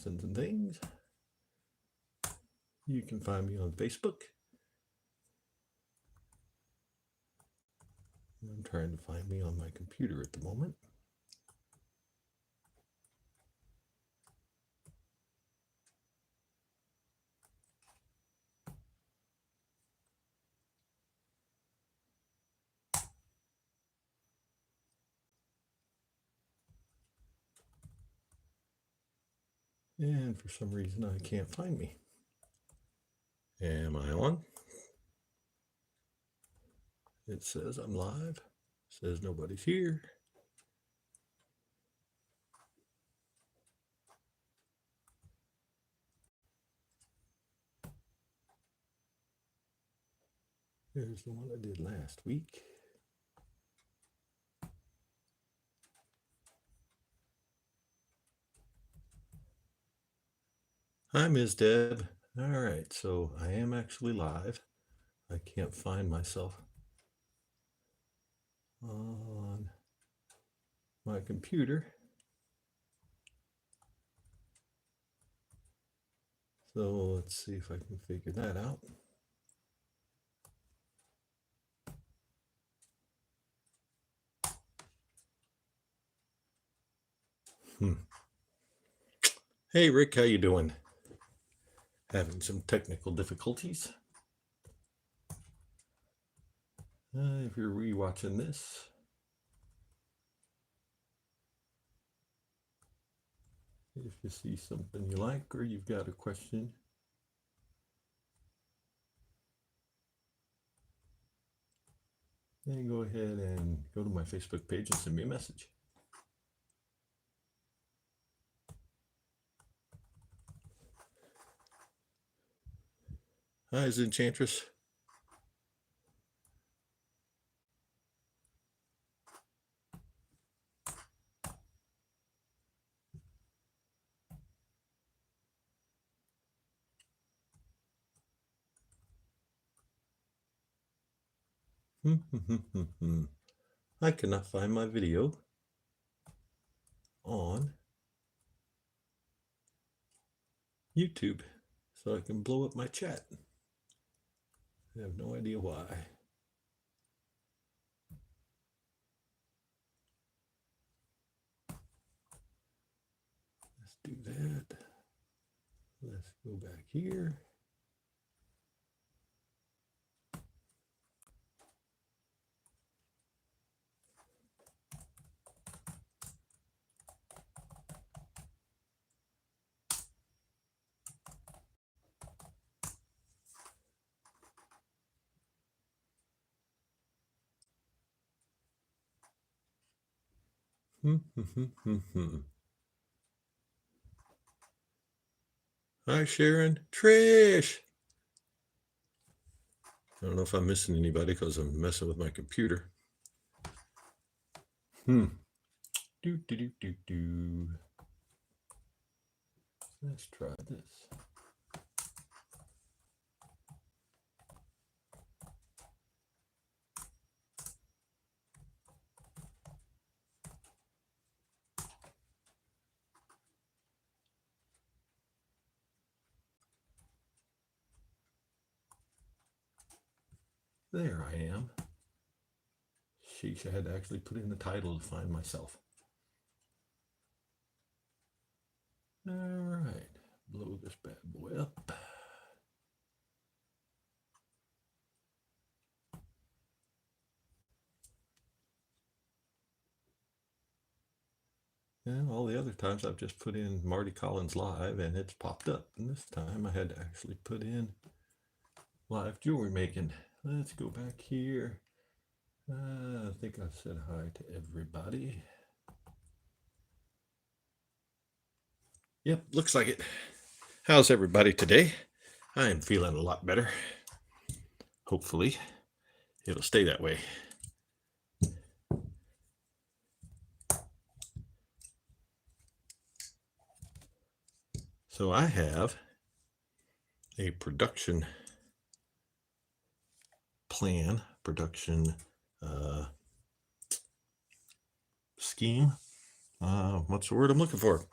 lessons and things. You can find me on Facebook. I'm trying to find me on my computer at the moment. And for some reason, I can't find me. Am I on? It says I'm live. It says nobody's here. Here's the one I did last week. Hi, Ms. Deb. All right, so I am actually live. I can't find myself on my computer. So let's see if I can figure that out. Hey, Rick, how you doing? Having some technical difficulties. If you're rewatching this, if you see something you like or you've got a question, then go ahead and go to my Facebook page and send me a message. Hi, Enchantress. I cannot find my video on YouTube, so I can blow up my chat. I have no idea why. Let's do that. Let's go back here. Hi, Sharon. Trish. I don't know if I'm missing anybody because I'm messing with my computer. Do. Let's try this. There I am. Sheesh, I had to actually put in the title to find myself. All right, blow this bad boy up. And all the other times I've just put in Marty Collins live and it's popped up. And this time I had to actually put in live jewelry making. Let's go back here. I think I've said hi to everybody. Yep, looks like it. How's everybody today? I am feeling a lot better. Hopefully, it'll stay that way. So I have a production plan, scheme. What's the word I'm looking for?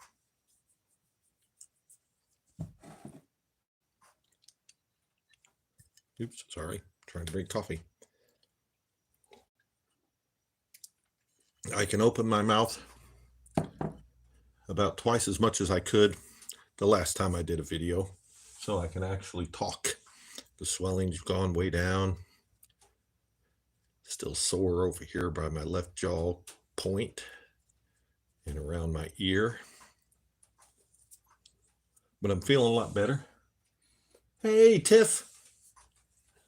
Oops, sorry, trying to drink coffee. I can open my mouth about twice as much as I could the last time I did a video, so I can actually talk. The swelling's gone way down. Still sore over here by my left jaw point and around my ear, but I'm feeling a lot better. Hey, Tiff.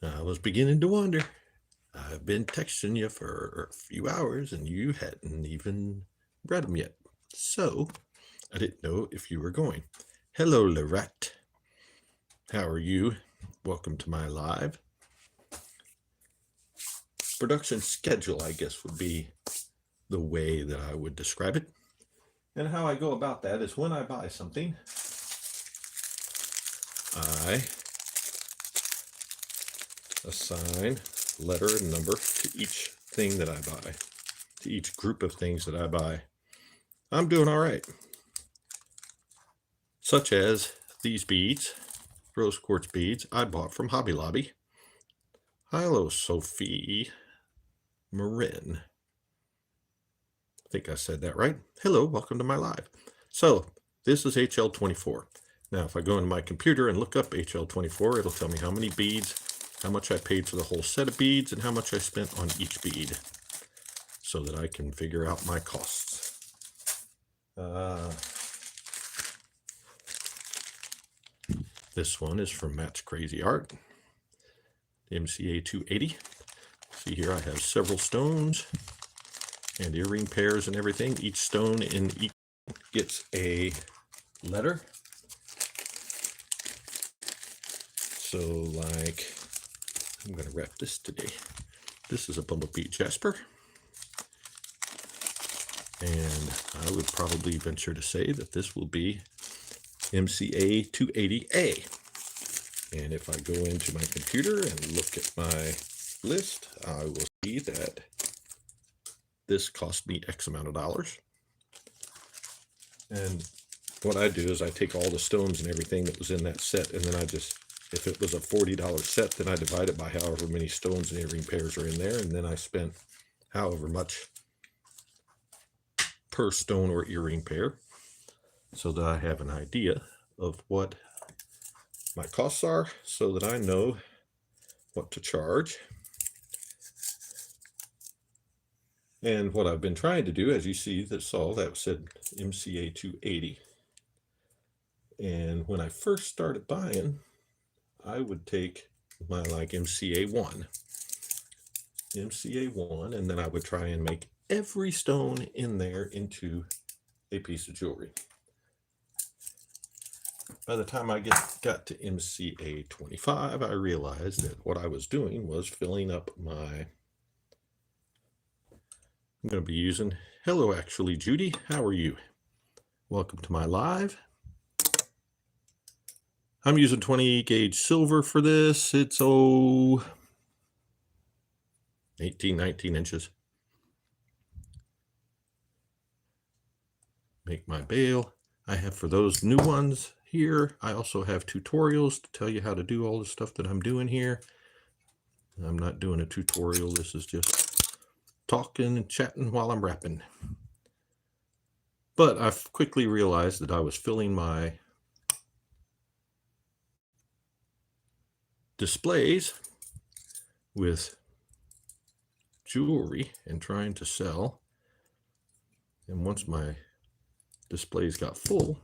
I was beginning to wonder. I've been texting you for a few hours and you hadn't even read them yet. So I didn't know if you were going. Hello, Lorette. How are you? Welcome to my live. Production schedule, I guess, would be the way that I would describe it. And how I go about that is when I buy something, I assign letter and number to each thing that I buy, to each group of things that I buy. I'm doing all right. Such as these beads, rose quartz beads I bought from Hobby Lobby. Hello, Sophie Marin. I think I said that right. Hello, welcome to my live. So this is HL24. Now, if I go into my computer and look up HL24, it'll tell me how many beads, how much I paid for the whole set of beads, and how much I spent on each bead, so that I can figure out my costs. This one is from Matt's Crazy Art, MCA 280. See here I have several stones and earring pairs and everything. Each stone in each gets a letter. So like, I'm going to wrap this today. This is a Bumblebee Jasper. And I would probably venture to say that this will be MCA 280A. And if I go into my computer and look at my list, I will see that this cost me X amount of dollars. And what I do is I take all the stones and everything that was in that set, and then I just, if it was a $40 set, then I divide it by however many stones and earring pairs are in there, and then I spent however much per stone or earring pair, so that I have an idea of what my costs are, so that I know what to charge. And what I've been trying to do, as you see, that's all that said MCA 280. And when I first started buying, I would take my like MCA 1, and then I would try and make every stone in there into a piece of jewelry. By the time I got to MCA 25, I realized that what I was doing was filling up my, I'm going to be using, hello actually Judy, how are you? Welcome to my live. I'm using 20 gauge silver for this. It's 18, 19 inches. Make my bail. I have, for those new ones here, I also have tutorials to tell you how to do all the stuff that I'm doing here. I'm not doing a tutorial. This is just talking and chatting while I'm wrapping. But I've quickly realized that I was filling my displays with jewelry and trying to sell. And once my displays got full,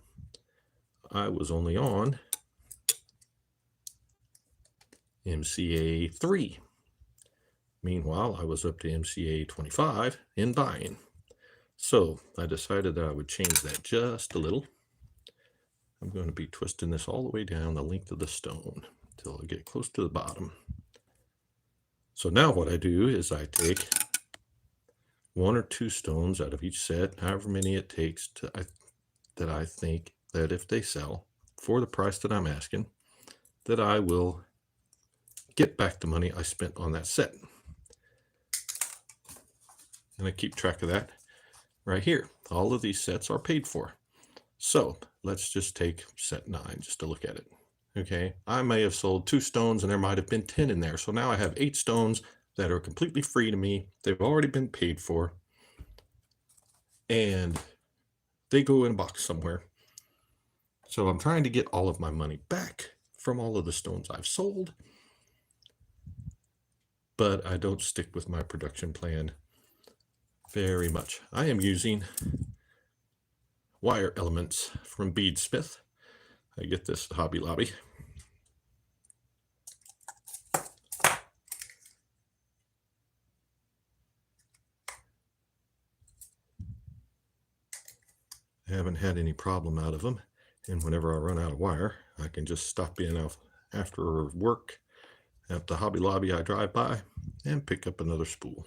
I was only on MCA 3. Meanwhile, I was up to MCA 25 in buying. So I decided that I would change that just a little. I'm going to be twisting this all the way down the length of the stone until I get close to the bottom. So now what I do is I take 1 or 2 stones out of each set, however many it takes to, that I think that if they sell for the price that I'm asking, that I will get back the money I spent on that set. And I keep track of that right here. All of these sets are paid for. So let's just take set 9 just to look at it. Okay, I may have sold 2 stones and there might have been 10 in there. So now I have 8 stones that are completely free to me. They've already been paid for, and they go in a box somewhere. So I'm trying to get all of my money back from all of the stones I've sold, but I don't stick with my production plan very much. I am using wire elements from Beadsmith. I get this at Hobby Lobby. I haven't had any problem out of them, and whenever I run out of wire, I can just stop in after work at the Hobby Lobby I drive by and pick up another spool.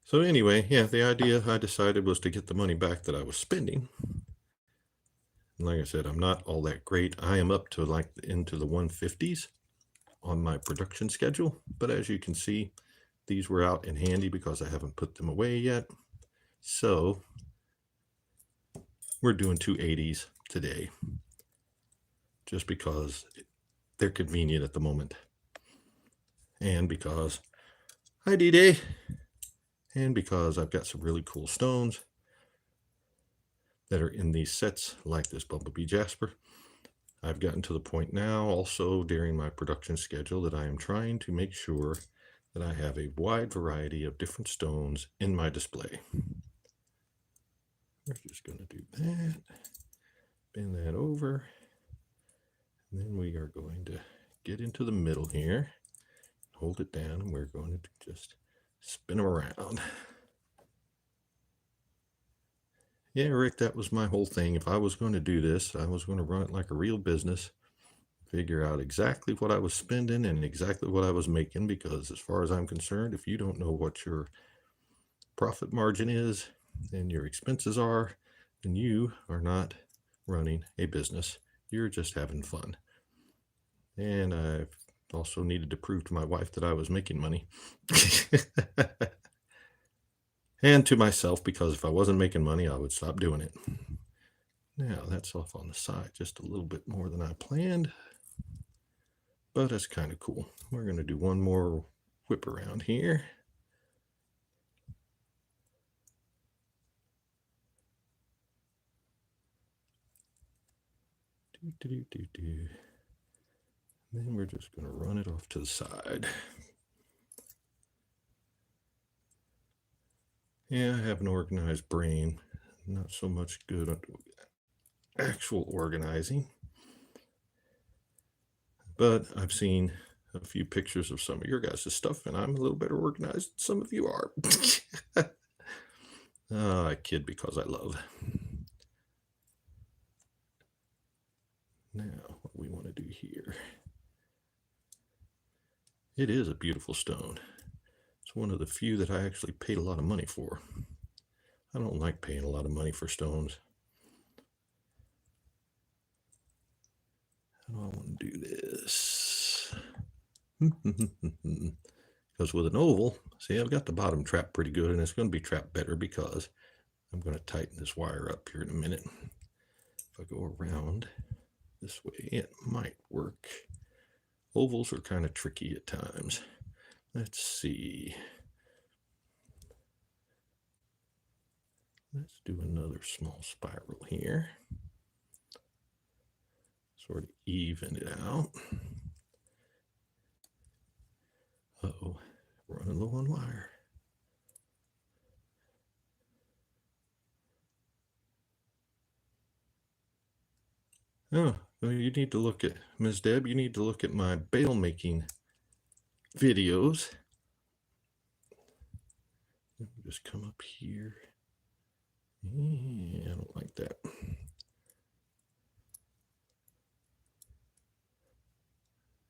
So anyway, yeah, the idea I decided was to get the money back that I was spending. And like I said, I'm not all that great. I am up to like into the 150s on my production schedule, but as you can see, these were out and handy because I haven't put them away yet. So we're doing 280s today just because they're convenient at the moment. And because hi D-Day, and because I've got some really cool stones that are in these sets like this Bumblebee Jasper. I've gotten to the point now also during my production schedule that I am trying to make sure that I have a wide variety of different stones in my display. We're just going to do that, bend that over, and then we are going to get into the middle here, hold it down, and we're going to just spin them around. Yeah, Rick, that was my whole thing. If I was going to do this, I was going to run it like a real business, figure out exactly what I was spending and exactly what I was making, because as far as I'm concerned, if you don't know what your profit margin is and your expenses are, then you are not running a business. You're just having fun. And I've also needed to prove to my wife that I was making money. And to myself, because if I wasn't making money, I would stop doing it. Now that's off on the side just a little bit more than I planned, but it's kind of cool. We're going to do one more whip around here. Then we're just going to run it off to the side. Yeah, I have an organized brain. Not so much good at actual organizing. But I've seen a few pictures of some of your guys' stuff, and I'm a little better organized than some of you are. I kid because I love. Now, what we want to do here. It is a beautiful stone. It's one of the few that I actually paid a lot of money for. I don't like paying a lot of money for stones. How do I want to do this? Because with an oval, see, I've got the bottom trapped pretty good, and it's going to be trapped better because I'm going to tighten this wire up here in a minute. If I go around this way, it might work. Ovals are kind of tricky at times. Let's see. Let's do another small spiral here. Sort of even it out. Uh-oh, running low on wire. Oh, well, you need to look at, Ms. Deb, you need to look at my bail making videos. Just come up here. Yeah, I don't like that.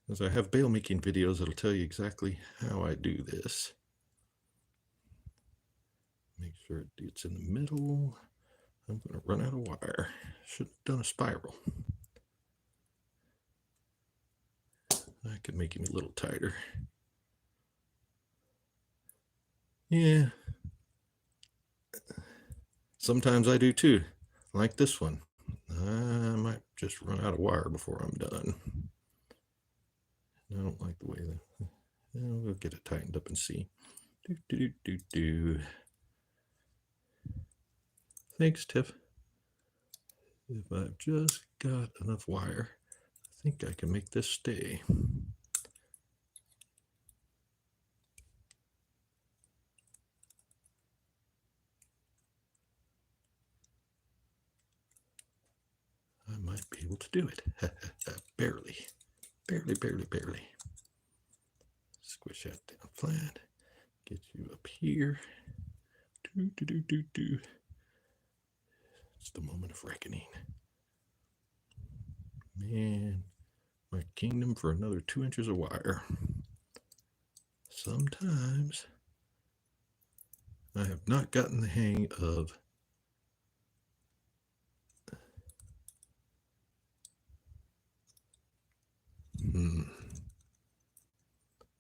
Because I have bail making videos that'll tell you exactly how I do this. Make sure it's in the middle. I'm going to run out of wire. Should have done a spiral. I could make him a little tighter. Yeah. Sometimes I do too. like this one. I might just run out of wire before I'm done. I don't like the way that. We'll get it tightened up and see. Thanks, Tiff. If I've just got enough wire, I think I can make this stay. I might be able to do it. Barely. Barely. Squish that down flat. Get you up here. It's the moment of reckoning. Man, my kingdom for another 2 inches of wire. Sometimes I have not gotten the hang of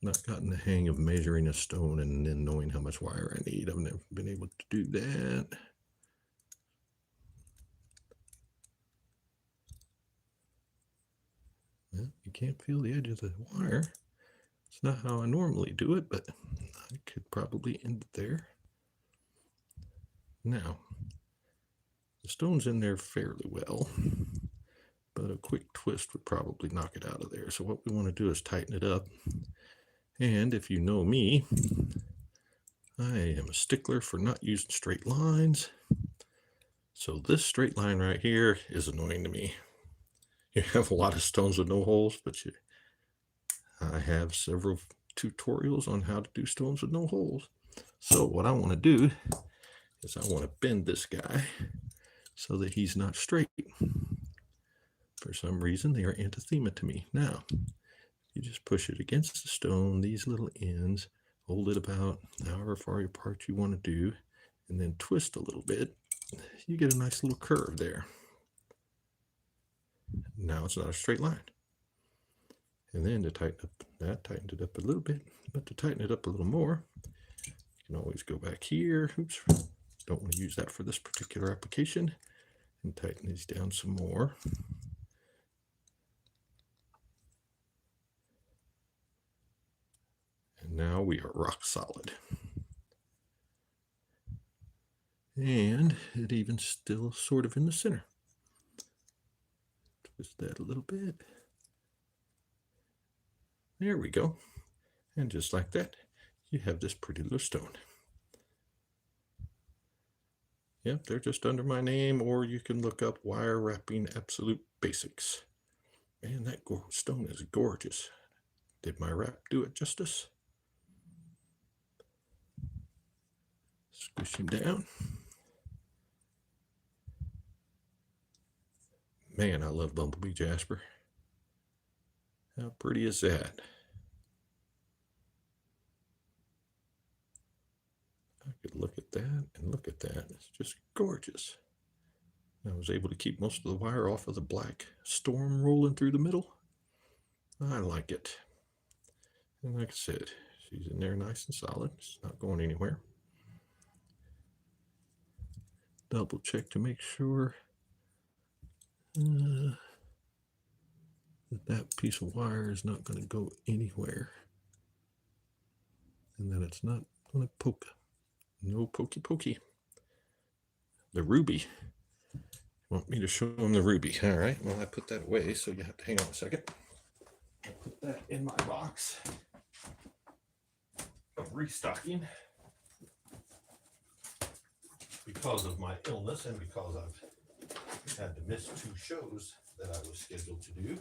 not gotten the hang of measuring a stone and then knowing how much wire I need. I've never been able to do that. Well, you can't feel the edge of the wire. It's not how I normally do it, but I could probably end it there. Now, the stone's in there fairly well, but a quick twist would probably knock it out of there. So what we want to do is tighten it up. And if you know me, I am a stickler for not using straight lines. So this straight line right here is annoying to me. You have a lot of stones with no holes, but I have several tutorials on how to do stones with no holes. So what I want to do is I want to bend this guy so that he's not straight. For some reason, they are anathema to me. Now, you just push it against the stone, these little ends, hold it about however far apart you want to do, and then twist a little bit. You get a nice little curve there. Now it's not a straight line. And then to tighten up, that tightened it up a little bit, but to tighten it up a little more, you can always go back here. Oops, don't want to use that for this particular application. And tighten these down some more. And now we are rock solid. And it even still sort of in the center. Twist that a little bit. There we go. And just like that, you have this pretty little stone. Yep, they're just under my name, or you can look up wire wrapping absolute basics. Man, that stone is gorgeous. Did my wrap do it justice? Squish him down. Man, I love Bumblebee Jasper. How pretty is that? I could look at that and look at that. It's just gorgeous. I was able to keep most of the wire off of the black storm rolling through the middle. I like it. And like I said, she's in there nice and solid. It's not going anywhere. Double check to make sure that piece of wire is not going to go anywhere. And that it's not going to poke. No pokey. The ruby. Want me to show them the ruby? All right, well, I put that away, so you have to hang on a second. I'll put that in my box of restocking. Because of my illness and because I've had to miss 2 shows that I was scheduled to do,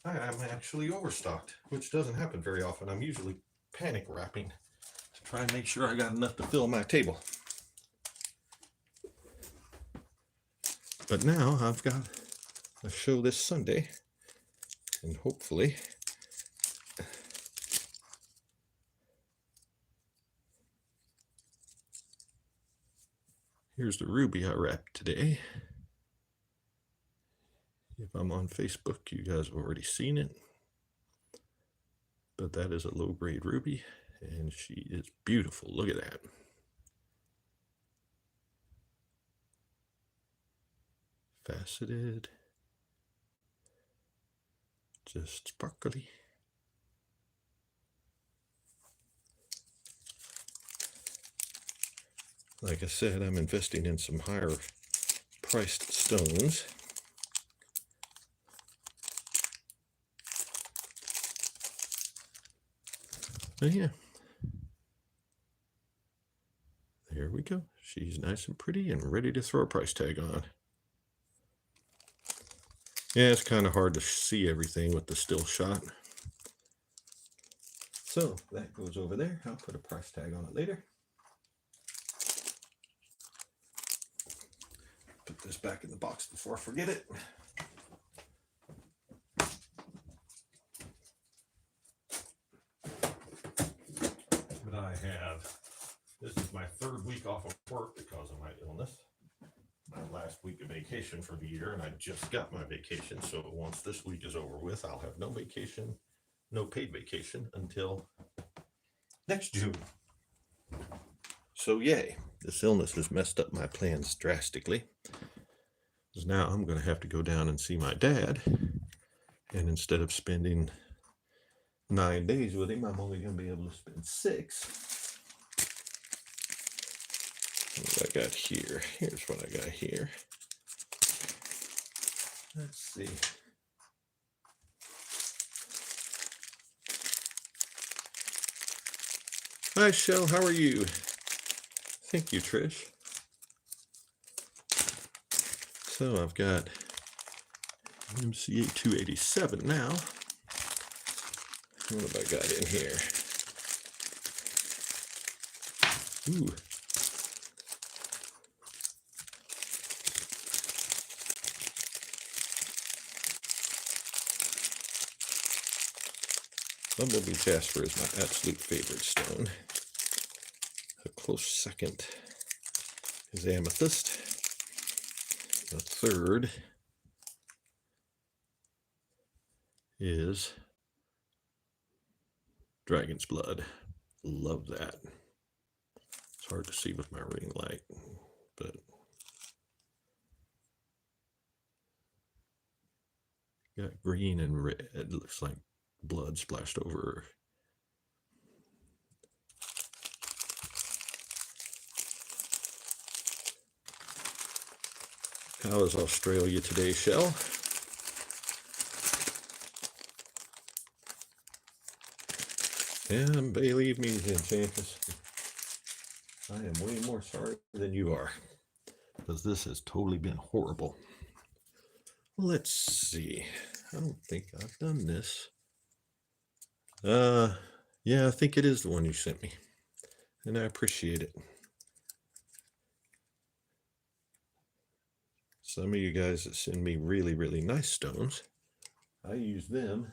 I am actually overstocked, which doesn't happen very often. I'm usually panic wrapping to try and make sure I got enough to fill my table. But now I've got a show this Sunday, and hopefully here's the ruby I wrapped today. If I'm on Facebook, you guys have already seen it. But that is a low-grade ruby, and she is beautiful. Look at that. faceted, just sparkly. Like I said, I'm investing in some higher priced stones. But yeah, there we go. She's nice and pretty and ready to throw a price tag on. Yeah, it's kind of hard to see everything with the still shot. So that goes over there. I'll put a price tag on it later. Put this back in the box before I forget it. But I have, this is my 3rd week off of work because of my illness. My last week of vacation for the year, and I just got my vacation. So once this week is over with, I'll have no vacation, no paid vacation until next June. So yay, this illness has messed up my plans drastically. Because now I'm going to have to go down and see my dad. And instead of spending 9 days with him, I'm only going to be able to spend 6. What I got here? Here's what I got here. Let's see. Hi, Shell. How are you? Thank you, Trish. So I've got MCA 287 now. What have I got in here? Ooh. Bumblebee Jasper is my absolute favorite stone. A close second is Amethyst. The 3rd is Dragon's Blood. Love that. It's hard to see with my ring light, but got green and red. It looks like blood splashed over. How is Australia today, Shell? And believe me, Enchantress, I am way more sorry than you are, because this has totally been horrible. Let's see. I don't think I've done this. Yeah, I think it is the one you sent me, and I appreciate it. Some of you guys that send me really, really nice stones, I use them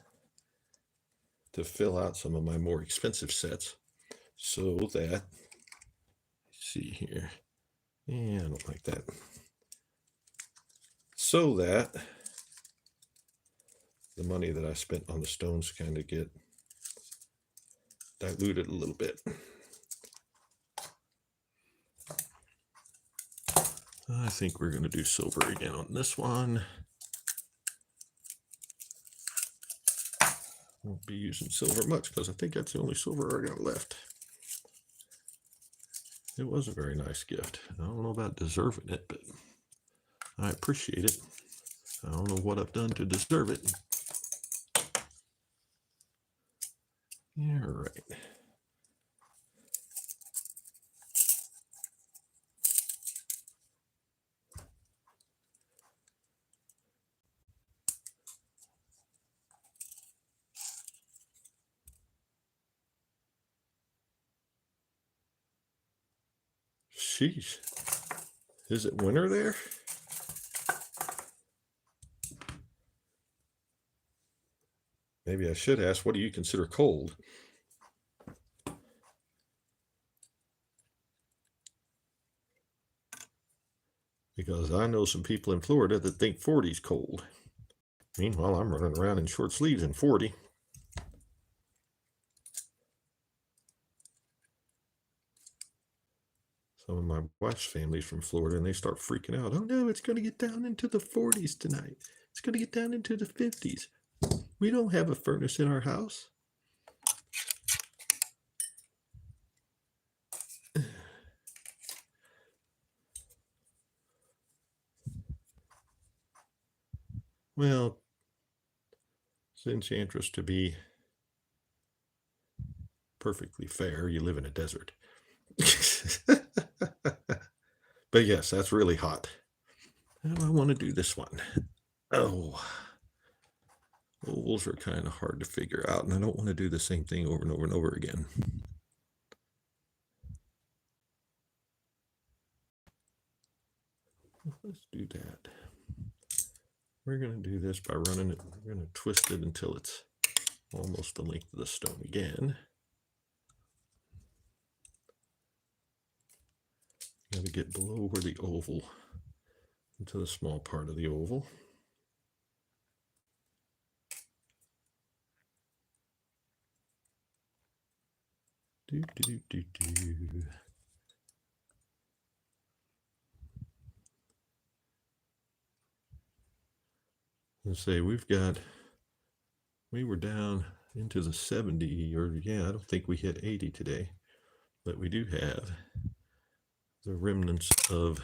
to fill out some of my more expensive sets, so that, let's see here, yeah, I don't like that, so that the money that I spent on the stones kind of get diluted a little bit. I think we're going to do silver again on this one. Won't be using silver much because I think that's the only silver I got left. It was a very nice gift. I don't know about deserving it, but I appreciate it. I don't know what I've done to deserve it. Yeah, right. Sheesh. Is it winter there? Maybe I should ask, what do you consider cold? Because I know some people in Florida that think 40 is cold. Meanwhile, I'm running around in short sleeves in 40. Some of my wife's family's from Florida, and they start freaking out. Oh no, it's going to get down into the 40s tonight. It's going to get down into the 50s. We don't have a furnace in our house. Well, it's enchantress to be perfectly fair. You live in a desert. But yes, that's really hot. How do I want to do this one? Oh, ovals are kind of hard to figure out, and I don't want to do the same thing over and over and over again. Let's do that. We're going to do this by running it. We're going to twist it until it's almost the length of the stone again. Got to get below where the oval, into the small part of the oval. Do, do, do, do, do. Let's say we were down into the 70, or yeah, I don't think we hit 80 today, but we do have the remnants of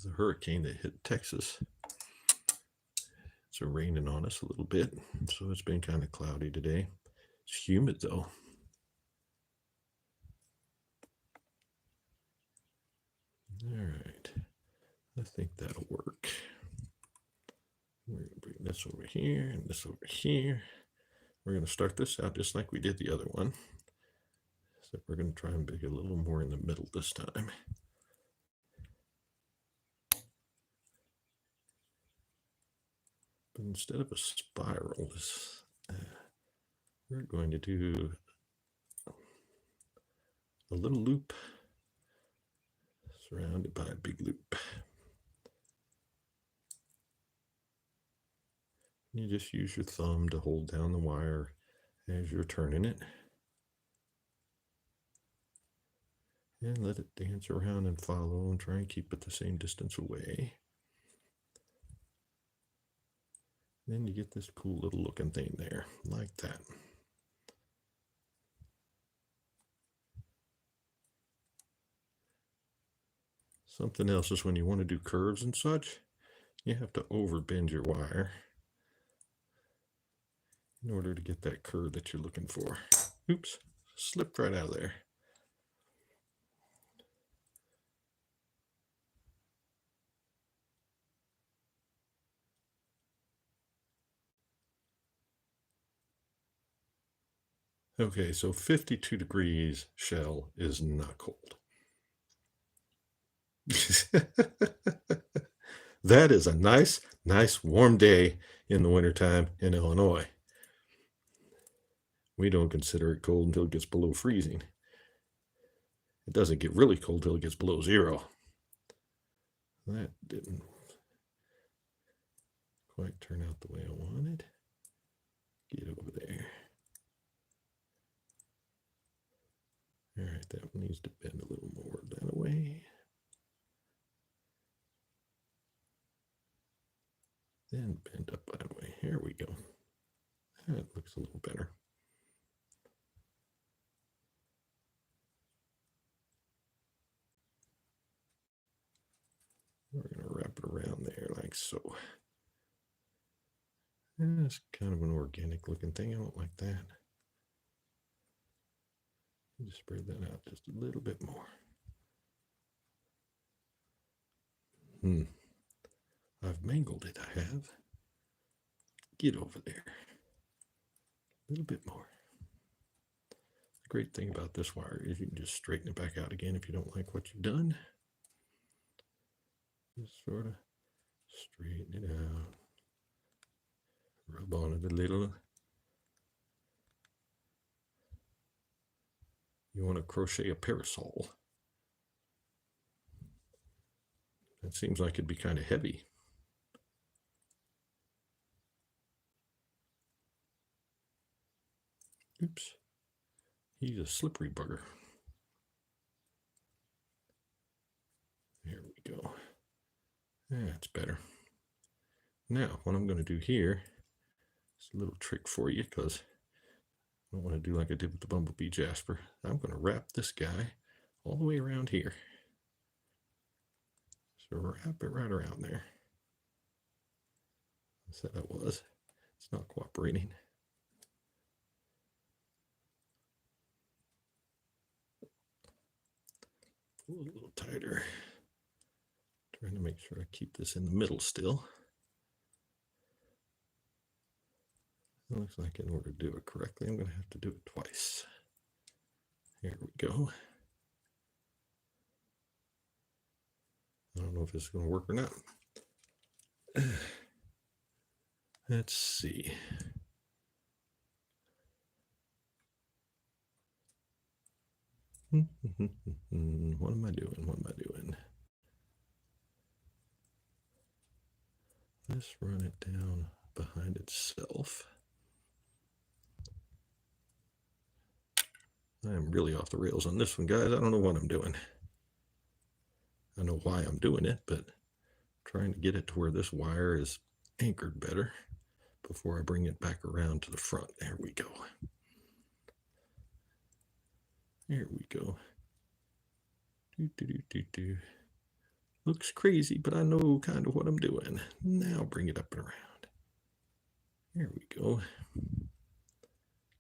the hurricane that hit Texas. It's raining on us a little bit, so it's been kind of cloudy today. It's humid though. All right, I think that'll work. We're going to bring this over here and this over here. We're going to start this out just like we did the other one. So we're going to try and make it a little more in the middle this time. But instead of a spiral, we're going to do a little loop surrounded by a big loop. You just use your thumb to hold down the wire as you're turning it. And let it dance around and follow and try and keep it the same distance away. Then you get this cool little looking thing there, like that. Something else is when you want to do curves and such, you have to over bend your wire in order to get that curve that you're looking for. Oops, slipped right out of there. Okay, so 52 degrees shell is not cold. That is a nice warm day in the wintertime in Illinois. We don't consider it cold until it gets below freezing. It doesn't get really cold till it gets below zero. That didn't quite turn out the way I wanted. Get over there. All right, that one needs to bend a little more that way. Then bend up that way. Here we go. That looks a little better. We're going to wrap it around there like so. It's kind of an organic looking thing. I don't like that. Just spread that out just a little bit more. I've mangled it, I have. Get over there. A little bit more. The great thing about this wire is you can just straighten it back out again if you don't like what you've done. Just sort of straighten it out. Rub on it a little. You want to crochet a parasol. That seems like it'd be kind of heavy. Oops. He's a slippery bugger. That's better. Now, what I'm going to do here is a little trick for you, because I don't want to do like I did with the bumblebee jasper. I'm going to wrap this guy all the way around here. So wrap it right around there. I said I was. It's not cooperating. Pull a little tighter. Trying to make sure I keep this in the middle still. It looks like in order to do it correctly, I'm going to have to do it twice. Here we go. I don't know if this is going to work or not. Let's see. What am I doing? What am I doing? Let's run it down behind itself. I am really off the rails on this one, guys. I don't know what I'm doing. I know why I'm doing it, but I'm trying to get it to where this wire is anchored better before I bring it back around to the front. There we go. There we go. Looks crazy, but I know kind of what I'm doing. Now bring it up and around. There we go.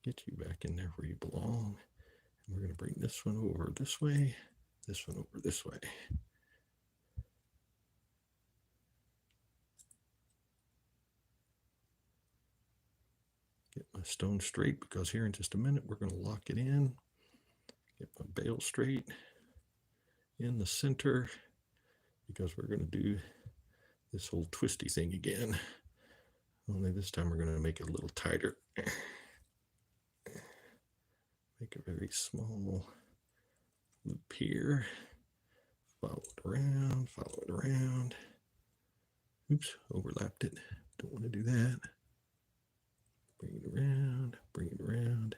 Get you back in there where you belong. And we're going to bring this one over this way, this one over this way. Get my stone straight, because here in just a minute we're going to lock it in. Get my bail straight in the center, because we're going to do this whole twisty thing again. Only this time we're going to make it a little tighter. Make a very small loop here. Follow it around, follow it around. Oops, overlapped it. Don't want to do that. Bring it around,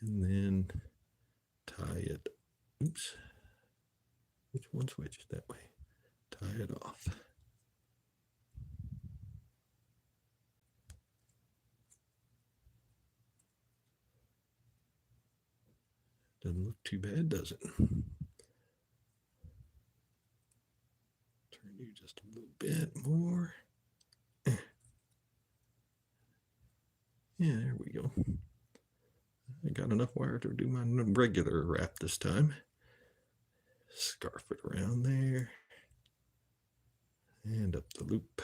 and then tie it. Oops. Which one switches that way? Tie it off. Doesn't look too bad, does it? Turn you just a little bit more. Yeah, there we go. I got enough wire to do my regular wrap this time. Scarf it around there. And up the loop.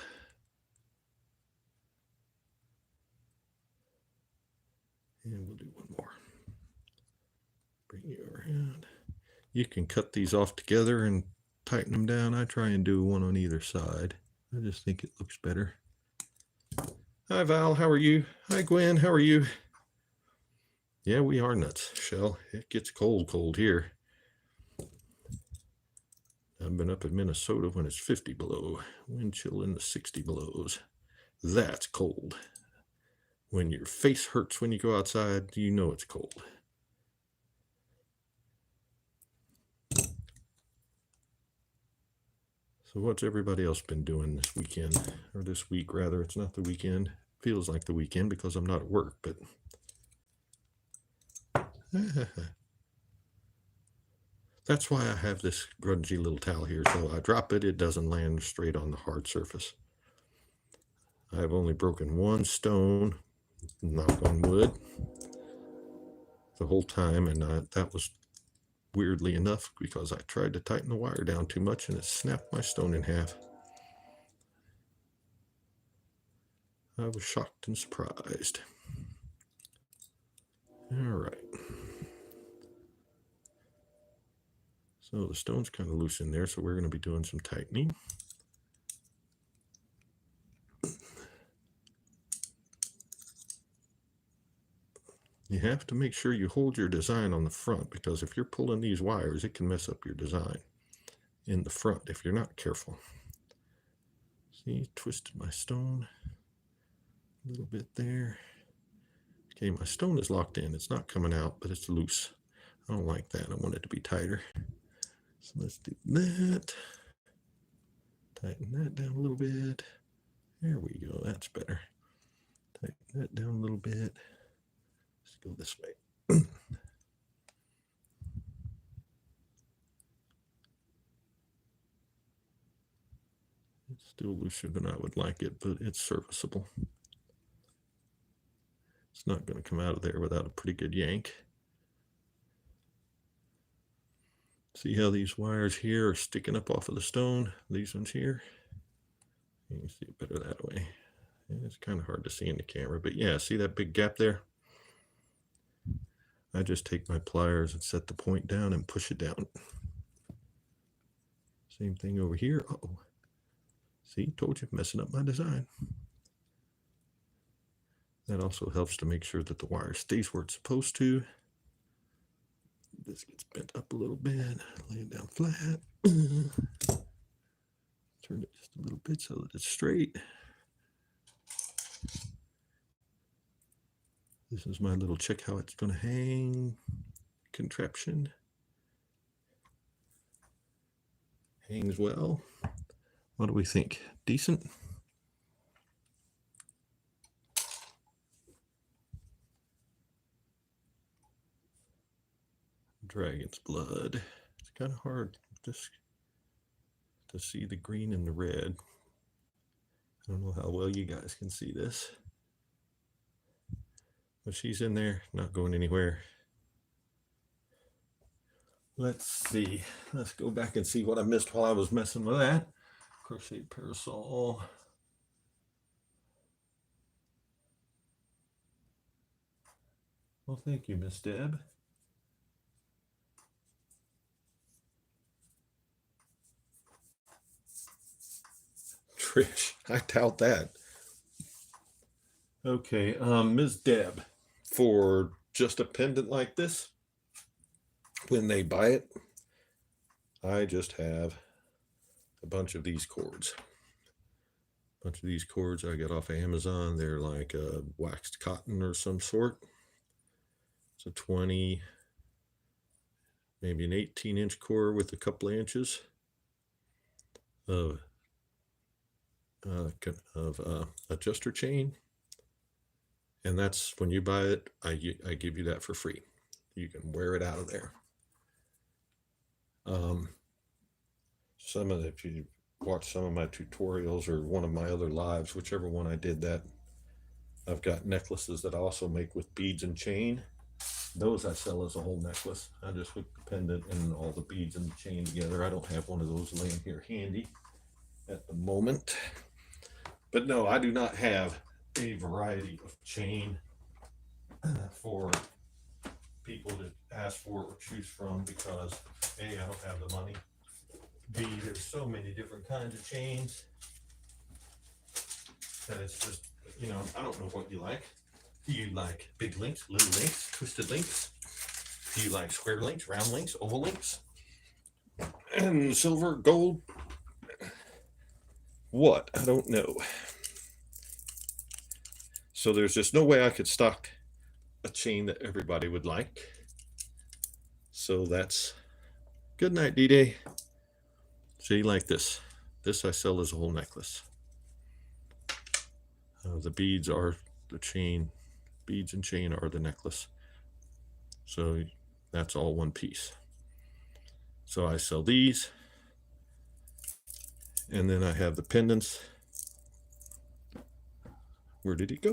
And we'll do one more. Bring you around. You can cut these off together and tighten them down. I try and do one on either side. I just think it looks better. Hi, Val. How are you? Hi, Gwen. How are you? Yeah, we are nuts, Shell. It gets cold here. I've been up in Minnesota when it's 50 below. Wind chill in the 60 belows. That's cold. When your face hurts when you go outside, you know it's cold. So what's everybody else been doing this weekend? Or this week, rather. It's not the weekend. Feels like the weekend because I'm not at work, but... That's why I have this grungy little towel here. So I drop it, it doesn't land straight on the hard surface. I've only broken one stone, knock on wood, the whole time, and that was weirdly enough because I tried to tighten the wire down too much and it snapped my stone in half. I was shocked and surprised. All right. So the stone's kind of loose in there, so we're going to be doing some tightening. You have to make sure you hold your design on the front, because if you're pulling these wires, it can mess up your design in the front if you're not careful. See, twisted my stone a little bit there. Okay, my stone is locked in. It's not coming out, but it's loose. I don't like that. I want it to be tighter. So let's do that. Tighten that down a little bit. There we go, that's better. Tighten that down a little bit. Let's go this way. It's still looser than I would like it, but it's serviceable. It's not going to come out of there without a pretty good yank. See how these wires here are sticking up off of the stone? These ones here. You can see it better that way. It's kind of hard to see in the camera, but yeah, see that big gap there? I just take my pliers and set the point down and push it down. Same thing over here. Uh-oh. See, told you, messing up my design. That also helps to make sure that the wire stays where it's supposed to. This gets bent up a little bit, lay it down flat. Turn it just a little bit so that it's straight. This is my little check how it's going to hang contraption. Hangs well. What do we think? Decent? Dragon's blood. It's kind of hard just to see the green and the red. I don't know how well you guys can see this. But she's in there, not going anywhere. Let's see. Let's go back and see what I missed while I was messing with that. Crochet parasol. Well, thank you, Miss Deb. Trish, I doubt that. Okay, Ms. Deb, for just a pendant like this, when they buy it, I just have a bunch of these cords. A bunch of these cords I got off of Amazon. They're like waxed cotton or some sort. It's a 20, maybe an 18-inch cord with a couple of inches of adjuster chain. And that's, when you buy it, I give you that for free. You can wear it out of there. If you watch some of my tutorials or one of my other lives, whichever one I did that, I've got necklaces that I also make with beads and chain. Those I sell as a whole necklace. I just hook the pendant and all the beads and the chain together. I don't have one of those laying here handy at the moment. But no, I do not have a variety of chain for people to ask for or choose from, because A, I don't have the money. B, there's so many different kinds of chains that it's just, I don't know what you like. Do you like big links, little links, twisted links? Do you like square links, round links, oval links? And silver, gold? What? I don't know. So there's just no way I could stock a chain that everybody would like. So that's good night, D-Day. So you like this. This I sell as a whole necklace. The beads are the chain. Beads and chain are the necklace. So that's all one piece. So I sell these. And then I have the pendants. Where did it go?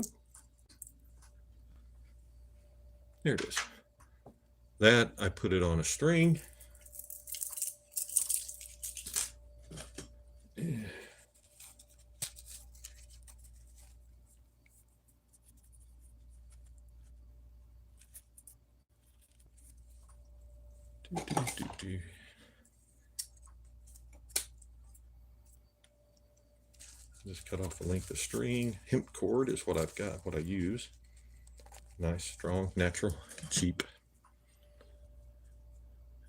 There it is. That I put it on a string. Just cut off a length of string. Hemp cord is what I've got, what I use. Nice, strong, natural, cheap.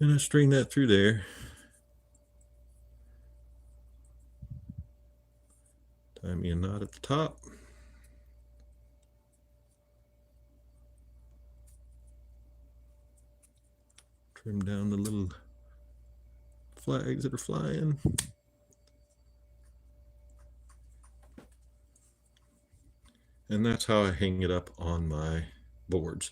And I string that through there. Tie me a knot at the top. Trim down the little flags that are flying. And that's how I hang it up on my boards.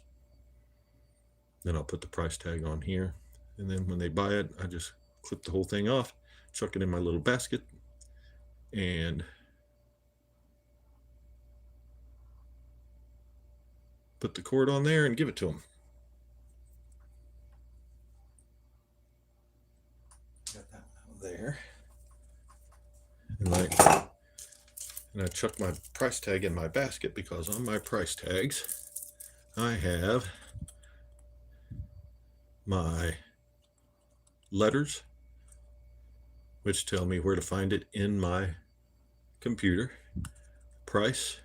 Then I'll put the price tag on here. And then when they buy it, I just clip the whole thing off, chuck it in my little basket, and put the cord on there and give it to them. Got that out there. And I chuck my price tag in my basket because on my price tags, I have my letters, which tell me where to find it in my computer, price,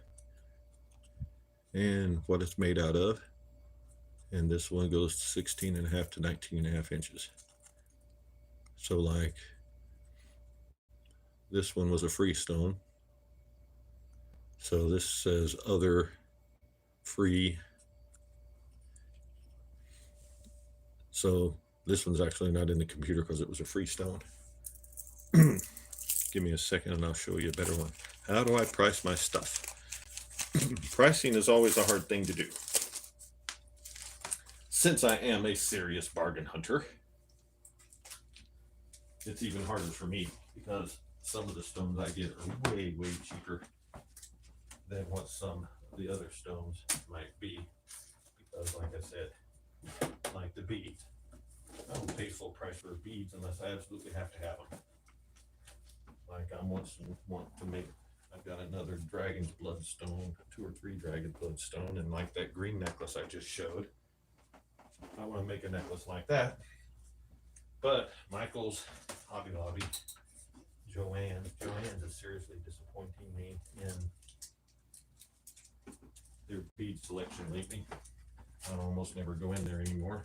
and what it's made out of. And this one goes 16.5 to 19.5 inches. So like this one was a freestone. So this says other free. So this one's actually not in the computer because it was a freestone. Give me a second and I'll show you a better one. How do I price my stuff? Pricing is always a hard thing to do. Since I am a serious bargain hunter, it's even harder for me because some of the stones I get are way, way cheaper than what some of the other stones might be. Because like I said, like the beads, I don't pay full price for beads unless I absolutely have to have them. Like I want to make, I've got another dragon's blood stone, 2 or 3 dragon blood stone, and like that green necklace I just showed, I want to make a necklace like that. But Michael's, Hobby Lobby, Joann's is seriously disappointing me in their bead selection lately. I almost never go in there anymore.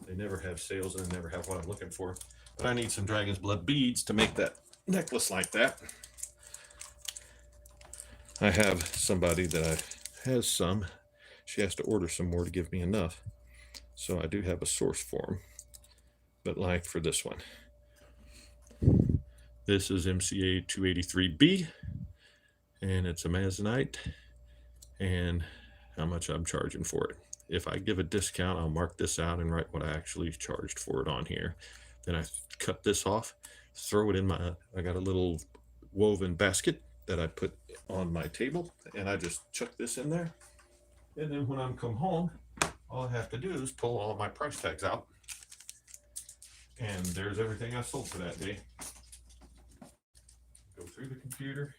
They never have sales and they never have what I'm looking for. But I need some dragon's blood beads to make that necklace like that. I have somebody that has some. She has to order some more to give me enough. So I do have a source for them. But like for this one, this is MCA 283B, and it's a Amazonite, and how much I'm charging for it. If I give a discount, I'll mark this out and write what I actually charged for it on here. Then I cut this off, throw it in I got a little woven basket that I put on my table, and I just chuck this in there. And then when I come home, all I have to do is pull all my price tags out. And there's everything I sold for that day. Go through the computer,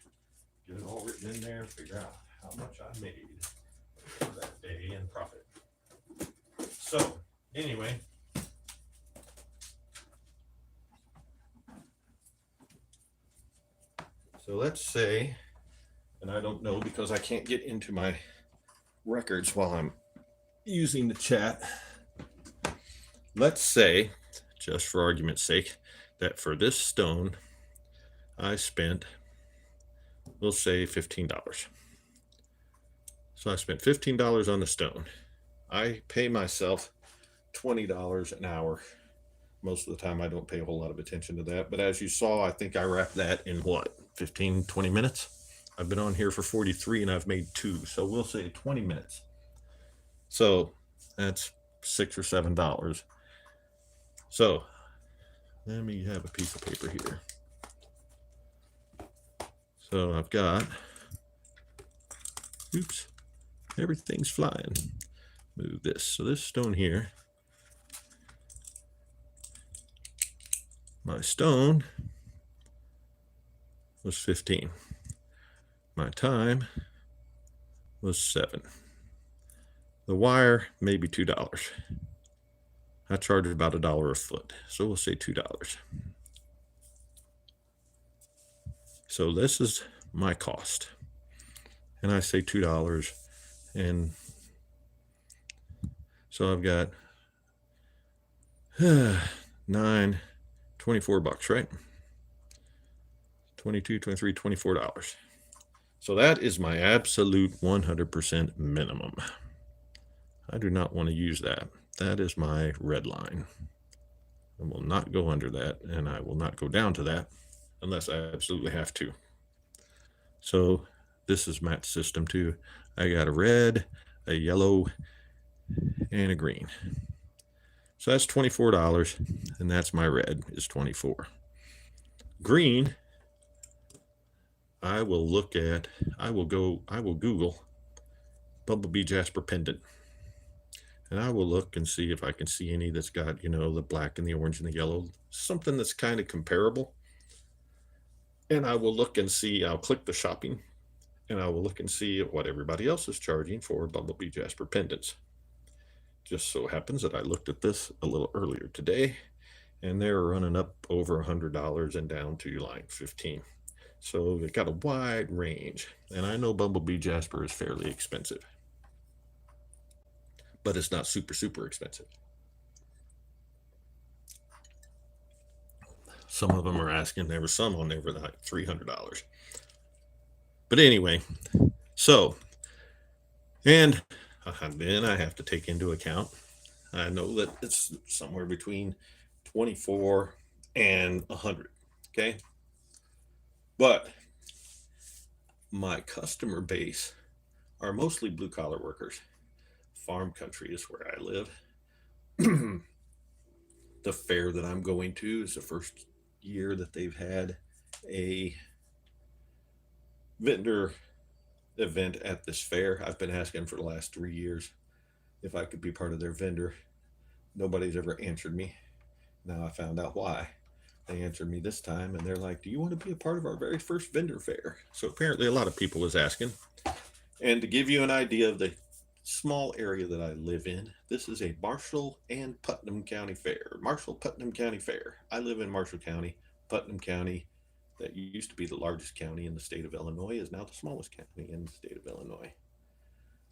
get it all written in there, figure out how much I made for that day in profit. So, anyway, so let's say, and I don't know because I can't get into my records while I'm using the chat. Let's say, just for argument's sake, that for this stone, I spent, we'll say $15. So I spent $15 on the stone. I pay myself $20 an hour. Most of the time I don't pay a whole lot of attention to that. But as you saw, I think I wrapped that in what, 15, 20 minutes? I've been on here for 43 and I've made 2. So we'll say 20 minutes. So that's $6 or $7. So let me have a piece of paper here. So I've got, oops, everything's flying. Move this. So this stone here, my stone was 15. My time was 7. The wire, maybe $2. I charged about $1 a foot, so we'll say $2. So this is my cost, and I say $2, and so I've got 9, 24 bucks, right? 22, 23, $24. So that is my absolute 100% minimum. I do not want to use that. That is my red line. I will not go under that, and I will not go down to that unless I absolutely have to. So This is Matt's system too. I got a red, a yellow, and a green. So that's $24, and that's my red is 24. Green, I will Google Bumblebee Jasper pendant. And I will look and see if I can see any that's got, the black and the orange and the yellow, something that's kind of comparable. And I will look and see, I'll click the shopping, and I will look and see what everybody else is charging for Bumblebee Jasper pendants. Just so happens that I looked at this a little earlier today, and they're running up over $100 and down to like 15. So they've got a wide range. And I know Bumblebee Jasper is fairly expensive, but it's not super, super expensive. Some of them are asking, there were some on there for like $300. But anyway, so, and then I have to take into account, I know that it's somewhere between 24 and 100, okay? But my customer base are mostly blue collar workers. Farm country is where I live. The fair that I'm going to is the first year that they've had a vendor event at this fair. I've been asking for the last 3 years if I could be part of their vendor. Nobody's ever answered me. Now I found out why. They answered me this time, and they're like, "Do you want to be a part of our very first vendor fair?" So apparently a lot of people was asking. And to give you an idea of the small area that I live in, this is a Marshall and Putnam County Fair. Marshall Putnam County Fair. I live in Marshall County. Putnam County, that used to be the largest county in the state of Illinois, is now the smallest county in the state of Illinois.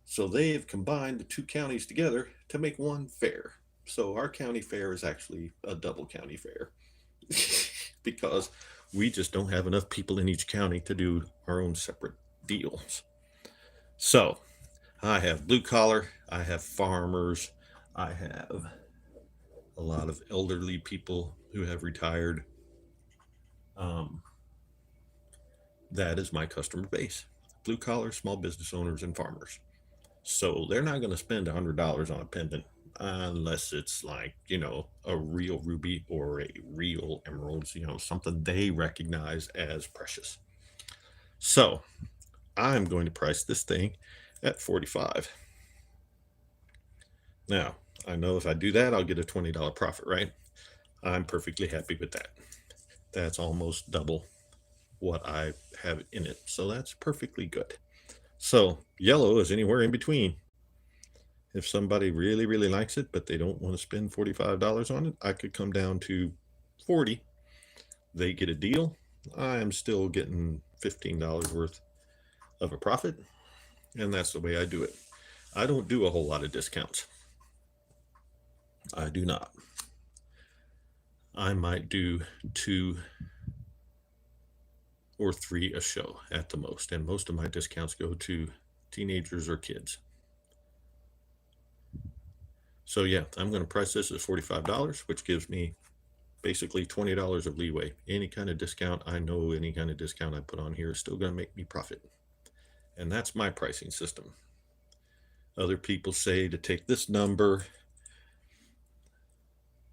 So they have combined the two counties together to make one fair. So our county fair is actually a double county fair because we just don't have enough people in each county to do our own separate deals. So I have blue collar, I have farmers, I have a lot of elderly people who have retired. That is my customer base: blue collar, small business owners, and farmers. So they're not going to spend $100 on a pendant unless it's like, a real ruby or a real emeralds, something they recognize as precious. So I'm going to price this thing at 45. Now, I know if I do that, I'll get a $20 profit, right? I'm perfectly happy with that. That's almost double what I have in it. So that's perfectly good. So yellow is anywhere in between. If somebody really, really likes it, but they don't want to spend $45 on it, I could come down to 40. They get a deal. I am still getting $15 worth of a profit. And that's the way I do it. I don't do a whole lot of discounts. I do not. I might do 2 or 3 a show at the most. And most of my discounts go to teenagers or kids. So yeah, I'm going to price this at $45, which gives me basically $20 of leeway. Any kind of discount, I know any kind of discount I put on here is still going to make me profit. And that's my pricing system. Other people say to take this number,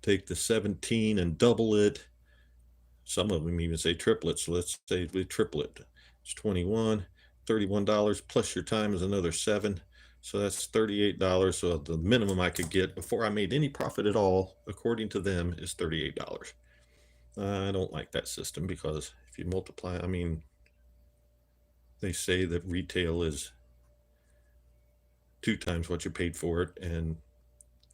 take the 17 and double it. Some of them even say triplet. So let's say we triple it. It's 21, $31 plus your time is another 7. So that's $38. So the minimum I could get before I made any profit at all, according to them, is $38. I don't like that system because if you multiply, they say that retail is 2 times what you paid for it,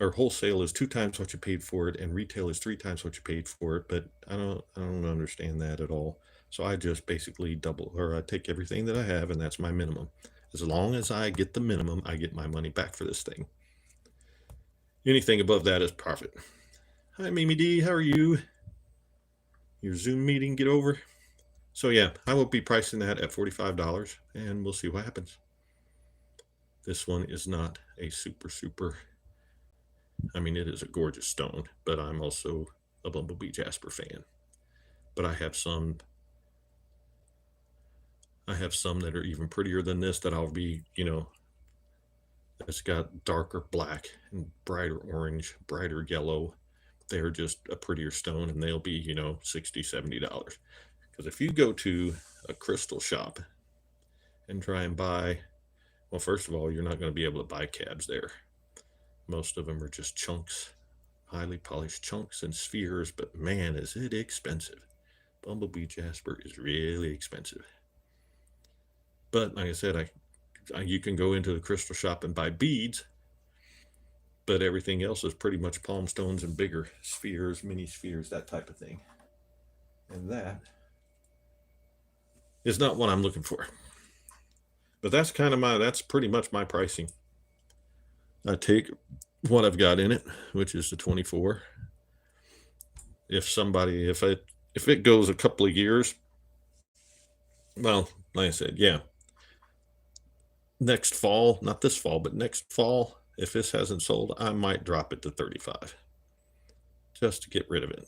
or wholesale is 2 times what you paid for it, and retail is 3 times what you paid for it. But I don't understand that at all. So I just basically double, or I take everything that I have, and that's my minimum. As long as I get the minimum, I get my money back for this thing. Anything above that is profit. Hi, Mimi D. How are you? Your Zoom meeting get over? So yeah, I will be pricing that at $45, and we'll see what happens. This one is not a super, it is a gorgeous stone, but I'm also a Bumblebee Jasper fan. But I have some I have some that are even prettier than this that I'll be, it's got darker black and brighter orange, brighter yellow. They're just a prettier stone and they'll be, $60, $70. Because if you go to a crystal shop and try and buy, well, first of all, you're not going to be able to buy cabs there. Most of them are just chunks, highly polished chunks and spheres, but man, is it expensive. Bumblebee jasper is really expensive. But like I said, you can go into the crystal shop and buy beads, but everything else is pretty much palm stones and bigger spheres, mini spheres, that type of thing. And that is not what I'm looking for. But that's pretty much my pricing. I take what I've got in it, which is the 24. If it goes a couple of years, well, like I said, yeah. Next fall, not this fall, but next fall, if this hasn't sold, I might drop it to 35 just to get rid of it.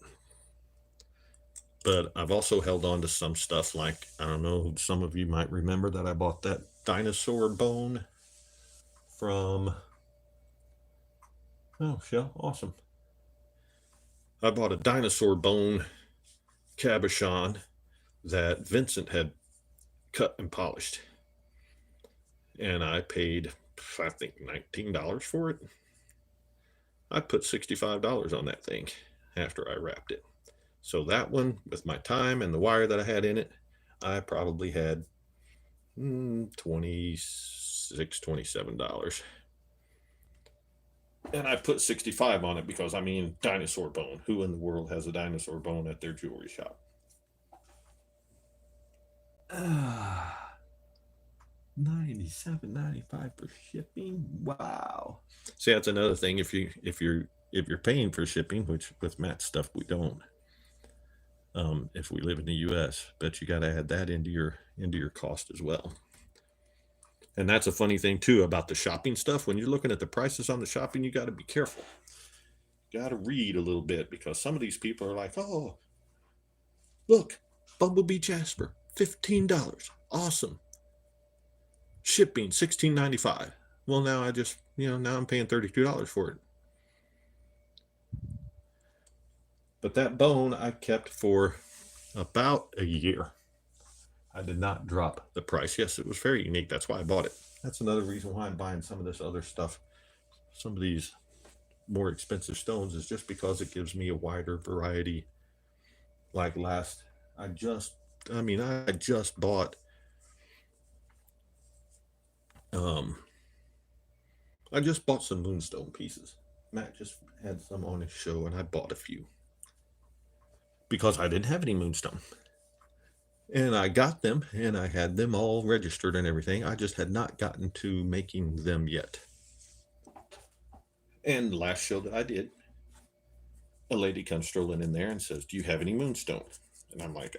But I've also held on to some stuff like, I don't know, some of you might remember that I bought that dinosaur bone from, oh, Shell, awesome. I bought a dinosaur bone cabochon that Vincent had cut and polished. And I paid, I think, $19 for it. I put $65 on that thing after I wrapped it. So that one, with my time and the wire that I had in it, I probably had $26, $27. And I put 65 on it because, I mean, dinosaur bone. Who in the world has a dinosaur bone at their jewelry shop? 97.95 for shipping. Wow. See, that's another thing. If you're paying for shipping, which with Matt's stuff we don't. If we live in the U.S., but you got to add that into your cost as well. And that's a funny thing too about the shopping stuff. When you're looking at the prices on the shopping, you got to be careful. You got to read a little bit because some of these people are like, "Oh, look, Bumblebee Jasper, $15, awesome. Shipping $16.95. Well, now now I'm paying $32 for it." But that bone I kept for about a year. I did not drop the price. Yes, it was very unique. That's why I bought it. That's another reason why I'm buying some of this other stuff. Some of these more expensive stones is just because it gives me a wider variety. Like I just bought um I just bought some moonstone pieces. Matt just had some on his show and I bought a few because I didn't have any moonstone. And I got them and I had them all registered and everything. I just had not gotten to making them yet. And the last show that I did, a lady comes strolling in there and says, "Do you have any moonstone?" And I'm like,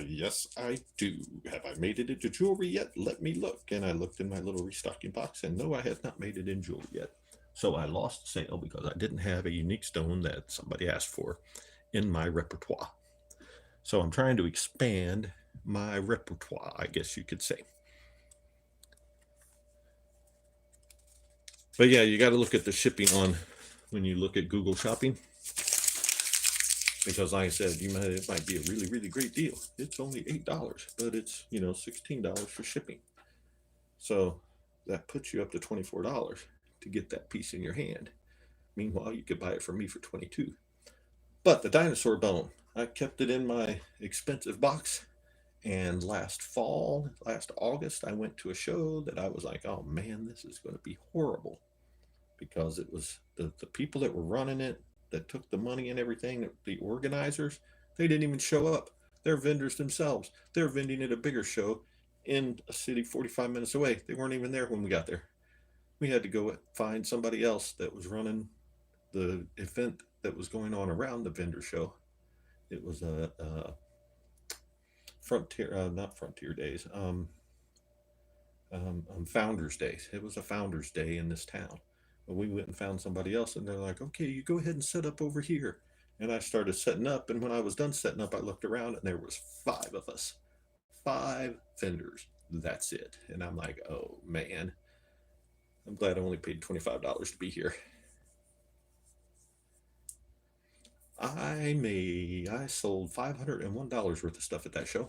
yes, I do. Have I made it into jewelry yet? Let me look. And I looked in my little restocking box and no, I had not made it in jewelry yet. So I lost the sale because I didn't have a unique stone that somebody asked for in my repertoire. So I'm trying to expand my repertoire, I guess you could say. But yeah, you got to look at the shipping on when you look at Google Shopping. Because like I said, it might be a really, really great deal. It's only $8, but it's, $16 for shipping. So that puts you up to $24 to get that piece in your hand. Meanwhile, you could buy it from me for $22. But the dinosaur bone, I kept it in my expensive box. And last August, I went to a show that I was like, oh man, this is going to be horrible. Because it was the people that were running it, that took the money and everything, the organizers, they didn't even show up. They're vendors themselves. They're vending at a bigger show in a city 45 minutes away. They weren't even there when we got there. We had to go find somebody else that was running the event that was going on around the vendor show. It was a not Frontier Days, Founders Days. It was a Founders Day in this town. But we went and found somebody else, and they're like, "Okay, you go ahead and set up over here." And I started setting up, and when I was done setting up, I looked around, and there was 5 of us. 5 vendors. That's it. And I'm like, oh man, I'm glad I only paid $25 to be here. I sold $501 worth of stuff at that show.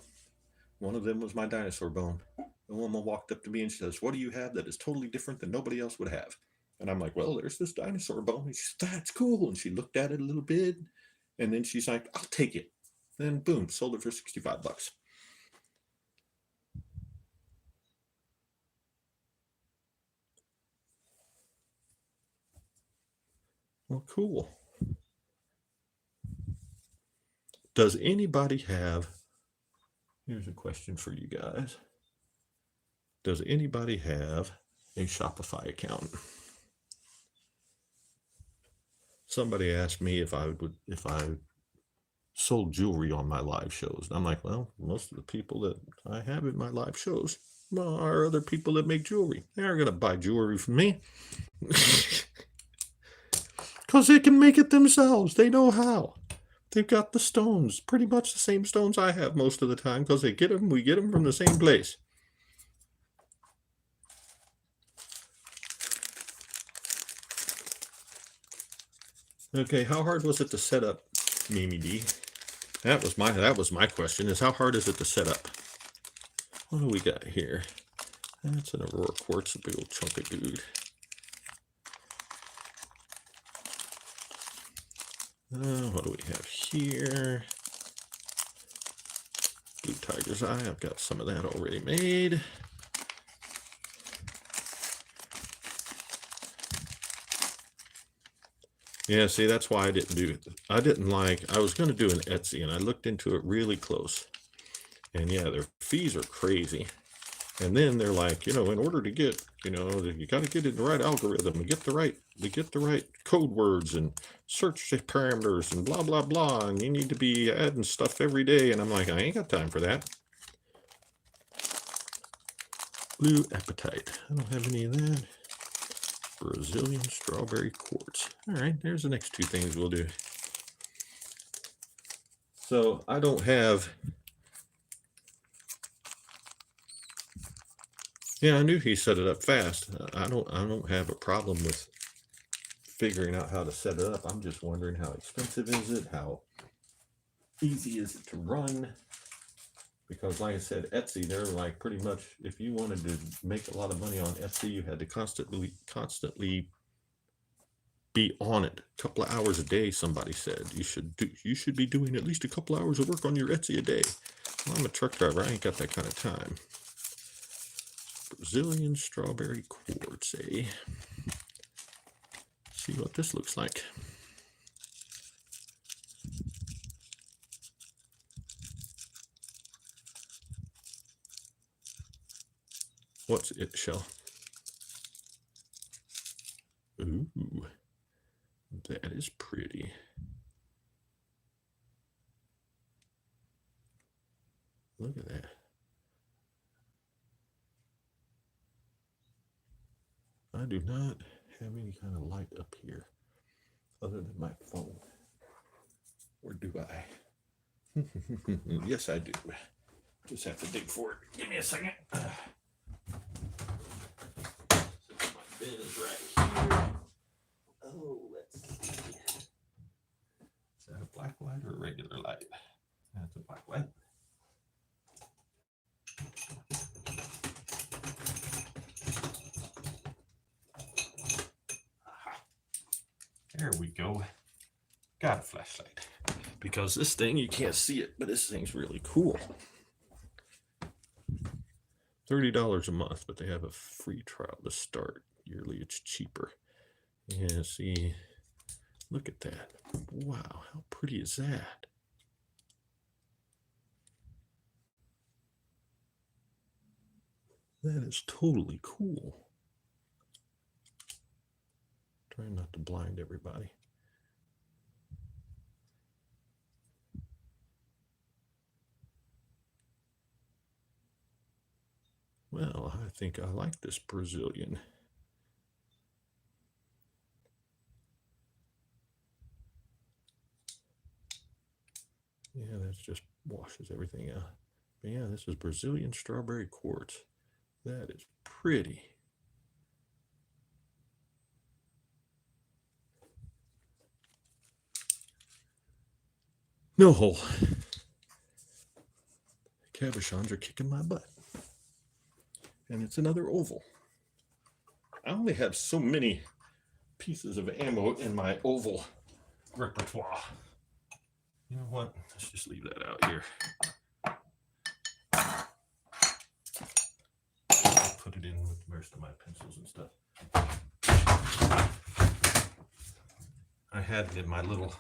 One of them was my dinosaur bone. The woman walked up to me and she says, "What do you have that is totally different than nobody else would have?" And I'm like, "Well, there's this dinosaur bone." And she said, "That's cool." And she looked at it a little bit, and then she's like, "I'll take it." Then boom, sold it for $65. Well, cool. Does anybody have, here's a question for you guys. Does anybody have a Shopify account? Somebody asked me if I sold jewelry on my live shows. And I'm like, well, most of the people that I have in my live shows are other people that make jewelry. They aren't going to buy jewelry from me because they can make it themselves. They know how. They've got the stones, pretty much the same stones I have most of the time because we get them from the same place. Okay, how hard was it to set up, Mimi D? That was my question, is how hard is it to set up? What do we got here? That's an Aurora quartz, a big old chunk of dude. What do we have here? Blue tiger's eye. I've got some of that already made. Yeah, see, that's why I didn't do it. I was going to do an Etsy, and I looked into it really close. And yeah, their fees are crazy. And then they're like, in order to get, you got to get in the right algorithm and get the right code words and search parameters and blah, blah, blah. And you need to be adding stuff every day. And I'm like, I ain't got time for that. Blue apatite. I don't have any of that. Brazilian strawberry quartz. All right, there's the next two things we'll do. So I don't have. Yeah, I knew he set it up fast. I don't have a problem with figuring out how to set it up. I'm just wondering, how expensive is it? How easy is it to run? Because like I said, Etsy, they're like pretty much, if you wanted to make a lot of money on Etsy, you had to constantly be on it. A couple of hours a day, somebody said. You should be doing at least a couple hours of work on your Etsy a day. Well, I'm a truck driver. I ain't got that kind of time. Brazilian strawberry quartz, eh? See what this looks like. What's it, Shell? Ooh, that is pretty. Look at that. I do not have any kind of light up here other than my phone. Or do I? Yes, I do. Just have to dig for it. Give me a second. My bin is right here. Oh, let's see. Is that a black light or a regular light? That's a black light. There we go. Got a flashlight. Because this thing, you can't see it, but this thing's really cool. $30 a month, but they have a free trial to start. Yearly, it's cheaper. Yeah, see, look at that. Wow, how pretty is that? That is totally cool. Trying not to blind everybody. Well, I think I like this Brazilian. Yeah, that just washes everything out. But yeah, this is Brazilian strawberry quartz. That is pretty. No hole. Cabochons are kicking my butt. And it's another oval. I only have so many pieces of ammo in my oval repertoire. You know what? Let's just leave that out here. I'll put it in with the rest of my pencils and stuff. I had it in my little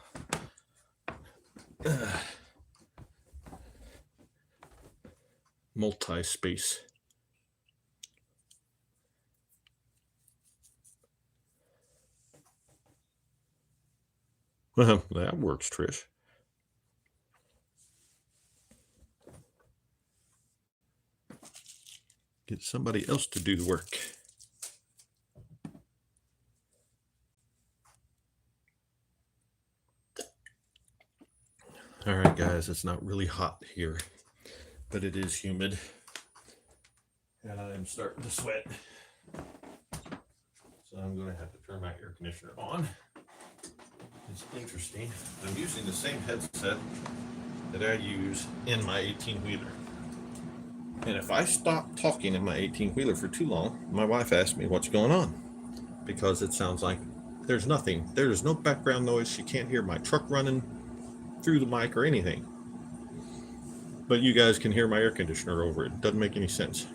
multi-space. Well, that works, Trish. Get somebody else to do the work. All right, guys, it's not really hot here, but it is humid. And I'm starting to sweat. So I'm going to have to turn my air conditioner on. It's interesting. I'm using the same headset that I use in my 18-wheeler. And if I stop talking in my 18-wheeler for too long, my wife asks me what's going on. Because it sounds like there's nothing. There's no background noise. She can't hear my truck running through the mic or anything. But you guys can hear my air conditioner over it. Doesn't make any sense.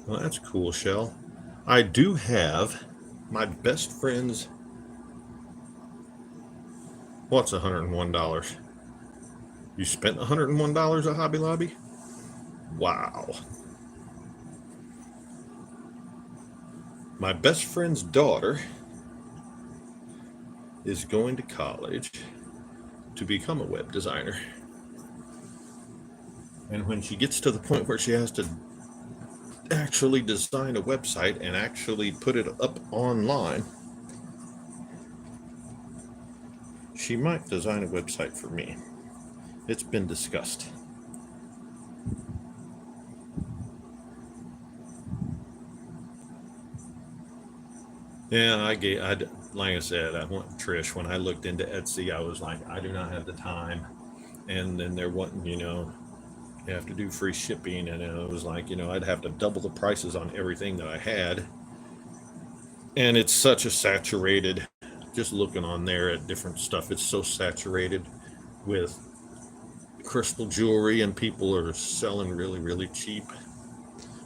Well, that's cool, Shell. I do have my best friend's. What's $101? You spent $101 at Hobby Lobby? Wow. My best friend's daughter is going to college to become a web designer. And when she gets to the point where she has to actually design a website and actually put it up online, she might design a website for me. It's been discussed. Yeah, like I said, I want Trish. When I looked into Etsy, I was like, I do not have the time. And then they're wanting, you have to do free shipping. And it was like, I'd have to double the prices on everything that I had. And it's such a saturated, just looking on there at different stuff, it's so saturated with crystal jewelry and people are selling really, really cheap.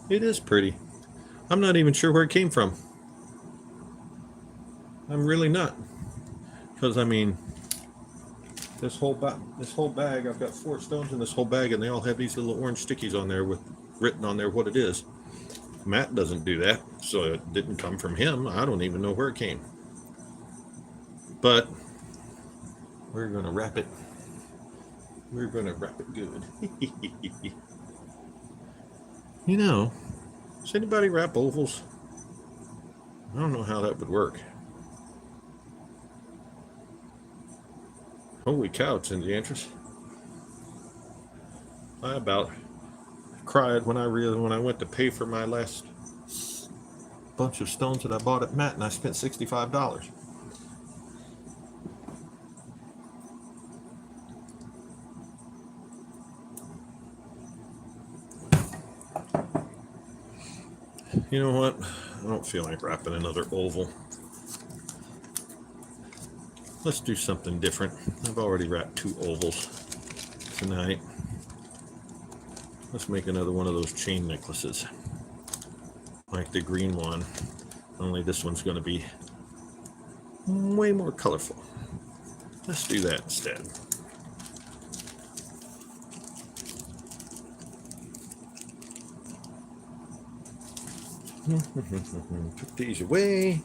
It is pretty. I'm not even sure where it came from. I'm really not. Because, this whole bag, I've got 4 stones in this whole bag, and they all have these little orange stickies on there with written on there what it is. Matt doesn't do that, so it didn't come from him. I don't even know where it came. But we're going to wrap it. We're going to wrap it good. Does anybody wrap ovals? I don't know how that would work. Holy cow, it's in the interest. I about cried when I went to pay for my last bunch of stones that I bought at Matt, and I spent $65. You know what? I don't feel like wrapping another oval. Let's do something different. I've already wrapped 2 ovals tonight. Let's make another one of those chain necklaces. Like the green one. Only this one's going to be way more colorful. Let's do that instead. Put these away.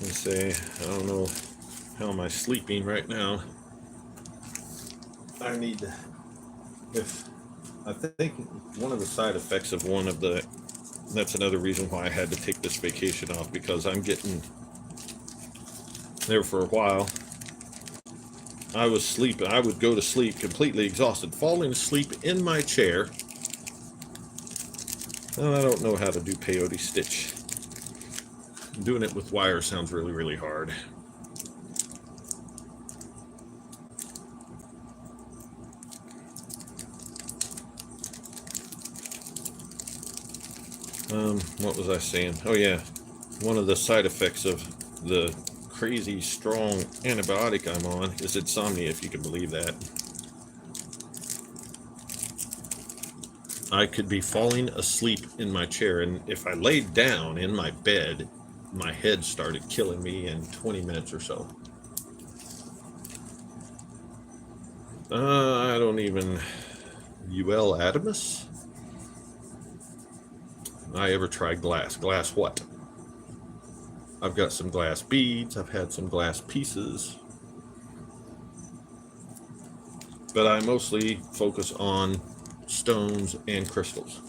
Let's say, I don't know how am I sleeping right now. I need to if I think one of the side effects of that's another reason why I had to take this vacation off, because I'm getting there for a while. I was sleeping. I would go to sleep completely exhausted, falling asleep in my chair. And I don't know how to do peyote stitch. Doing it with wire sounds really, really hard. What was I saying? Oh yeah, one of the side effects of the crazy strong antibiotic I'm on is insomnia, if you can believe that. I could be falling asleep in my chair, and if I laid down in my bed, my head started killing me in 20 minutes or so. I don't even... UL Adamus? I ever tried glass? Glass what? I've got some glass beads. I've had some glass pieces. But I mostly focus on stones and crystals.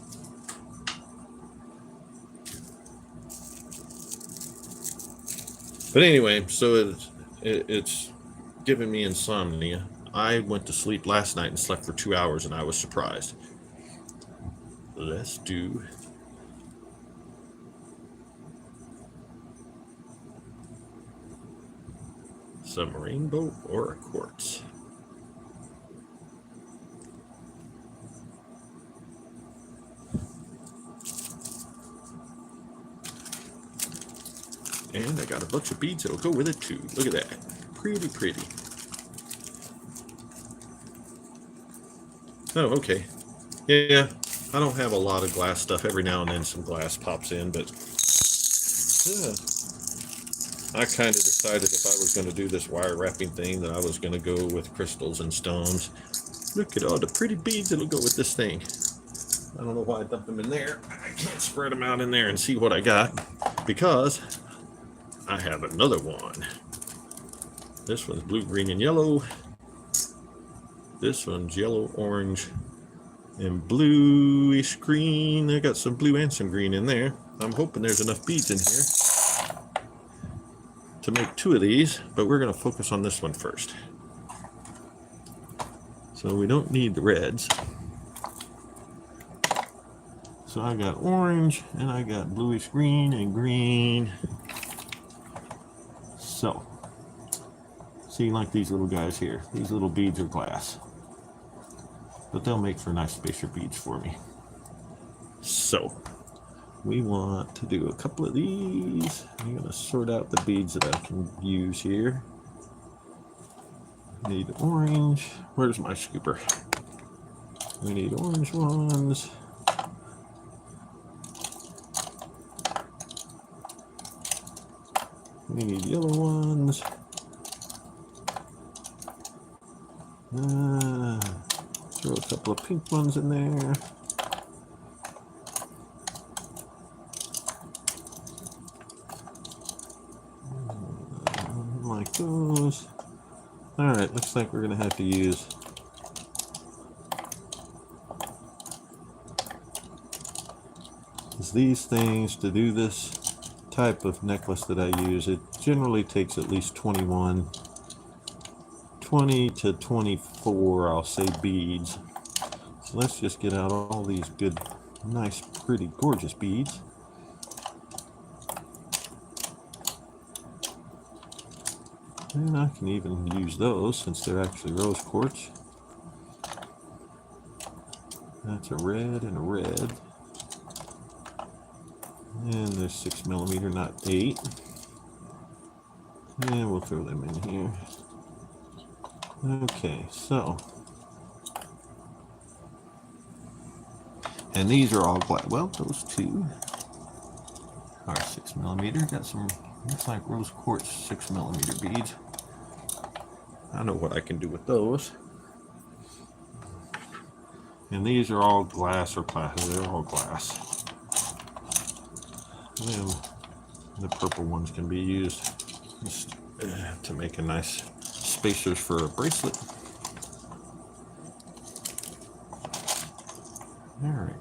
But anyway, so it's giving me insomnia. I went to sleep last night and slept for 2 hours, and I was surprised. Let's do some rainbow aura quartz. And I got a bunch of beads that'll go with it too. Look at that. Pretty, pretty. Oh, okay. Yeah, I don't have a lot of glass stuff. Every now and then some glass pops in, but yeah. I kind of decided if I was going to do this wire wrapping thing that I was going to go with crystals and stones. Look at all the pretty beads that'll go with this thing. I don't know why I dumped them in there. I can't spread them out in there and see what I got, because I have another one. This one's blue, green, and yellow. This one's yellow, orange, and bluish green. I got some blue and some green in there. I'm hoping there's enough beads in here to make 2 of these, but we're going to focus on this one first. So we don't need the reds. So I got orange, and I got bluish green and green. So, see, like these little guys here, these little beads are glass, but they'll make for nice spacer beads for me. So, we want to do a couple of these. I'm going to sort out the beads that I can use here. Need orange. Where's my scooper? We need orange ones. We need yellow ones. Throw a couple of pink ones in there. Like those. Alright, looks like we're going to have to use these things to do this type of necklace that I use. It generally takes at least 20 to 24, I'll say, beads. So let's just get out all these good, nice, pretty, gorgeous beads. And I can even use those since they're actually rose quartz. That's a red and a red. And there's 6mm, not 8. And we'll throw them in here. Okay, so. And these are all glass. Well, those 2 are 6mm. Got some, looks like rose quartz 6mm beads. I know what I can do with those. And these are all glass or plastic. They're all glass. And the purple ones can be used just, to make a nice spacers for a bracelet. All right.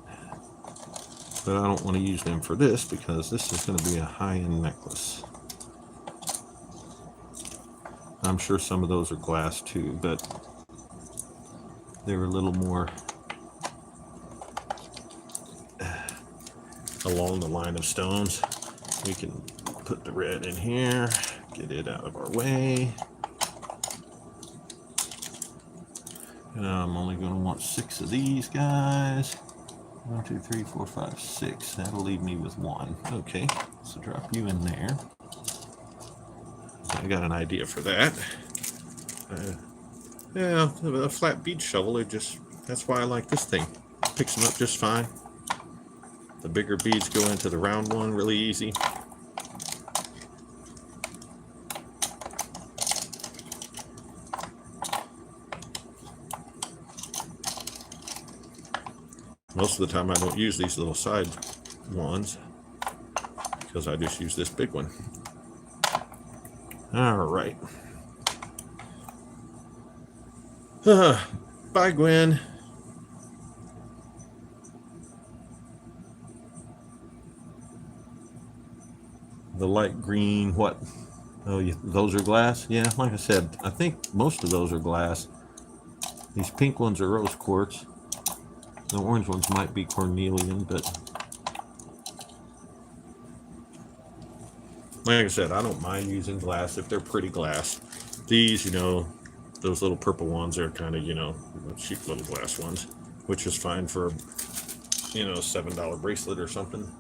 But I don't want to use them for this because this is going to be a high-end necklace. I'm sure some of those are glass too, but they're a little more along the line of stones. We can put the red in here, get it out of our way. And I'm only going to want 6 of these guys. 1, 2, 3, 4, 5, 6. That'll leave me with 1. Okay, so drop you in there. I got an idea for that. Yeah, a flat bead shovel, that's why I like this thing. Picks them up just fine. The bigger beads go into the round one really easy. Most of the time I don't use these little side ones because I just use this big one. All right. Bye, Gwen. The light green, what? Oh, those are glass? Yeah, like I said, I think most of those are glass. These pink ones are rose quartz. The orange ones might be cornelian, but like I said, I don't mind using glass if they're pretty glass. These, those little purple ones are kind of, cheap little glass ones, which is fine for, a $7 bracelet or something.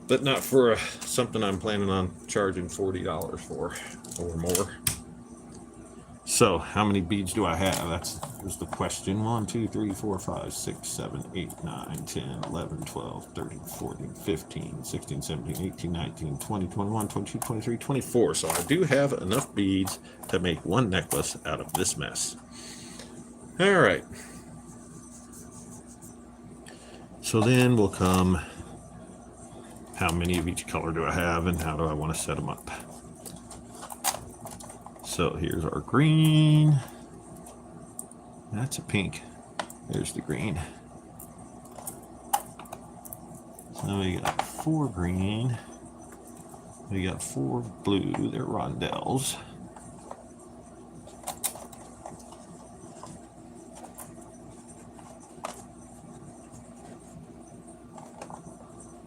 But not for something I'm planning on charging $40 for or more. So, how many beads do I have? That's the question. 1, 2, 3, 4, 5, 6, 7, 8, 9, 10, 11, 12, 13, 14, 15, 16, 17, 18, 19, 20, 21, 22, 23, 24. So I do have enough beads to make one necklace out of this mess. All right. So then will come how many of each color do I have and how do I want to set them up. So here's our green. That's a pink. There's the green. So we got 4 green. We got 4 blue. They're rondelles.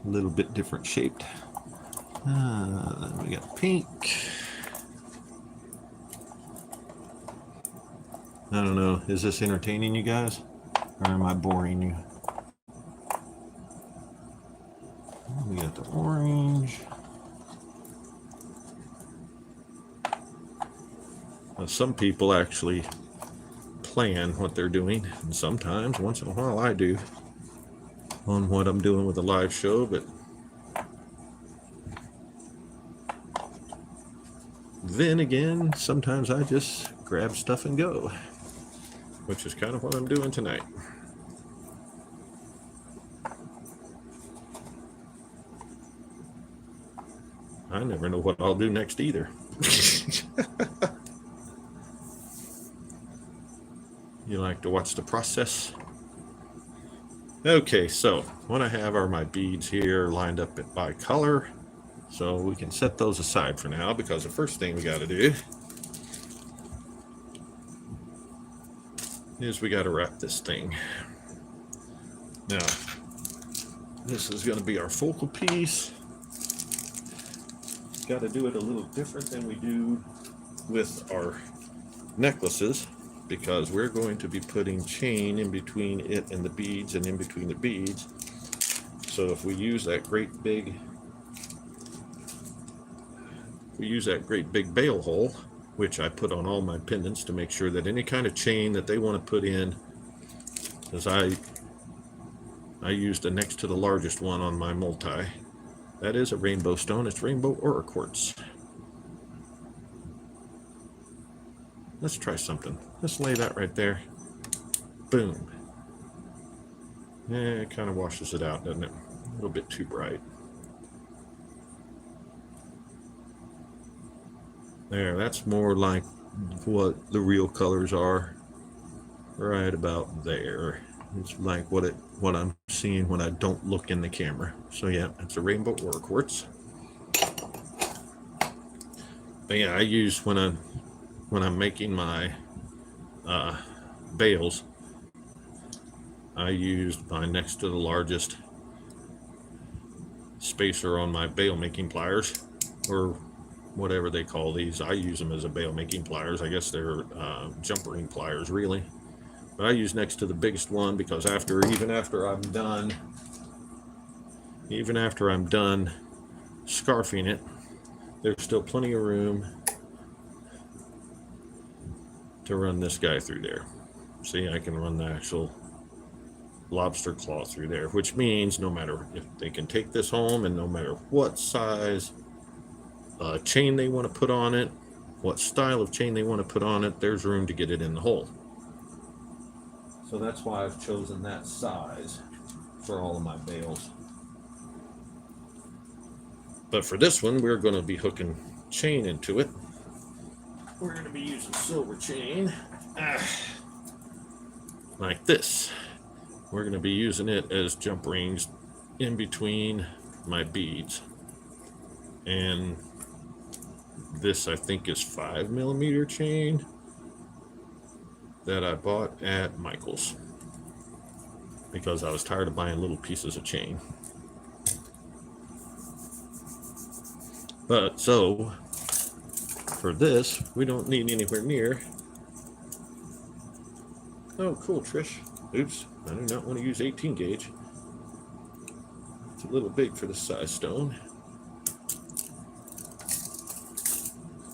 A little bit different shaped. Then we got pink. I don't know, is this entertaining you guys? Or am I boring you? We got the orange. Now, some people actually plan what they're doing, and sometimes, once in a while, I do on what I'm doing with the live show, but then again, sometimes I just grab stuff and go, which is kind of what I'm doing tonight. I never know what I'll do next either. You like to watch the process? Okay, so what I have are my beads here lined up by color. So we can set those aside for now because the first thing we got to do is we got to wrap this thing. Now, this is going to be our focal piece. Got to do it a little different than we do with our necklaces because we're going to be putting chain in between it and the beads and in between the beads. So if we use that great big bail hole, which I put on all my pendants to make sure that any kind of chain that they want to put in, because I used the next to the largest one on my multi. That is a rainbow stone. It's rainbow or a quartz. Let's try something. Let's lay that right there. Boom. Yeah, it kind of washes it out, doesn't it? A little bit too bright. There, that's more like what the real colors are. Right about there. It's like what I'm seeing when I don't look in the camera. So yeah, it's a rainbow ore quartz. But yeah, I use when I'm making my bales, I used my next to the largest spacer on my bale making pliers, or whatever they call these. I use them as a bale making pliers. I guess they're jump ring pliers, really. But I use next to the biggest one because even after I'm done scarfing it, there's still plenty of room to run this guy through there. See, I can run the actual lobster claw through there, which means no matter if they can take this home, and no matter what size chain they want to put on it, what style of chain they want to put on it, there's room to get it in the hole. So that's why I've chosen that size for all of my bales. But for this one, we're going to be hooking chain into it. We're going to be using silver chain, like this. We're going to be using it as jump rings in between my beads. And this, I think, is 5mm chain that I bought at Michael's because I was tired of buying little pieces of chain. But so for this, we don't need anywhere near. Oh, cool, Trish. Oops, I do not want to use 18 gauge. It's a little big for this size stone.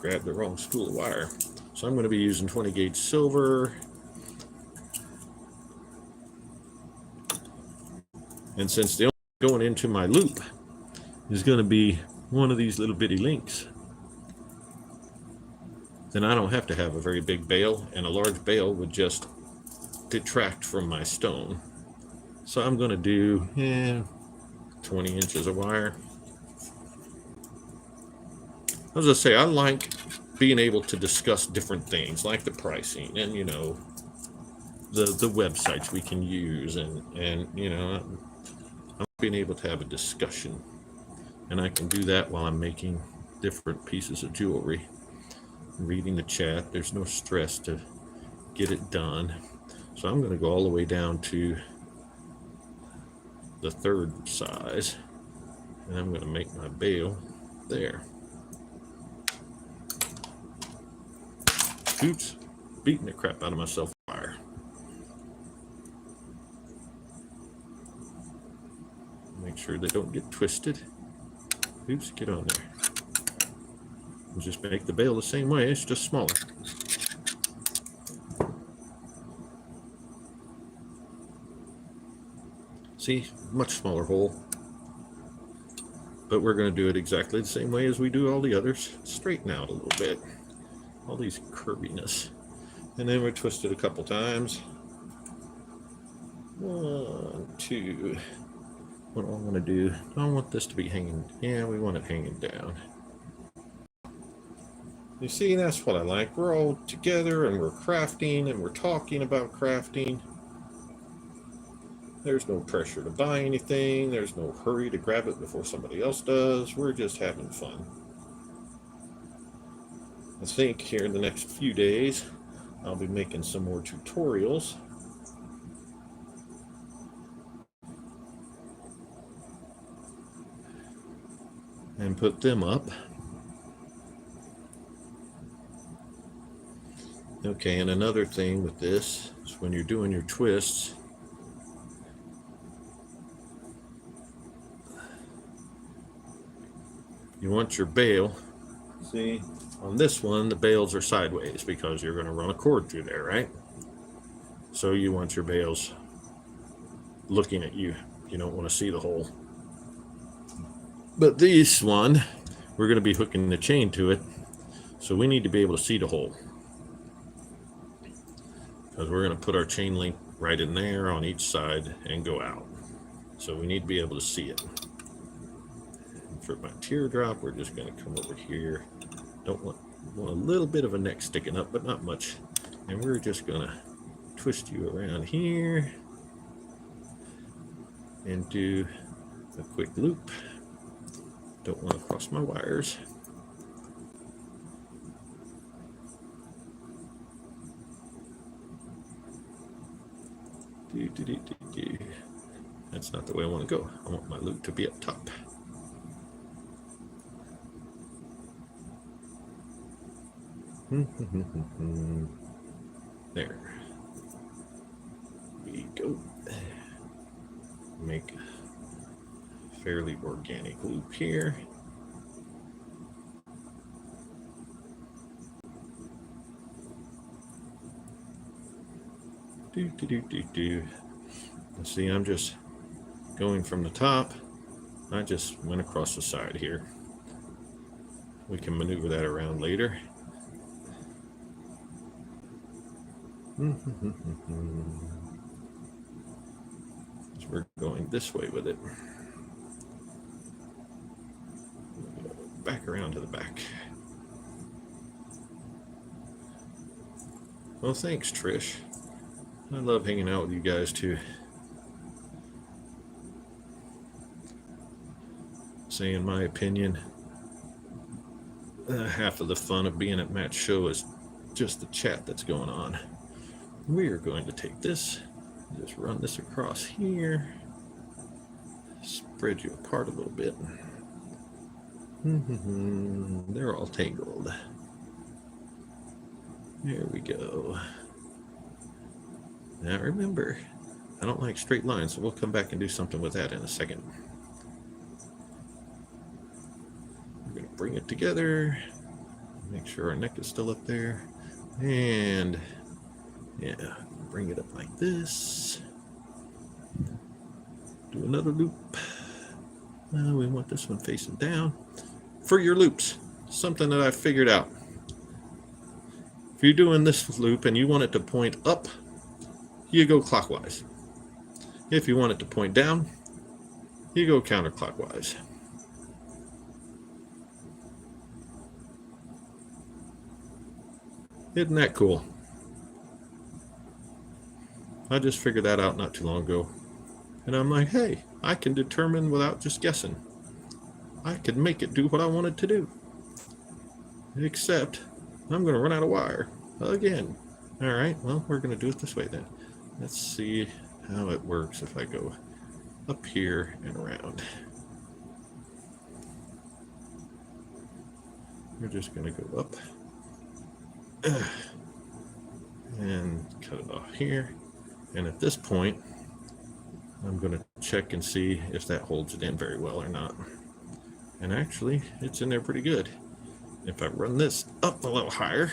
Grabbed the wrong spool of wire. So I'm going to be using 20 gauge silver. And since the only going into my loop is going to be one of these little bitty links, then I don't have to have a very big bale, and a large bale would just detract from my stone. So I'm going to do 20 inches of wire. I was going to say, I like being able to discuss different things like the pricing and, you know, the websites we can use, and you know, I'm being able to have a discussion, and I can do that while I'm making different pieces of jewelry. Reading the chat, there's no stress to get it done. So I'm going to go all the way down to the third size, and I'm going to make my bale there. Oops, beating the crap out of myself with wire. Make sure they don't get twisted. Oops, get on there. And just make the bale the same way, it's just smaller. See, much smaller hole. But we're going to do it exactly the same way as we do all the others. Straighten out a little bit. All these curviness. And then we twist it a couple times. 1, 2. What do I want to do? I don't want this to be hanging. Yeah, we want it hanging down. You see, that's what I like. We're all together and we're crafting and we're talking about crafting. There's no pressure to buy anything. There's no hurry to grab it before somebody else does. We're just having fun. I think here in the next few days, I'll be making some more tutorials. And put them up. Okay, and another thing with this is when you're doing your twists, you want your bale, see, on this one, the bales are sideways because you're going to run a cord through there, right? So you want your bales looking at you. You don't want to see the hole. But this one, we're going to be hooking the chain to it, so we need to be able to see the hole. Because we're going to put our chain link right in there on each side and go out. So we need to be able to see it. And for my teardrop, we're just going to come over here. Don't want a little bit of a neck sticking up, but not much. And we're just going to twist you around here. and do a quick loop. Don't want to cross my wires. That's not the way I want to go. I want my loop to be up top. There we go. Make a fairly organic loop here. See, I'm just going from the top. I just went across the side here. We can maneuver that around later. We're going this way with it. Back around to the back. Well, thanks, Trish. I love hanging out with you guys too. Saying my opinion. Half of the fun of being at Matt's show is just the chat that's going on. We are going to take this, just run this across here, spread you apart a little bit. They're all tangled. There we go. Now remember, I don't like straight lines, so we'll come back and do something with that in a second. We're going to bring it together, make sure our neck is still up there, and yeah, bring it up like this. Do another loop. We want this one facing down. For your loops, something that I figured out. If you're doing this loop and you want it to point up, you go clockwise. If you want it to point down, you go counterclockwise. Isn't that cool? I just figured that out not too long ago. And I'm like, hey, I can determine without just guessing. I can make it do what I want it to do. Except, I'm going to run out of wire again. All right, well, we're going to do it this way then. Let's see how it works if I go up here and around. We're just going to go up and cut it off here. And at this point, I'm going to check and see if that holds it in very well or not. And actually, it's in there pretty good. If I run this up a little higher,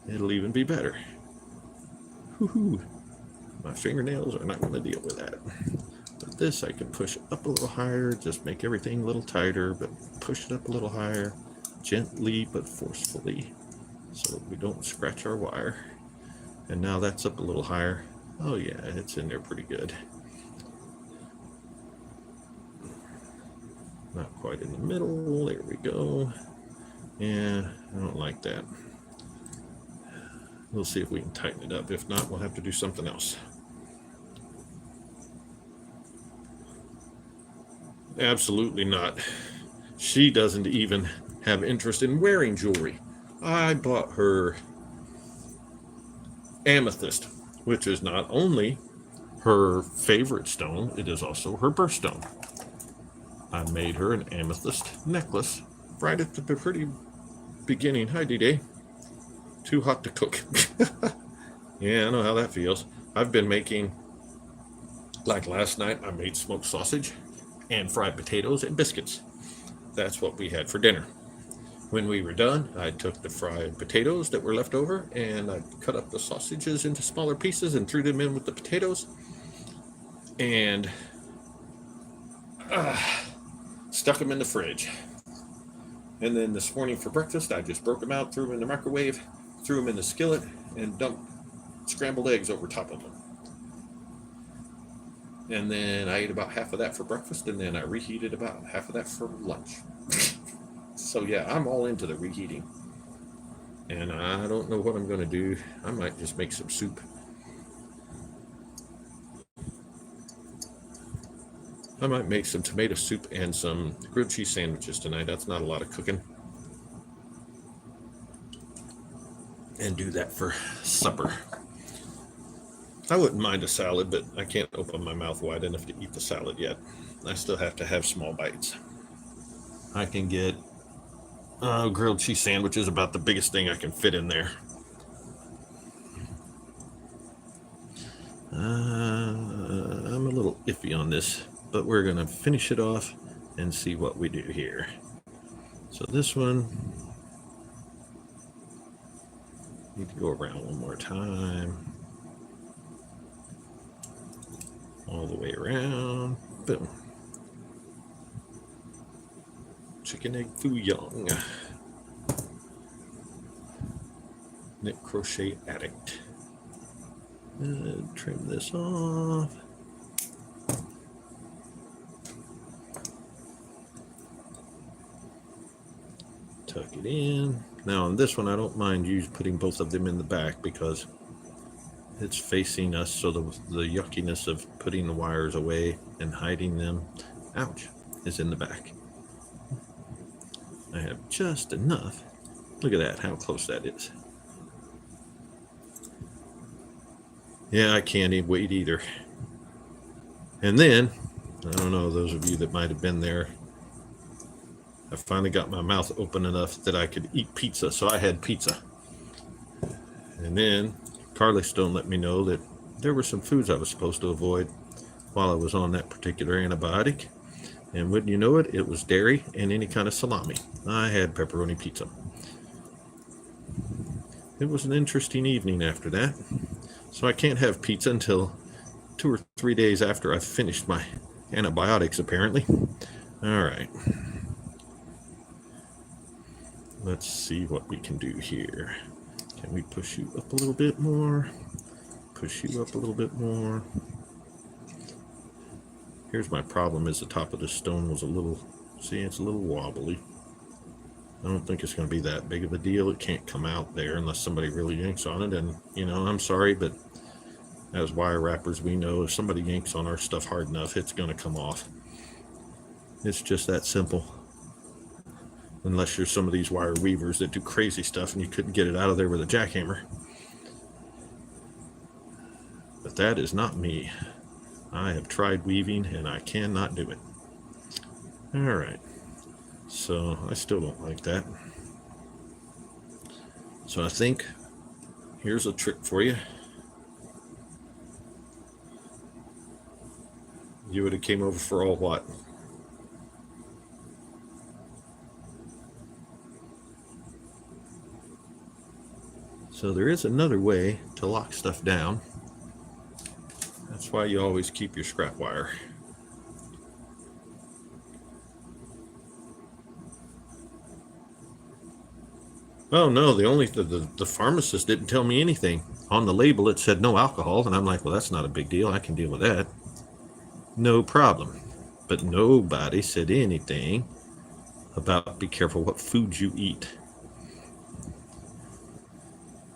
it'll even be better. Woohoo! My fingernails are not going to deal with that. But this I can push up a little higher, just make everything a little tighter, but push it up a little higher, gently but forcefully, so that we don't scratch our wire. And now that's up a little higher. Oh yeah, it's in there pretty good. Not quite in the middle. There we go. Yeah, I don't like that. We'll see if we can tighten it up. If not, we'll have to do something else. Absolutely not. She doesn't even have interest in wearing jewelry. I bought her amethyst, which is not only her favorite stone, it is also her birthstone. I made her an amethyst necklace right at the pretty beginning. Hi, D-Day. Too hot to cook. Yeah, I know how that feels. I've been making, like last night, I made smoked sausage and fried potatoes and biscuits. That's what we had for dinner. When we were done, I took the fried potatoes that were left over and I cut up the sausages into smaller pieces and threw them in with the potatoes and stuck them in the fridge. And then this morning for breakfast, I just broke them out, threw them in the microwave, threw them in the skillet, and dumped scrambled eggs over top of them. And then I ate about half of that for breakfast, and then I reheated about half of that for lunch. So yeah, I'm all into the reheating. And I don't know what I'm going to do. I might just make some soup. I might make some tomato soup and some grilled cheese sandwiches tonight. That's not a lot of cooking. And do that for supper. I wouldn't mind a salad, but I can't open my mouth wide enough to eat the salad yet. I still have to have small bites. I can get grilled cheese sandwiches, about the biggest thing I can fit in there. I'm a little iffy on this, but we're going to finish it off and see what we do here. So this one, need to go around one more time. All the way around. Boom. Chicken egg foo young. Knit crochet addict. Trim this off. Tuck it in. Now on this one, I don't mind you putting both of them in the back because it's facing us, so the yuckiness of putting the wires away and hiding them, ouch, is in the back. I have just enough. Look at that, how close that is. Yeah, I can't wait either. And then, I don't know, those of you that might have been there, I finally got my mouth open enough that I could eat pizza, so I had pizza. And then Carly Stone let me know that there were some foods I was supposed to avoid while I was on that particular antibiotic. And wouldn't you know it, it was dairy and any kind of salami. I had pepperoni pizza. It was an interesting evening after that. So I can't have pizza until 2 or 3 days after I've finished my antibiotics, apparently. All right. Let's see what we can do here. Can we push you up a little bit more? Push you up a little bit more. Here's my problem, is the top of the stone was a little, see, it's a little wobbly. I don't think it's going to be that big of a deal. It can't come out there unless somebody really yanks on it. And, you know, I'm sorry, but as wire wrappers, we know if somebody yanks on our stuff hard enough, it's going to come off. It's just that simple. Unless you're some of these wire weavers that do crazy stuff and you couldn't get it out of there with a jackhammer. But that is not me. I have tried weaving and I cannot do it. All right. So I still don't like that. So I think here's a trick for you. You would have came over for all what? So there is another way to lock stuff down. That's why you always keep your scrap wire. Oh no, the pharmacist didn't tell me anything. On the label it said no alcohol, and I'm like, well, that's not a big deal. I can deal with that. No problem. But nobody said anything about be careful what foods you eat.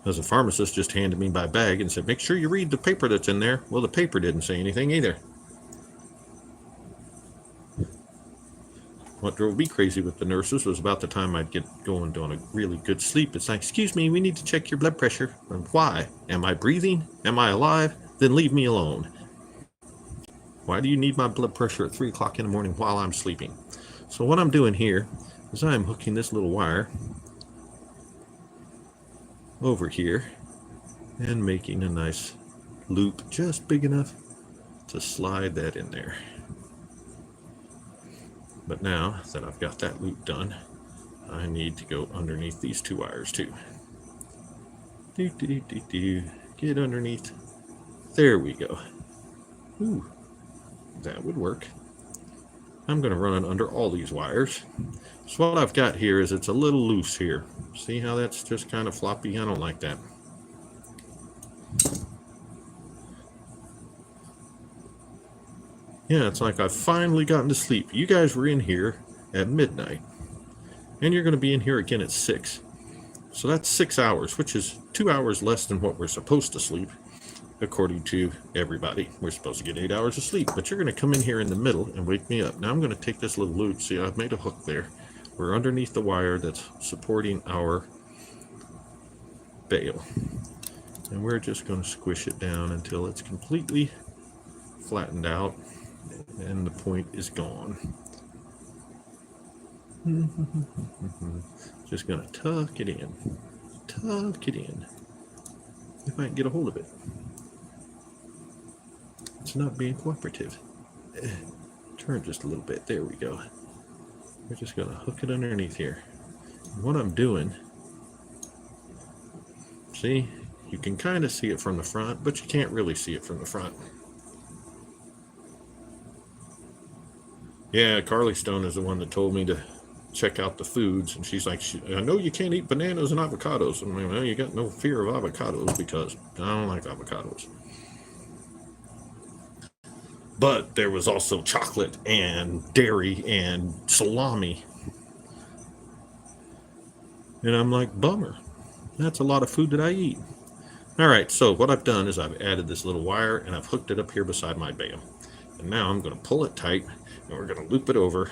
As a pharmacist just handed me my bag and said, make sure you read the paper that's in there. Well, the paper didn't say anything either. What drove me crazy with the nurses was about the time I'd get going on a really good sleep. It's like, excuse me, we need to check your blood pressure. And why? Am I breathing? Am I alive? Then leave me alone. Why do you need my blood pressure at 3 o'clock in the morning while I'm sleeping? So what I'm doing here is I'm hooking this little wire over here and making a nice loop just big enough to slide that in there. But now that I've got that loop done, I need to go underneath these two wires too. Get underneath. There we go. Ooh, that would work. I'm going to run it under all these wires. So what I've got here is it's a little loose here. See how that's just kind of floppy? I don't like that. Yeah, it's like I've finally gotten to sleep. You guys were in here at midnight, and you're going to be in here again at 6. So that's 6 hours, which is 2 hours less than what we're supposed to sleep. according to everybody. We're supposed to get 8 hours of sleep, but you're going to come in here in the middle and wake me up. Now I'm going to take this little loop. See, I've made a hook there. We're underneath the wire that's supporting our bale. And we're just going to squish it down until it's completely flattened out and the point is gone. Just going to tuck it in. Tuck it in. If I can get a hold of it. It's not being cooperative. Turn just a little bit. There we go. We're just going to hook it underneath here. And what I'm doing, see, you can kind of see it from the front, but you can't really see it from the front. Yeah, Carly Stone is the one that told me to check out the foods, and she's like, I know you can't eat bananas and avocados. And well, you got no fear of avocados because I don't like avocados. But there was also chocolate and dairy and salami. And I'm like, bummer. That's a lot of food that I eat. All right, so what I've done is I've added this little wire and I've hooked it up here beside my bale. And now I'm going to pull it tight and we're going to loop it over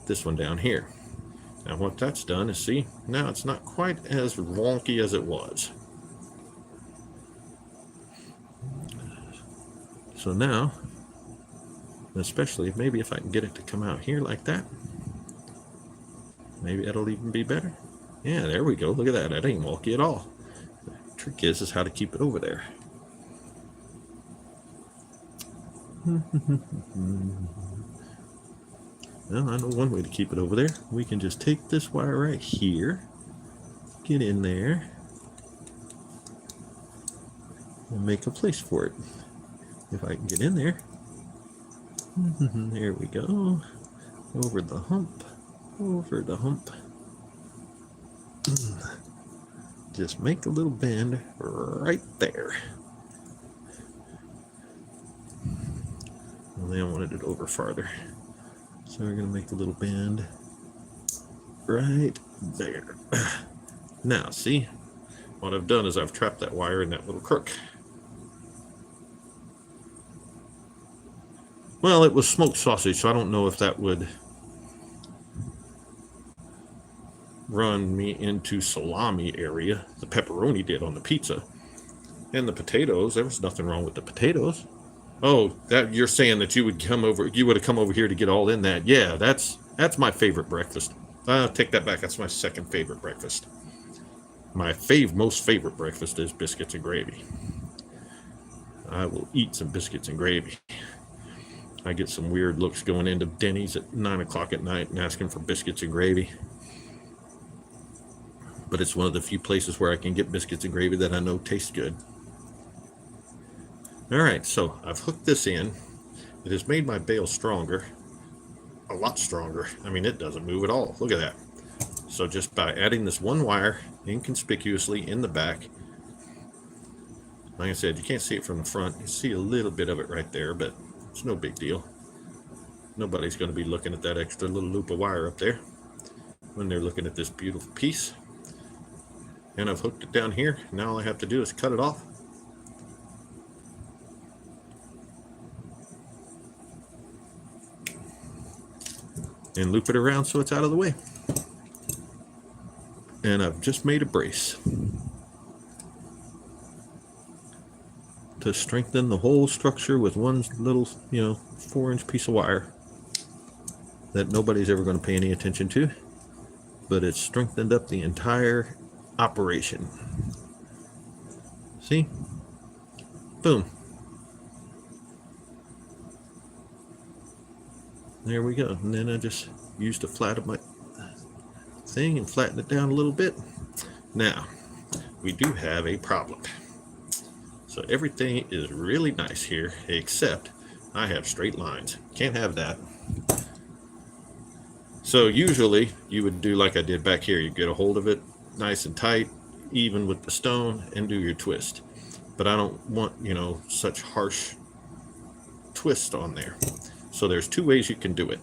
this one down here. Now what that's done is, see, now it's not quite as wonky as it was. So now, especially maybe if I can get it to come out here like that, maybe that'll even be better. Yeah, there we go. Look at that. That ain't wonky at all. The trick is how to keep it over there. Well, I know one way to keep it over there. We can just take this wire right here, get in there, and make a place for it. If I can get in there. There we go. Over the hump. Over the hump. Just make a little bend right there. Well, I wanted it over farther. So we're going to make a little bend right there. Now, see, what I've done is I've trapped that wire in that little crook. Well, it was smoked sausage, so I don't know if that would run me into salami area. The pepperoni did on the pizza. And the potatoes, there was nothing wrong with the potatoes. Oh, that you're saying that you would have come over here to get all in that. Yeah, that's my favorite breakfast. I'll take that back. That's my second favorite breakfast. My most favorite breakfast is biscuits and gravy. I will eat some biscuits and gravy. I get some weird looks going into Denny's at 9 o'clock at night and asking for biscuits and gravy. But it's one of the few places where I can get biscuits and gravy that I know tastes good. All right, so I've hooked this in. It has made my bale stronger, a lot stronger. I mean, it doesn't move at all. Look at that. So just by adding this one wire inconspicuously in the back, like I said, you can't see it from the front. You see a little bit of it right there, but it's no big deal. Nobody's going to be looking at that extra little loop of wire up there when they're looking at this beautiful piece. And I've hooked it down here. Now all I have to do is cut it off. And loop it around so it's out of the way. And I've just made a brace to strengthen the whole structure with one little, 4-inch piece of wire that nobody's ever going to pay any attention to, but it's strengthened up the entire operation. See? Boom. There we go. And then I just used the flat of my thing and flatten it down a little bit. Now, we do have a problem. So everything is really nice here, except I have straight lines. Can't have that. So usually you would do like I did back here. You get a hold of it nice and tight, even with the stone, and do your twist. But I don't want, such harsh twist on there. So there's two ways you can do it.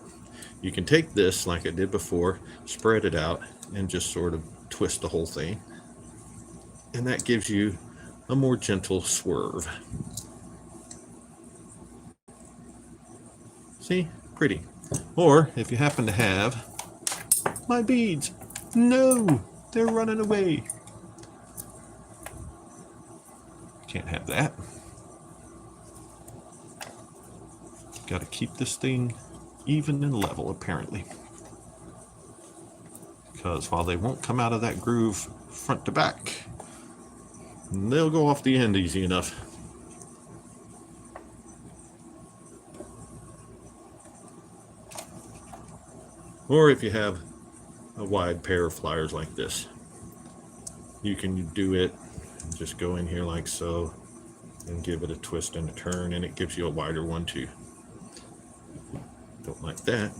You can take this like I did before, spread it out, and just sort of twist the whole thing. And that gives you a more gentle swerve. See? Pretty. Or if you happen to have my beads. No! They're running away. Can't have that. Got to keep this thing even and level, apparently. Because while they won't come out of that groove front to back, they'll go off the end easy enough. Or if you have a wide pair of flyers like this, you can do it, just go in here like so, and give it a twist and a turn, and it gives you a wider one too. Don't like that.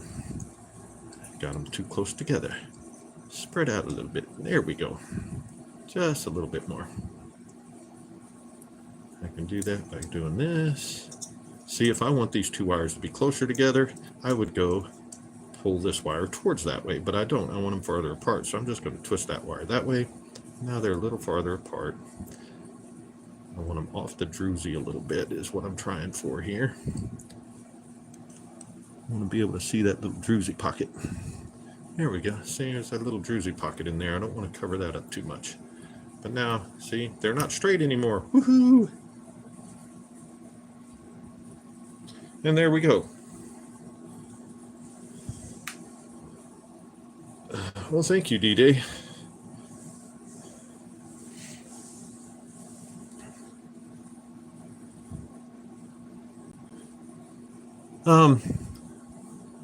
Got them too close together. Spread out a little bit. There we go. Just a little bit more. I can do that by doing this. See, if I want these two wires to be closer together, I would go pull this wire towards that way, but I don't. I want them farther apart, so I'm just going to twist that wire that way. Now they're a little farther apart. I want them off the druzy a little bit is what I'm trying for here. I want to be able to see that little druzy pocket. There we go. See, there's that little druzy pocket in there. I don't want to cover that up too much. But now, see, they're not straight anymore. Woohoo! And there we go. Well, thank you, D-Day.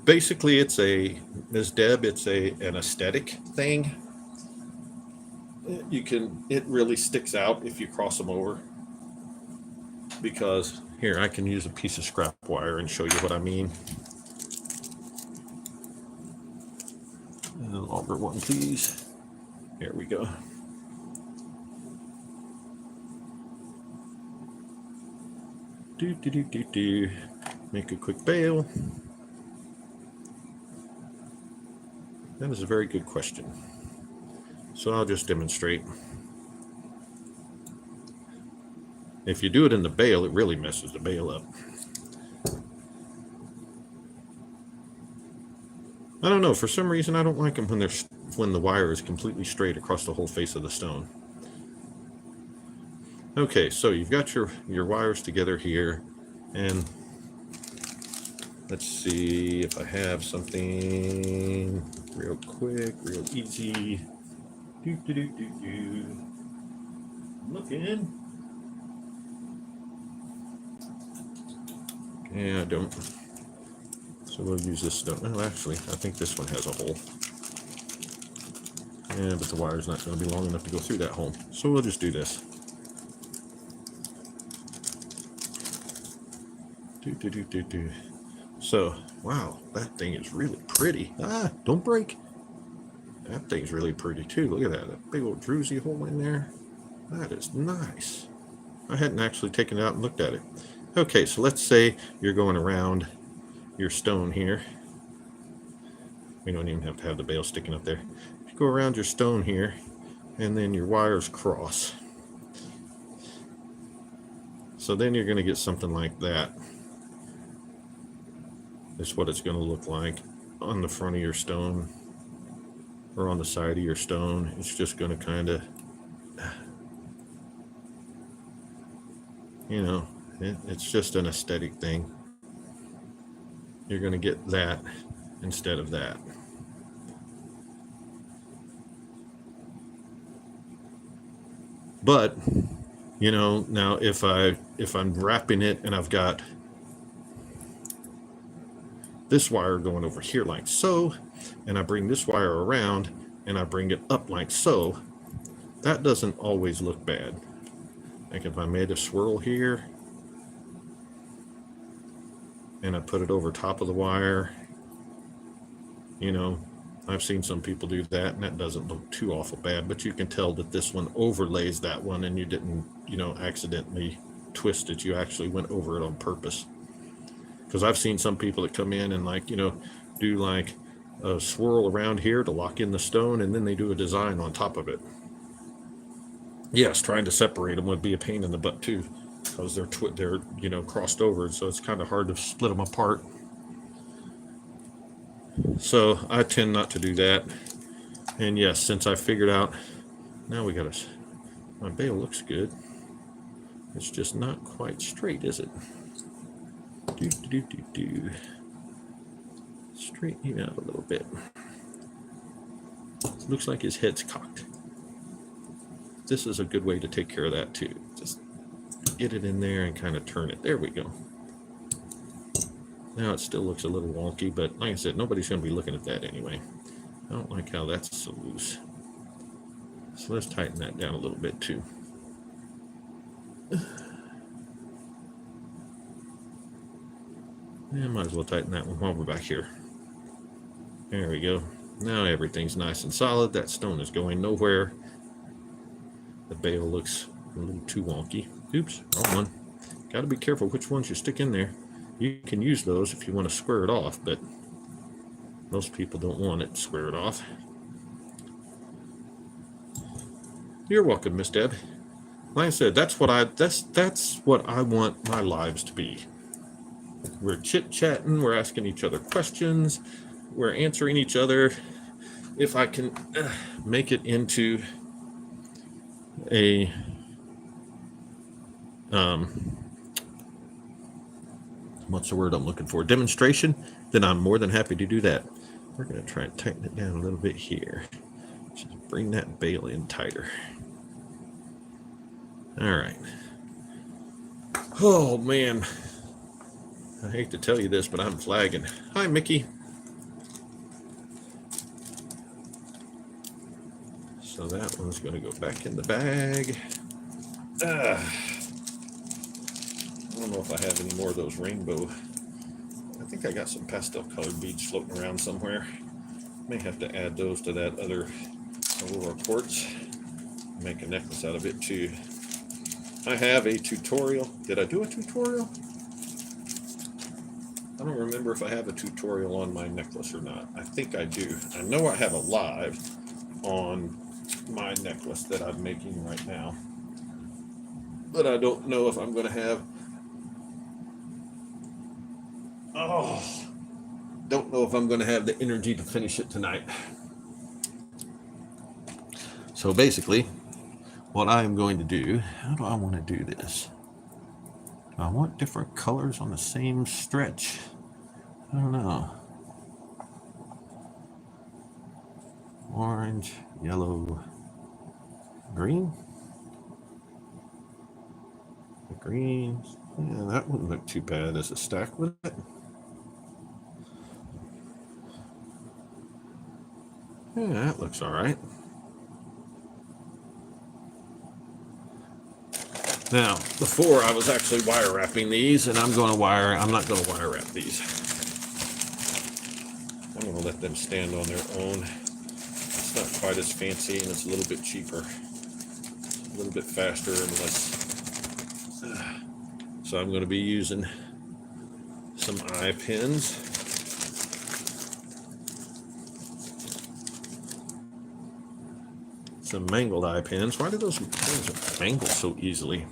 Basically, it's Ms. Deb, it's an aesthetic thing. It really sticks out if you cross them over. Because, here, I can use a piece of scrap wire and show you what I mean. And a longer one, please. There we go. Do. Make a quick bail. That is a very good question. So I'll just demonstrate. If you do it in the bail, it really messes the bail up. I don't know, for some reason I don't like them when the wire is completely straight across the whole face of the stone. Okay, so you've got your wires together here, and let's see if I have something real quick, real easy. Looking. Yeah, I don't. So we'll use this stone. Oh, actually, I think this one has a hole. Yeah, but the wire's not going to be long enough to go through that hole. So we'll just do this. So, wow, that thing is really pretty. Ah, don't break. That thing's really pretty too. Look at that big old druzy hole in there. That is nice. I hadn't actually taken it out and looked at it. Okay, so let's say you're going around your stone here. We don't even have to have the bail sticking up there. You go around your stone here, and then your wires cross. So then you're going to get something like that. That's what it's going to look like on the front of your stone or on the side of your stone. It's just going to kind of, you know, it's just an aesthetic thing. You're going to get that instead of that. But, you know, now if I'm wrapping it and I've got this wire going over here like so, and I bring this wire around and I bring it up like so, that doesn't always look bad. Like if I made a swirl here and I put it over top of the wire, you know, I've seen some people do that and that doesn't look too awful bad, but you can tell that this one overlays that one and you didn't, you know, accidentally twist it. You actually went over it on purpose. Because I've seen some people that come in and, like, you know, do like a swirl around here to lock in the stone, and then they do a design on top of it. Yes, trying to separate them would be a pain in the butt too, because they're crossed over, so it's kind of hard to split them apart. So I tend not to do that. And yes, since I figured out, now we got my bale looks good. It's just not quite straight, is it? Do. Straighten him out a little bit. Looks like his head's cocked. This is a good way to take care of that too. Just get it in there and kind of turn it. There we go. Now it still looks a little wonky, but like I said, nobody's going to be looking at that anyway. I don't like how that's so loose. So let's tighten that down a little bit too. And might as well tighten that one while we're back here. There we go. Now everything's nice and solid. That stone is going nowhere. The bale looks a little too wonky. Oops, wrong one. Got to be careful which ones you stick in there. You can use those if you want to square it off, but most people don't want it squared off. You're welcome, Miss Deb. Like I said, that's what I want my lives to be. We're chit-chatting, we're asking each other questions, we're answering each other. If I can make it into a what's the word I'm looking for? Demonstration, then I'm more than happy to do that. We're going to try and tighten it down a little bit here. Just bring that bale in tighter. All right. Oh, man. I hate to tell you this, but I'm flagging. Hi, Mickey. So that one's going to go back in the bag. I don't know if I have any more of those rainbow. I think I got some pastel colored beads floating around somewhere. May have to add those to that other Aurora quartz. Make a necklace out of it too. I have a tutorial. Did I do a tutorial? I don't remember if I have a tutorial on my necklace or not. I think I do. I know I have a live on my necklace that I'm making right now. But I don't know if I'm going to have... don't know if I'm going to have the energy to finish it tonight. So basically, what I am going to do, how do I want to do this? Do I want different colors on the same stretch? I don't know. Orange, yellow, green. The green, yeah, that wouldn't look too bad as a stack, would it? Yeah, that looks all right. Now, before I was actually wire wrapping these, and I'm not going to wire wrap these. I'm going to let them stand on their own. It's not quite as fancy, and it's a little bit cheaper, a little bit faster and less. So I'm going to be using some eye pins. Some mangled eye pins. Why do those pins mangle so easily?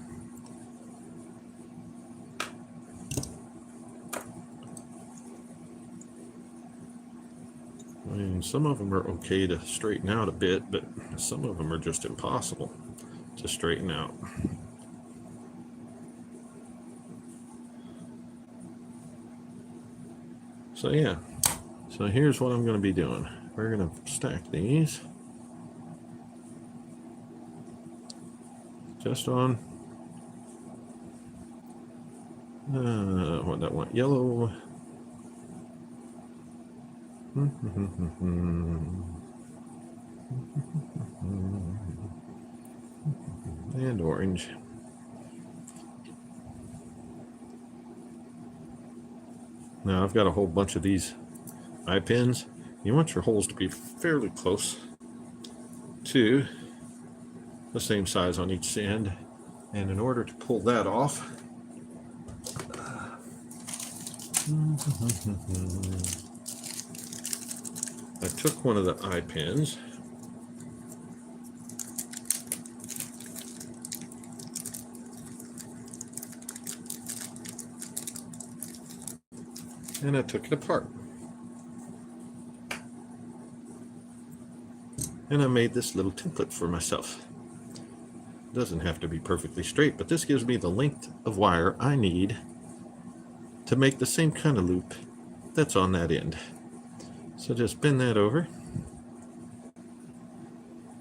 I mean, some of them are okay to straighten out a bit, but some of them are just impossible to straighten out. So yeah, so here's what I'm going to be doing. We're going to stack these just on what that one, yellow. And orange. Now I've got a whole bunch of these eye pins. You want your holes to be fairly close to the same size on each end. And in order to pull that off, I took one of the eye pins and I took it apart. And I made this little template for myself. It doesn't have to be perfectly straight, but this gives me the length of wire I need to make the same kind of loop that's on that end. So just bend that over,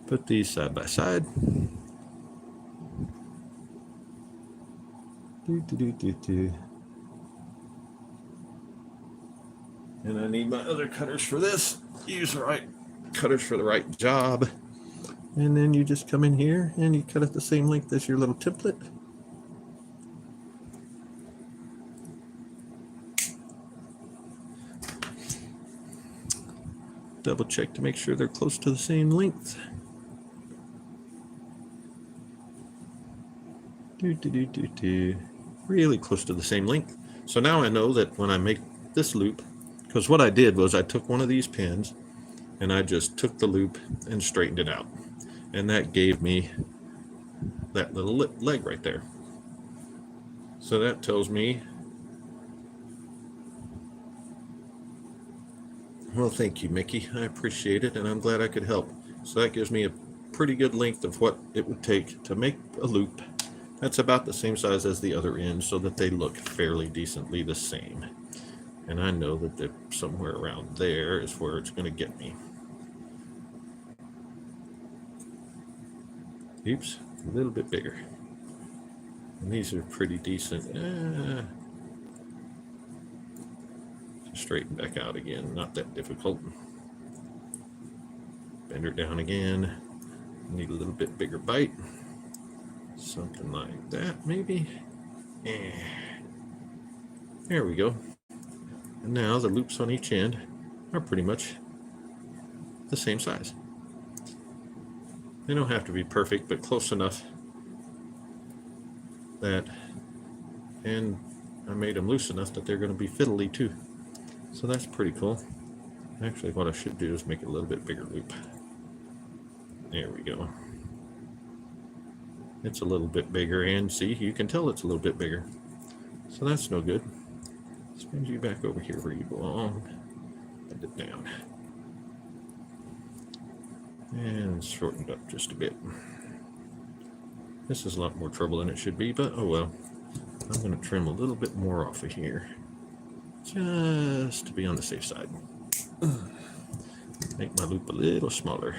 put these side by side. And I need my other cutters for this. Use the right cutters for the right job. And then you just come in here and you cut it the same length as your little template. Double check to make sure they're close to the same length. Really close to the same length. So now I know that when I make this loop, because what I did was I took one of these pins and I just took the loop and straightened it out. And that gave me that little leg right there. So that tells me, well, thank you, Mickey. I appreciate it, and I'm glad I could help. So that gives me a pretty good length of what it would take to make a loop that's about the same size as the other end, so that they look fairly decently the same. And I know that they're somewhere around there is where it's going to get me. Oops, a little bit bigger. And these are pretty decent. Straighten back out again, not that difficult. Bend her down again. Need a little bit bigger bite. Something like that, maybe. There we go. And now the loops on each end are pretty much the same size. They don't have to be perfect, but close enough that, and I made them loose enough that they're going to be fiddly too. So that's pretty cool. Actually, what I should do is make it a little bit bigger loop. There we go. It's a little bit bigger, and see, you can tell it's a little bit bigger. So that's no good. Spin you back over here where you belong. Bend it down. And shortened up just a bit. This is a lot more trouble than it should be, but oh well. I'm going to trim a little bit more off of here, just to be on the safe side. Make my loop a little smaller.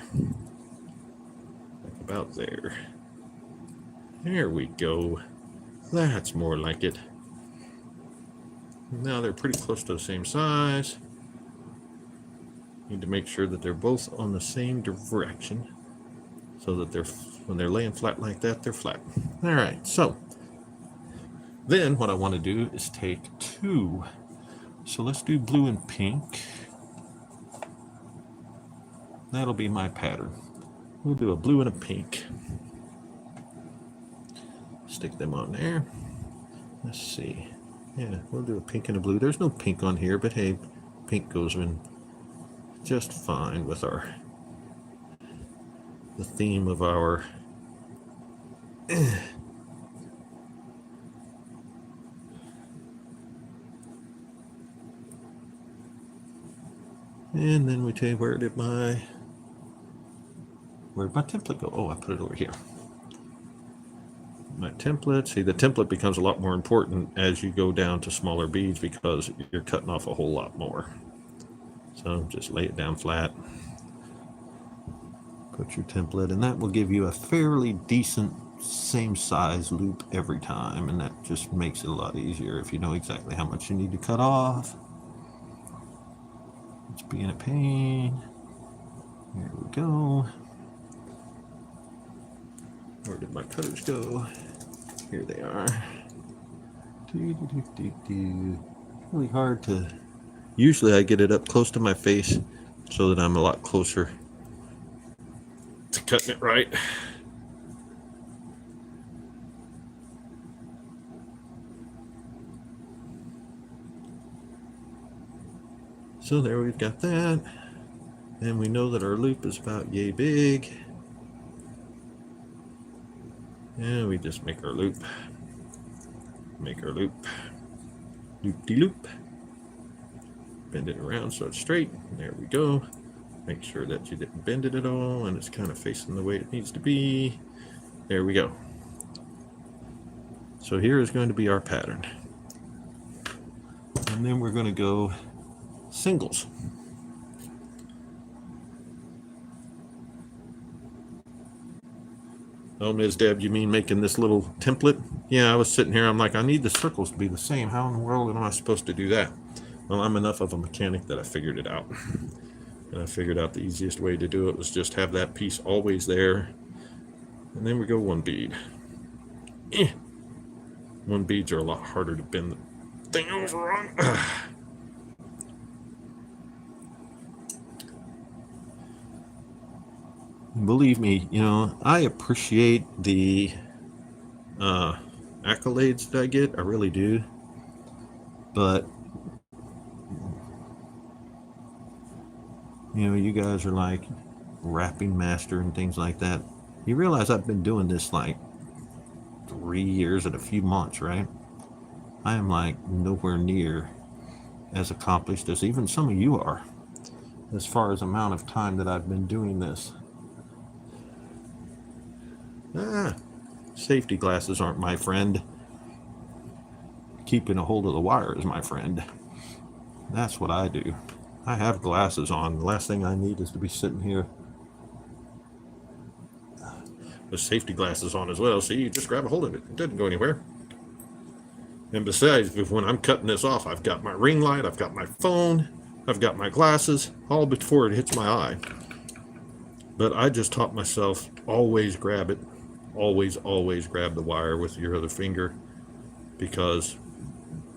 Like about there. There we go. That's more like it. Now they're pretty close to the same size. Need to make sure that they're both on the same direction so that they're, when they're laying flat like that, they're flat. All right, so then what I want to do is take two. So let's do blue and pink. That'll be my pattern. We'll do a blue and a pink. Stick them on there. Let's see. Yeah, we'll do a pink and a blue. There's no pink on here, but hey, pink goes in just fine with the theme of our and then we tell you where'd my template go? Oh, I put it over here. My template, see, the template becomes a lot more important as you go down to smaller beads because you're cutting off a whole lot more. So just lay it down flat, put your template, and that will give you a fairly decent same size loop every time, and that just makes it a lot easier if you know exactly how much you need to cut off. It's being a pain. There we go. Where did my cutters go? Here they are. Really hard to, usually I get it up close to my face so that I'm a lot closer to cutting it right. So there we've got that. And we know that our loop is about yay big. And we just make our loop. Make our loop. Loop-de-loop. bend it around so it's straight. There we go. Make sure that you didn't bend it at all and it's kind of facing the way it needs to be. There we go. So here is going to be our pattern. And then we're going to go singles. Oh, Ms. Deb, you mean making this little template? Yeah, I was sitting here, I'm like, I need the circles to be the same. How in the world am I supposed to do that? Well, I'm enough of a mechanic that I figured it out. And I figured out the easiest way to do it was just have that piece always there. And then we go one bead. One beads are a lot harder to bend the thing over on. Believe me, you know, I appreciate the accolades that I get. I really do. But, you know, you guys are like wrapping master and things like that. You realize I've been doing this like 3 years and a few months, right? I am like nowhere near as accomplished as even some of you are as far as amount of time that I've been doing this. Safety glasses aren't my friend. Keeping a hold of the wire is my friend. That's what I do. I have glasses on. The last thing I need is to be sitting here with safety glasses on as well. See, you just grab a hold of it. It doesn't go anywhere. And besides, when I'm cutting this off, I've got my ring light, I've got my phone, I've got my glasses, all before it hits my eye. But I just taught myself, always grab it. Always grab the wire with your other finger, because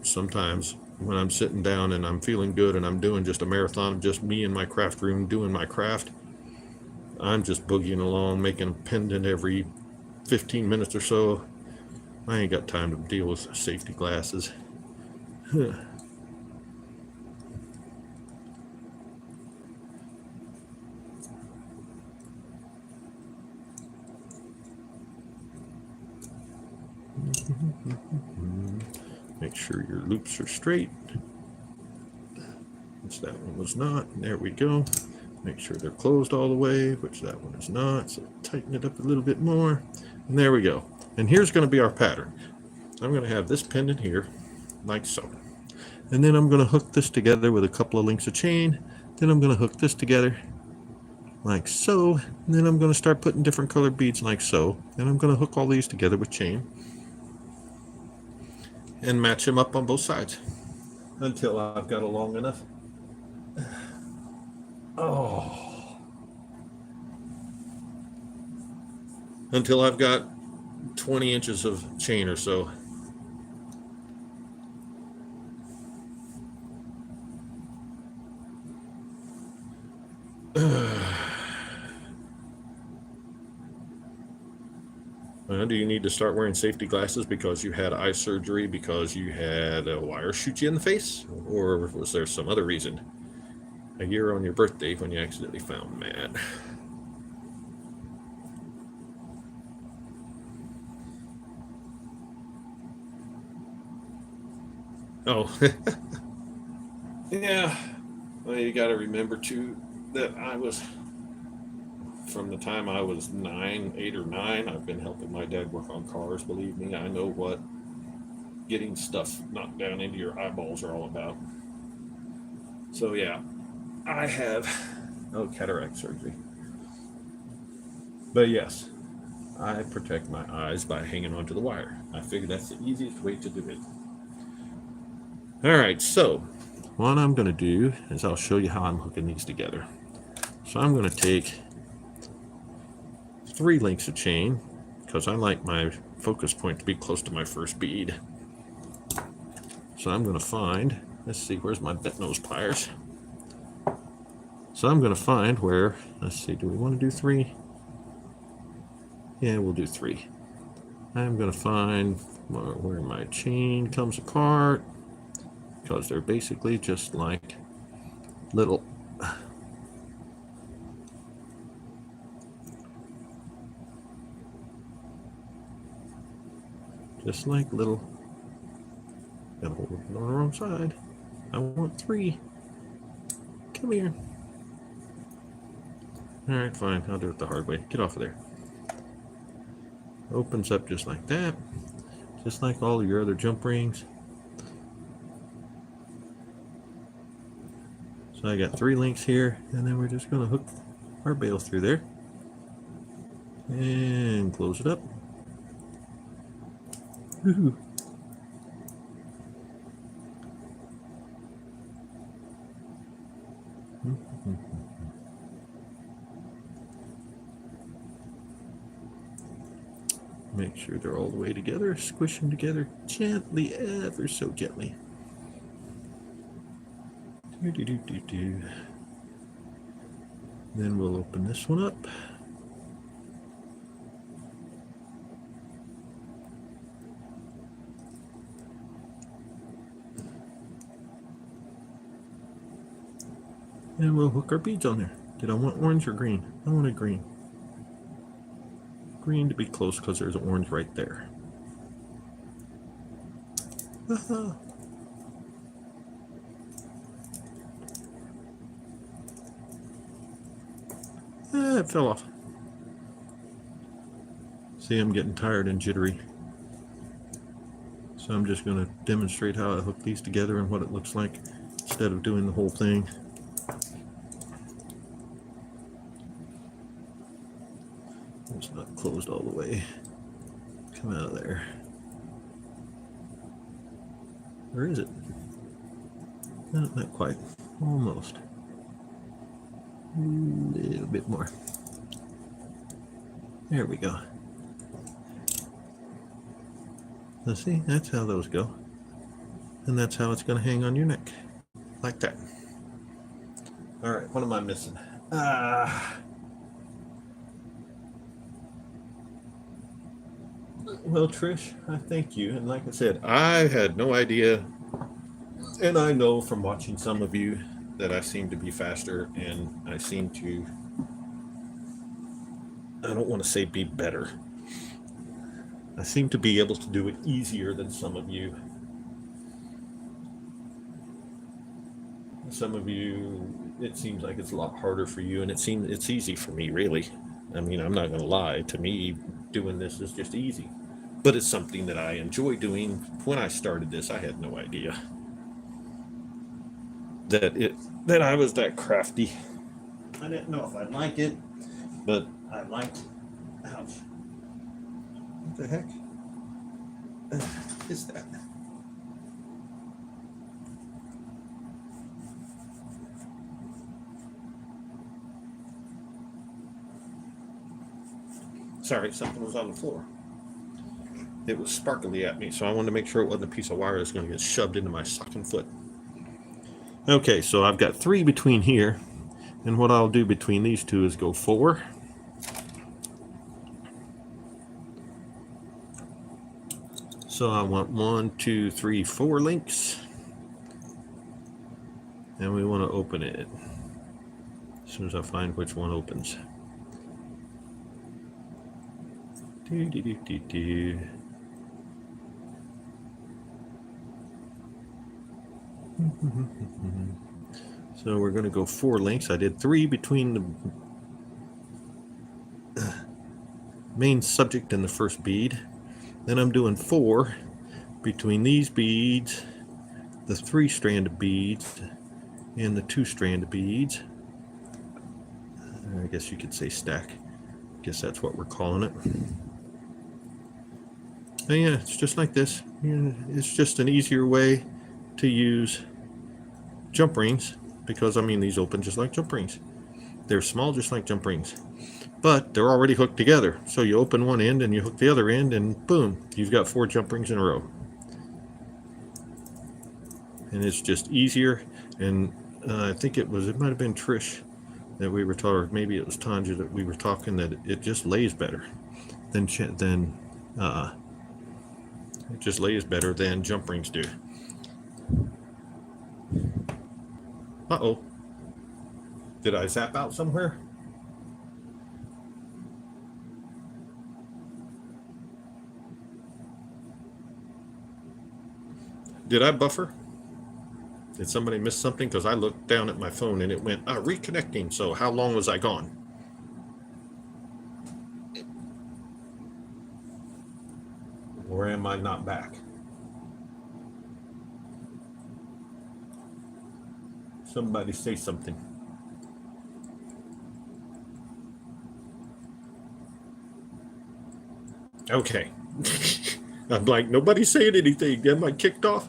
sometimes when I'm sitting down and I'm feeling good and I'm doing just a marathon of just me in my craft room doing my craft, I'm just boogieing along, making a pendant every 15 minutes or so. I ain't got time to deal with safety glasses. Make sure your loops are straight. Which that one was not. There we go. Make sure they're closed all the way, which that one is not. So tighten it up a little bit more. And there we go. And here's going to be our pattern. I'm going to have this pendant here, like so. And then I'm going to hook this together with a couple of links of chain. Then I'm going to hook this together, like so. And then I'm going to start putting different colored beads like so. And I'm going to hook all these together with chain and match them up on both sides until I've got a long enough. Until I've got 20 inches of chain or so. Do you need to start wearing safety glasses because you had eye surgery, because you had a wire shoot you in the face? Or was there some other reason? A year on your birthday when you accidentally found Matt. Oh. Yeah. Well, you got to remember, too, that I was... From the time I was 8 or 9, I've been helping my dad work on cars. Believe me, I know what getting stuff knocked down into your eyeballs are all about. So yeah, I have cataract surgery. But yes, I protect my eyes by hanging onto the wire. I figure that's the easiest way to do it. All right, so what I'm going to do is I'll show you how I'm hooking these together. So I'm going to take 3 links of chain, because I like my focus point to be close to my first bead. So I'm going to find, let's see, where's my bent nose pliers? So I'm going to find where, let's see, do we want to do 3? Yeah, we'll do 3. I'm going to find where my chain comes apart, because they're basically just like little gotta hold it on the wrong side. I want 3. Come here. Alright, fine. I'll do it the hard way. Get off of there. Opens up just like that. Just like all your other jump rings. So I got 3 links here, and then we're just going to hook our bail through there. And close it up. Woohoo. Make sure they're all the way together. Squish them together gently, ever so gently. Then we'll open this one up. And we'll hook our beads on there. Did I want orange or green? I wanted green. Green to be close because there's orange right there. Aha. It fell off. See, I'm getting tired and jittery. So I'm just going to demonstrate how I hook these together and what it looks like instead of doing the whole thing. It's not closed all the way. Come out of there. Or is it? No, not quite. Almost. A little bit more. There we go. Now see, that's how those go. And that's how it's going to hang on your neck. Like that. All right, what am I missing? Well, Trish, I thank you. And like I said, I had no idea. And I know from watching some of you that I seem to be faster, and I seem to, I don't want to say be better. I seem to be able to do it easier than some of you. Some of you, it seems like it's a lot harder for you, and it seems it's easy for me, really. I mean, I'm not going to lie. To me, doing this is just easy. But it's something that I enjoy doing. When I started this, I had no idea that I was that crafty. I didn't know if I'd like it, but I liked it. Ouch. What the heck is that? Sorry, something was on the floor. It was sparkly at me, so I wanted to make sure it wasn't a piece of wire that's going to get shoved into my sucking foot. Okay, so I've got 3 between here, and what I'll do between these 2 is go 4. So I want 1, 2, 3, 4 links, and we want to open it as soon as I find which one opens. So we're going to go 4 links. I did 3 between the main subject and the first bead. Then I'm doing 4 between these beads, the 3-stranded beads, and the 2-stranded beads. I guess you could say stack. I guess that's what we're calling it. And yeah, it's just like this. It's just an easier way to use jump rings, because I mean, these open just like jump rings. They're small just like jump rings, but they're already hooked together. So you open one end and you hook the other end, and boom, you've got 4 jump rings in a row. And it's just easier. And I think it might have been Trish that we were talking, or maybe it was Tanja that we were talking, that it just lays better than it just lays better than jump rings do. Uh-oh. Did I zap out somewhere? Did I buffer? Did somebody miss something? Because I looked down at my phone and it went reconnecting. So how long was I gone? Or am I not back? Somebody say something. Okay. I'm like, nobody saying anything. Am I kicked off?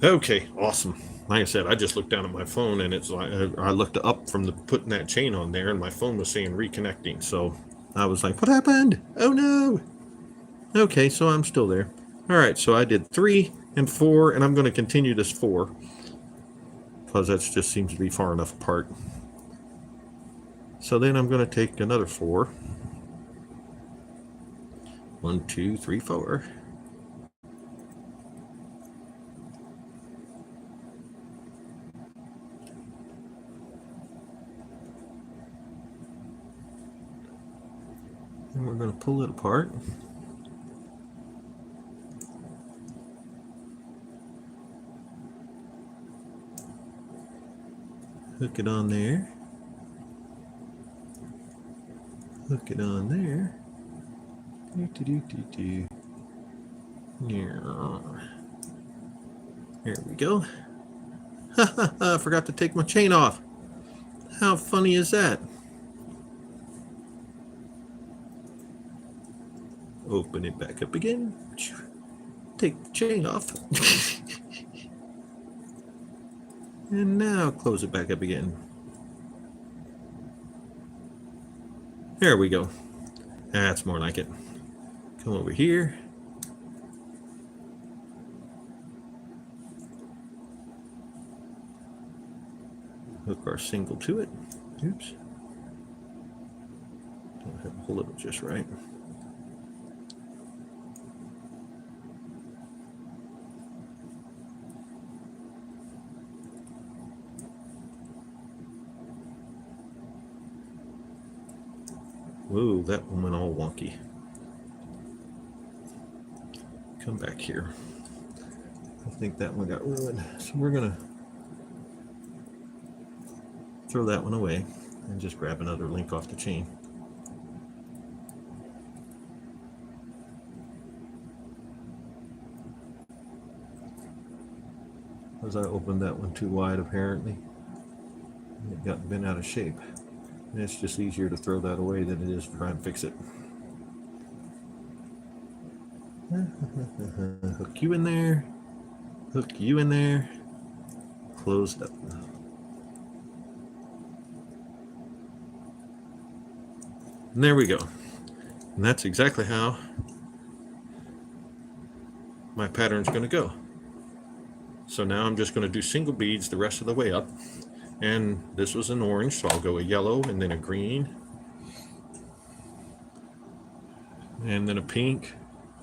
Okay, awesome. Like I said, I just looked down at my phone and it's like I looked up from the putting that chain on there and my phone was saying reconnecting. So I was like, what happened? Oh no. Okay, so I'm still there. All right, so I did 3 and 4, and I'm going to continue this 4 because that just seems to be far enough apart. So then I'm going to take another 4. 1, 2, 3, 4. And we're going to pull it apart. Hook it on there. Hook it on there. There we go. I forgot to take my chain off. How funny is that? Open it back up again. Take the chain off. And now close it back up again. There we go. That's more like it. Come over here. Hook our single to it. Oops. Don't have to hold it just right. Whoa, that one went all wonky. Come back here. I think that one got ruined. So we're going to throw that one away and just grab another link off the chain. As I opened that one too wide, apparently. It got bent out of shape. And it's just easier to throw that away than it is to try and fix it. Hook you in there. Hook you in there. Closed up. And there we go. And that's exactly how my pattern's going to go. So now I'm just going to do single beads the rest of the way up. And this was an orange, so I'll go a yellow and then a green. And then a pink.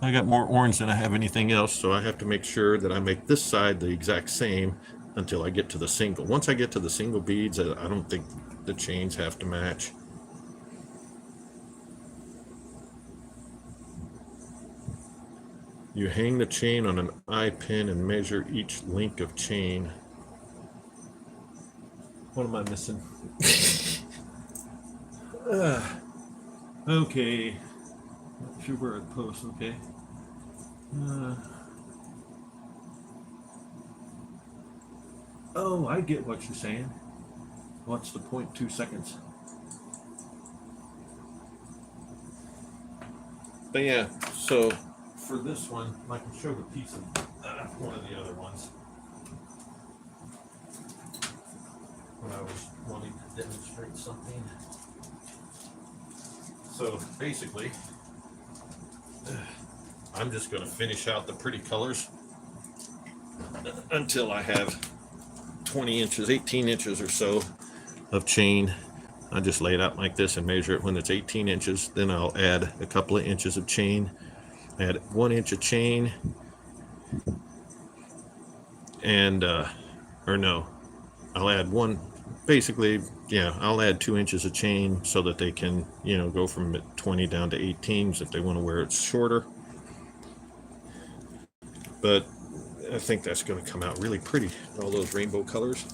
I got more orange than I have anything else, so I have to make sure that I make this side the exact same until I get to the single. Once I get to the single beads, I don't think the chains have to match. You hang the chain on an eye pin and measure each link of chain. What am I missing? Okay. Not sure where I'd post, okay. Oh, I get what you're saying. What's the 0.2 seconds? But yeah, so for this one, I can show a piece of one of the other ones. When I was wanting to demonstrate something. So basically, I'm just going to finish out the pretty colors until I have 20 inches, 18 inches or so of chain. I just lay it out like this and measure it when it's 18 inches. Then I'll add a couple of inches of chain, add 1 inch of chain, and, or no, I'll add one, basically, yeah, I'll add 2 inches of chain so that they can, you know, go from 20 down to 18s if they want to wear it shorter. but I think that's going to come out really pretty, all those rainbow colors.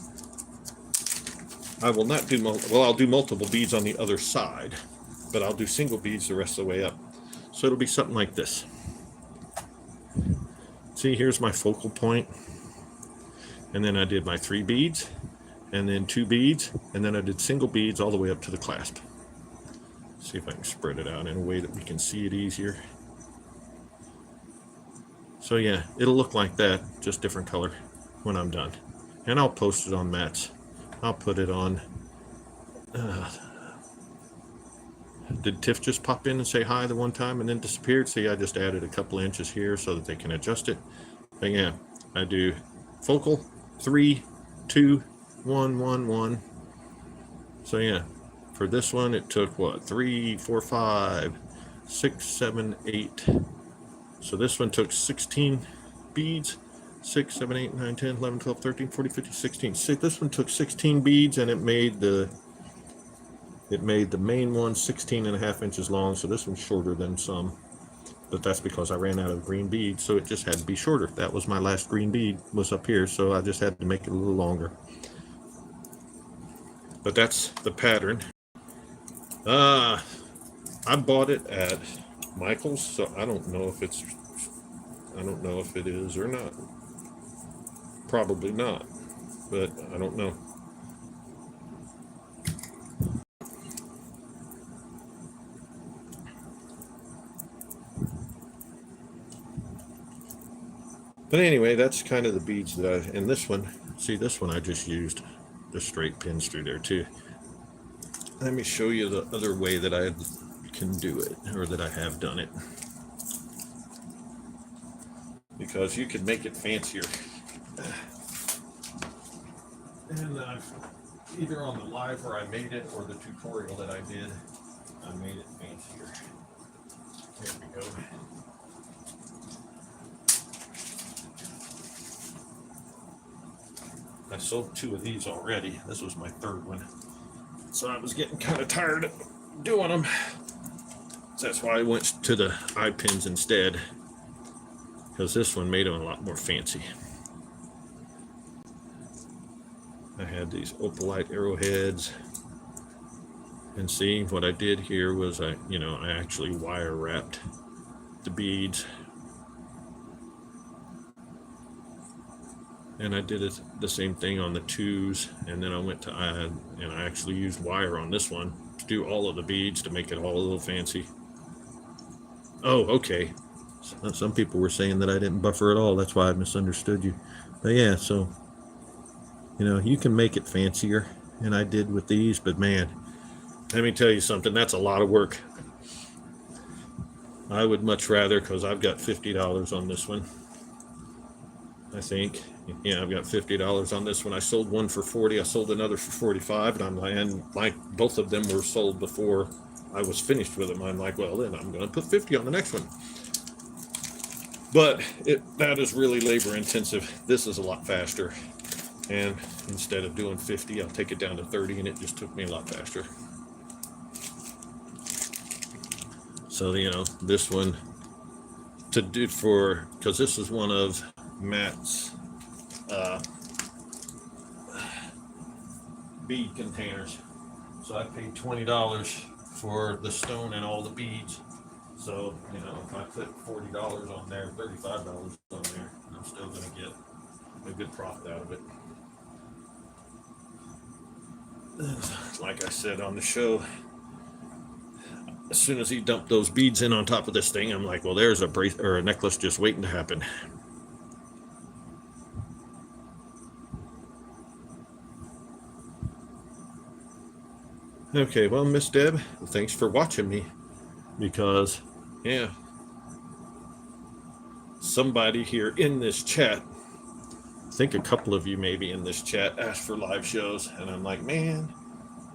I will not do well, I'll do multiple beads on the other side, but I'll do single beads the rest of the way up. So it'll be something like this. See, here's my focal point, and then I did my 3 beads, and then 2 beads, and then I did single beads all the way up to the clasp. See if I can spread it out in a way that we can see it easier. So yeah, it'll look like that, just different color when I'm done. And I'll post it on Matt's. I'll put it on. Did Tiff just pop in and say hi the one time and then disappeared? See, I just added a couple inches here so that they can adjust it. But yeah, I do focal, 3, 2, 1, 1, 1. So yeah, for this one, it took what? 3, 4, 5, 6, 7, 8. So this one took 16 beads. 6, 7, 8, 9, 10, 11, 12, 13, 14, 15, 16. See, this one took 16 beads, and it made the main one 16.5 inches long. So this one's shorter than some, but that's because I ran out of green beads, so it just had to be shorter. That was my last green bead, was up here, so I just had to make it a little longer. But that's the pattern. I bought it at Michael's, so I don't know if it is or not. Probably not, but I don't know. But anyway, that's kind of the beads that and this one, see, this one I just used the straight pins through there too. Let me show you the other way that I can do it, or that I have done it, because you can make it fancier. And either on the live where I made it or the tutorial that I did, I made it fancier. There we go. I sold 2 of these already. This was my 3rd one. So I was getting kind of tired of doing them. So that's why I went to the eye pins instead, because this one made them a lot more fancy. I had these opalite arrowheads, and see, what I did here was I actually wire wrapped the beads, and I did it the same thing on the 2s, and then I went to and I actually used wire on this one to do all of the beads to make it all a little fancy. Oh, okay. Some people were saying that I didn't buffer at all. That's why I misunderstood you. But yeah, so you can make it fancier, and I did with these, but man, let me tell you something, that's a lot of work. I would much rather, because I've got $50 on this one, I think. Yeah, I've got $50 on this one. I sold one for 40. I sold another for 45, and both of them were sold before I was finished with them. I'm like, well, then I'm going to put 50 on the next one. But that is really labor intensive. This is a lot faster. And instead of doing 50, I'll take it down to 30, and it just took me a lot faster. So, this one to do because this is one of Matt's bead containers. So I paid $20 for the stone and all the beads. So, if I put $40 on there, $35 on there, I'm still going to get a good profit out of it. Like I said on the show, as soon as he dumped those beads in on top of this thing, I'm like, well, there's a a necklace just waiting to happen. Okay, well, Miss Deb, thanks for watching me, because, yeah, somebody here in this chat, I think a couple of you maybe in this chat, asked for live shows, and I'm like, man,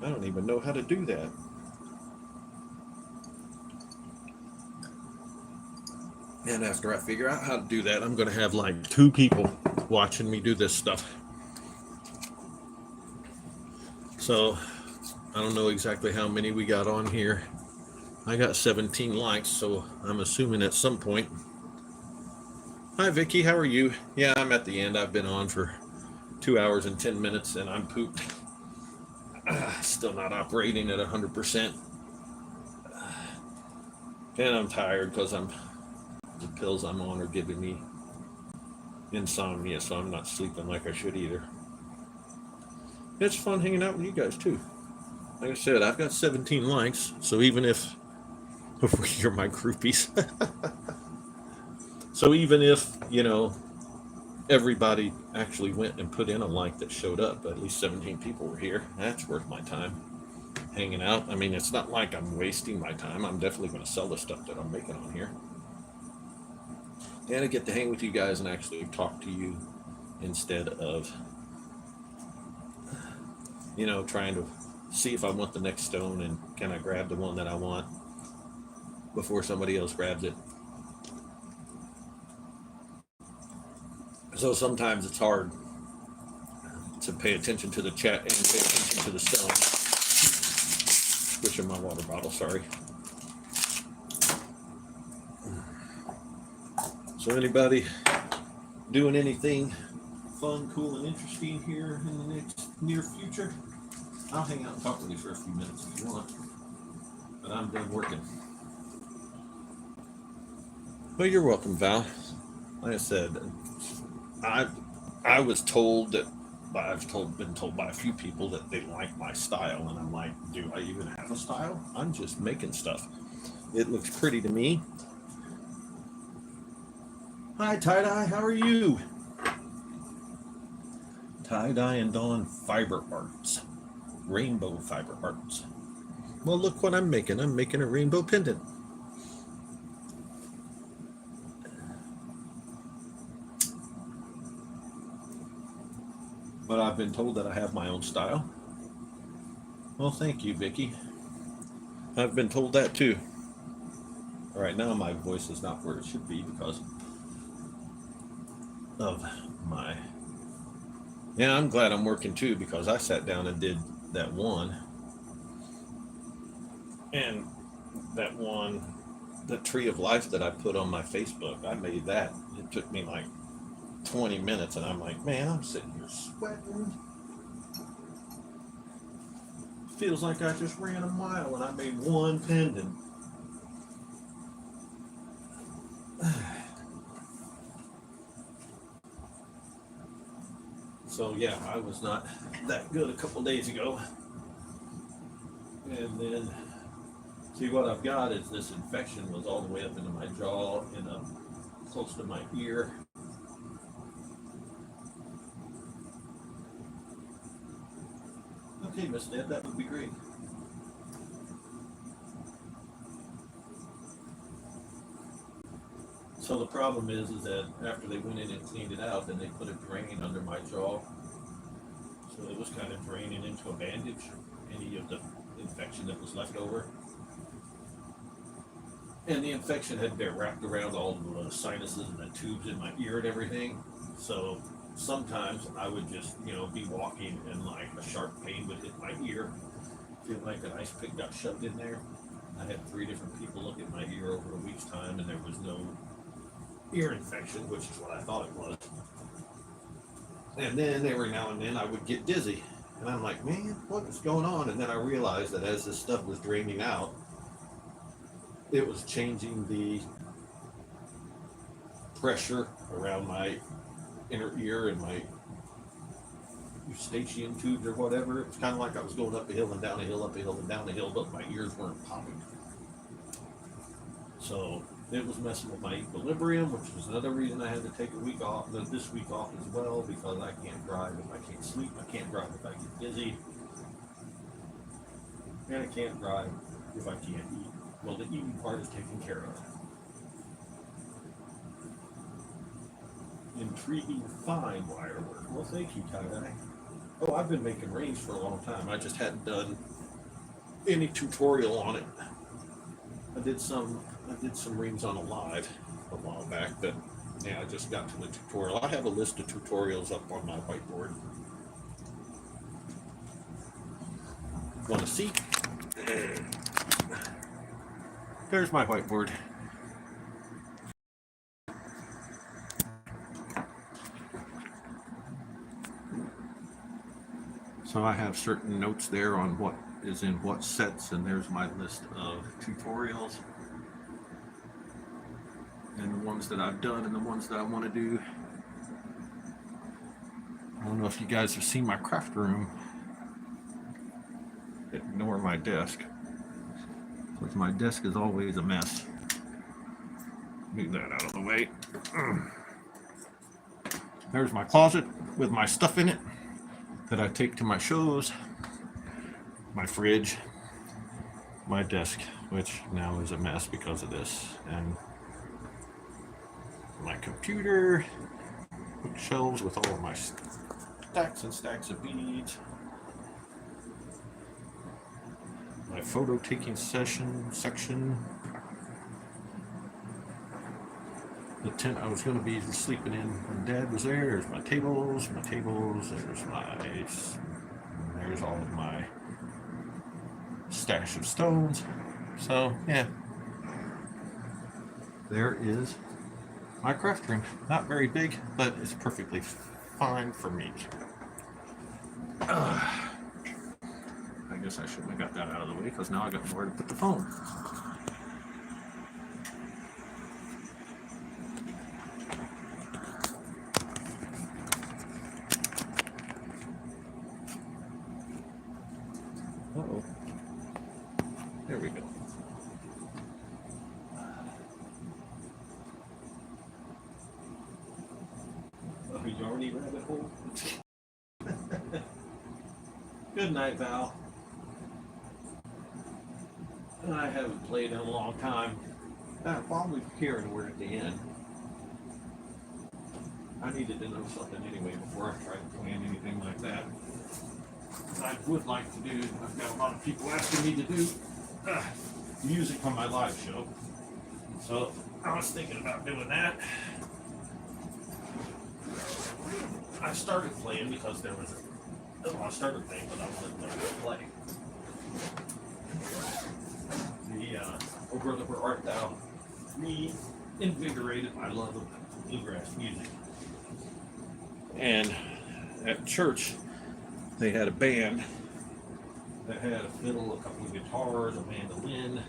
I don't even know how to do that. And after I figure out how to do that, I'm going to have like 2 people watching me do this stuff. So I don't know exactly how many we got on here. I got 17 likes, so I'm assuming at some point Hi, Vicky. How are you? Yeah, I'm at the end. I've been on for 2 hours and 10 minutes and I'm pooped. Still not operating at 100%. And I'm tired because the pills I'm on are giving me insomnia, so I'm not sleeping like I should either. It's fun hanging out with you guys too. Like I said, I've got 17 likes, so even if you're my groupies, so even if, everybody actually went and put in a like that showed up, at least 17 people were here, that's worth my time hanging out. I mean, it's not like I'm wasting my time. I'm definitely going to sell the stuff that I'm making on here. And I get to hang with you guys and actually talk to you instead of, trying to see if I want the next stone and can I grab the one that I want before somebody else grabs it. So sometimes it's hard to pay attention to the chat and pay attention to the stone. Switching my water bottle, sorry. So anybody doing anything fun, cool, and interesting here in the next near future? I'll hang out and talk with you for a few minutes if you want, but I'm done working. Well, you're welcome, Val. Like I said, I was told that been told by a few people that they like my style, and I'm like, do I even have a style? I'm just making stuff. It looks pretty to me. Hi, tie-dye, how are you? Tie-dye and Dawn Fiber Arts. Rainbow Fiber Arts. Well, look what I'm making. I'm making a rainbow pendant. But I've been told that I have my own style. Well, thank you, Vicky. I've been told that too. All right, now my voice is not where it should be because of my... Yeah, I'm glad I'm working too because I sat down and did that one. And that one, the Tree of Life that I put on my Facebook, I made that. It took me like 20 minutes and I'm like, man, I'm sitting here sweating. Feels like I just ran a mile and I made one pendant. So yeah, I was not that good a couple days ago. And then, see what I've got is this infection was all the way up into my jaw and up close to my ear. Okay, Miss Ned, that would be great. So the problem is that after they went in and cleaned it out, then they put a drain under my jaw. So it was kind of draining into a bandage, any of the infection that was left over. And the infection had been wrapped around all the sinuses and the tubes in my ear and everything. So sometimes I would just, be walking and like a sharp pain would hit my ear, feel like an ice pick got shoved in there. I had 3 different people look at my ear over a week's time and there was no ear infection, which is what I thought it was. And then every now and then I would get dizzy. And I'm like, man, what is going on? And then I realized that as this stuff was draining out, it was changing the pressure around my inner ear and my eustachian tubes or whatever. It was kind of like I was going up a hill and down a hill, up a hill and down a hill, but my ears weren't popping. So it was messing with my equilibrium, which was another reason I had to take a week off, this week off as well, because I can't drive if I can't sleep. I can't drive if I get dizzy. And I can't drive if I can't eat. Well, the eating part is taken care of. Intriguing fine wire work. Well, thank you, tie-dye. Oh, I've been making rings for a long time. I just hadn't done any tutorial on it. I did some rings on a live a while back, but yeah, I just got to the tutorial. I have a list of tutorials up on my whiteboard. Want to see? There's my whiteboard. So I have certain notes there on what is in what sets, and there's my list of tutorials and the ones that I've done and the ones that I want to do. I don't know if you guys have seen my craft room. Ignore my desk, because my desk is always a mess. Move that out of the way. There's my closet with my stuff in it that I take to my shows, my fridge, my desk, which now is a mess because of this, and my computer, bookshelves with all of my stacks and stacks of beads, my photo taking section, the tent I was going to be sleeping in when Dad was there. There's my tables, there's all of my stash of stones. So yeah, there is my craft room. Not very big, but it's perfectly fine for me. I guess I shouldn't have got that out of the way, because now I got nowhere to put the phone. Uh-oh. There we go. Oh, yarny rabbit hole. Good night, Val. I haven't played in a long time. While we're here and we're at the end, I needed to know something anyway before I tried playing anything like that. I would like to do, I've got a lot of people asking me to do music on my live show. So I was thinking about doing that. I started playing because there was I started playing, but I wanted to learn how to play. Over the Where Art Thou reinvigorated my love of bluegrass music. And at church, they had a band that had a fiddle, a couple of guitars, a mandolin.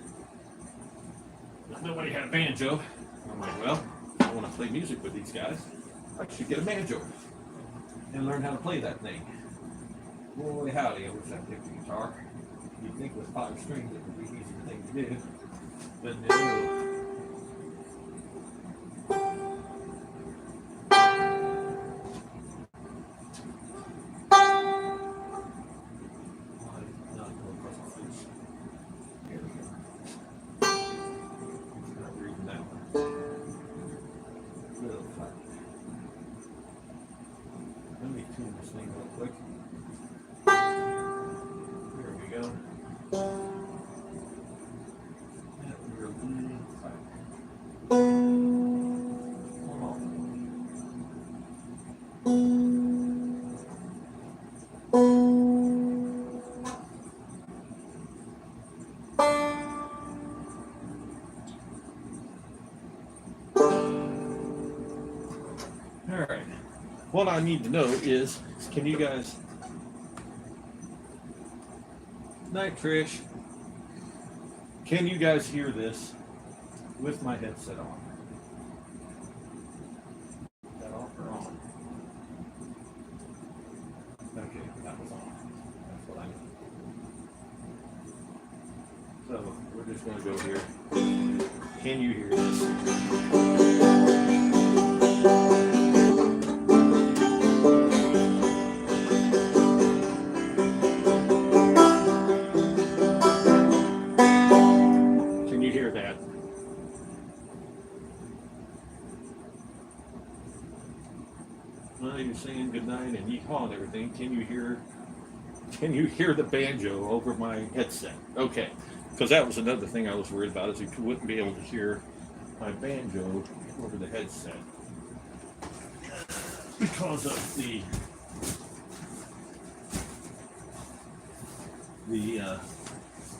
But nobody had a banjo. I'm like, well, I want to play music with these guys. I should get a banjo and learn how to play that thing. Boy, howdy, I wish I picked a guitar. You'd think with 5 strings it would be an easier thing to do. But no. Let me tune this thing real quick. There we go. That we're really tight. Hold on. All right. What I need to know is, can you guys... Night, Trish. Can you guys hear this with my headset on? Is that off or on? Okay, that was on. That's what I need. So, we're just going to go here. Can you hear this? You're saying goodnight and yeehaw and everything. Can you hear the banjo over my headset? Okay, because that was another thing I was worried about, is you wouldn't be able to hear my banjo over the headset because of the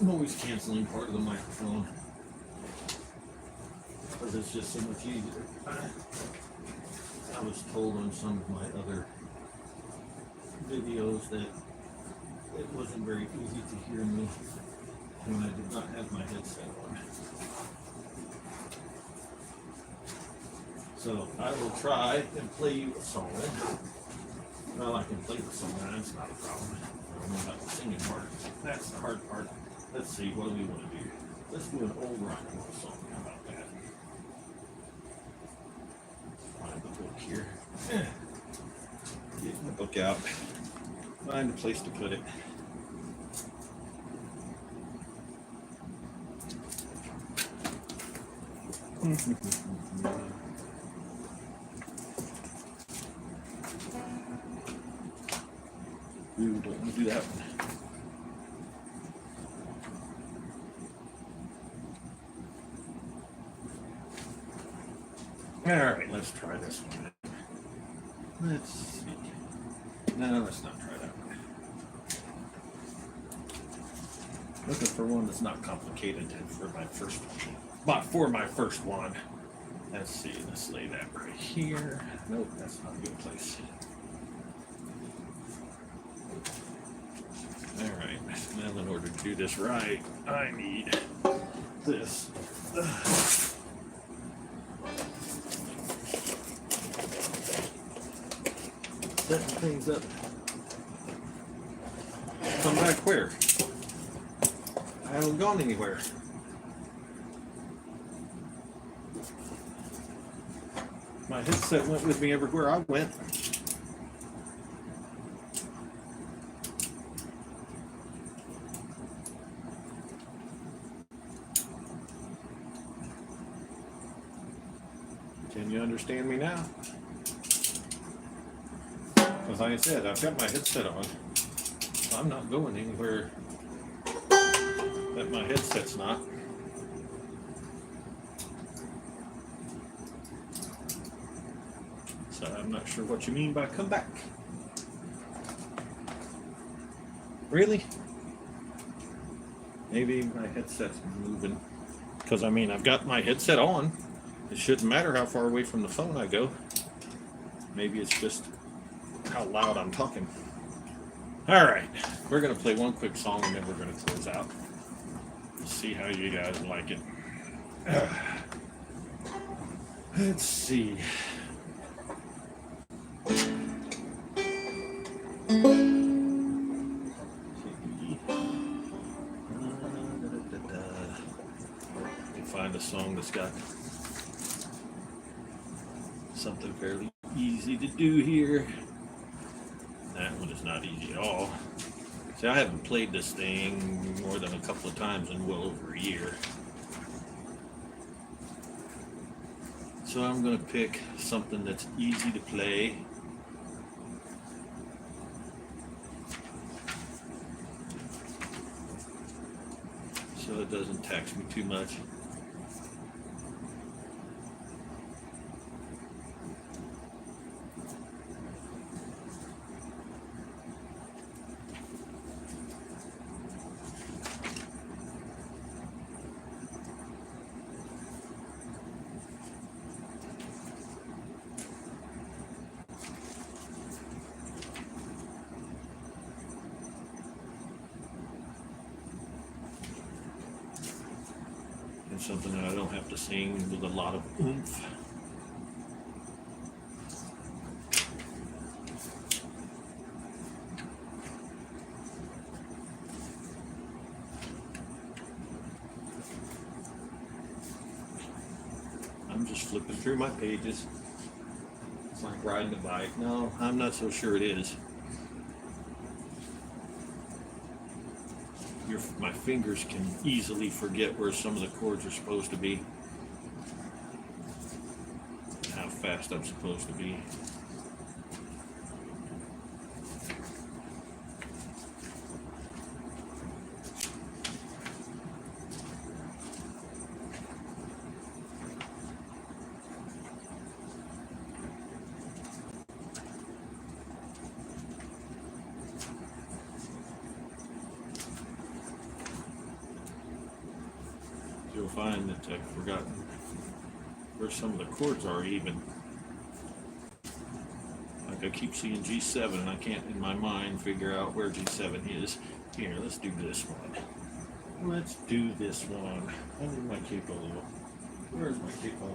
noise canceling part of the microphone, because it's just so much easier. I was told on some of my other videos that it wasn't very easy to hear me when I did not have my headset on. So I will try and play you a song. Well, I can play the song, that's not a problem. I don't know about the singing part. That's the hard part. Let's see, what do we want to do? Let's do an old rock and roll song. How about that? Find the book here. Get the book out. Find a place to put it. Ooh, don't want to do that one. All right, let's try this one. Let's see. No, let's not try that one. Looking for one that's not complicated for my first one. But for my first one, let's see. Let's lay that right here. Nope, that's not a good place. All right. Now, in order to do this right, I need this. Setting things up. Come back where? I haven't gone anywhere. My headset went with me everywhere I went. Can you understand me now? Because like I said, I've got my headset on. So I'm not going anywhere that my headset's not. So I'm not sure what you mean by come back. Really? Maybe my headset's moving. Because I mean, I've got my headset on. It shouldn't matter how far away from the phone I go. Maybe it's just how loud I'm talking. All right, we're going to play one quick song and then we're going to close out. See how you guys like it. Let's see. Find a song that's got something fairly easy to do here. That one is not easy at all. See, I haven't played this thing more than a couple of times in well over a year. So I'm going to pick something that's easy to play. So it doesn't tax me too much. And something that I don't have to sing with a lot of oomph. I'm just flipping through my pages. It's like riding a bike. No, I'm not so sure it is. My fingers can easily forget where some of the chords are supposed to be, and how fast I'm supposed to be. You'll find that I've forgotten where some of the chords are even. I I keep seeing G7 and I can't in my mind figure out where G7 is. Here, let's do this one. Let's do this one. I need my capo. Where's my capo?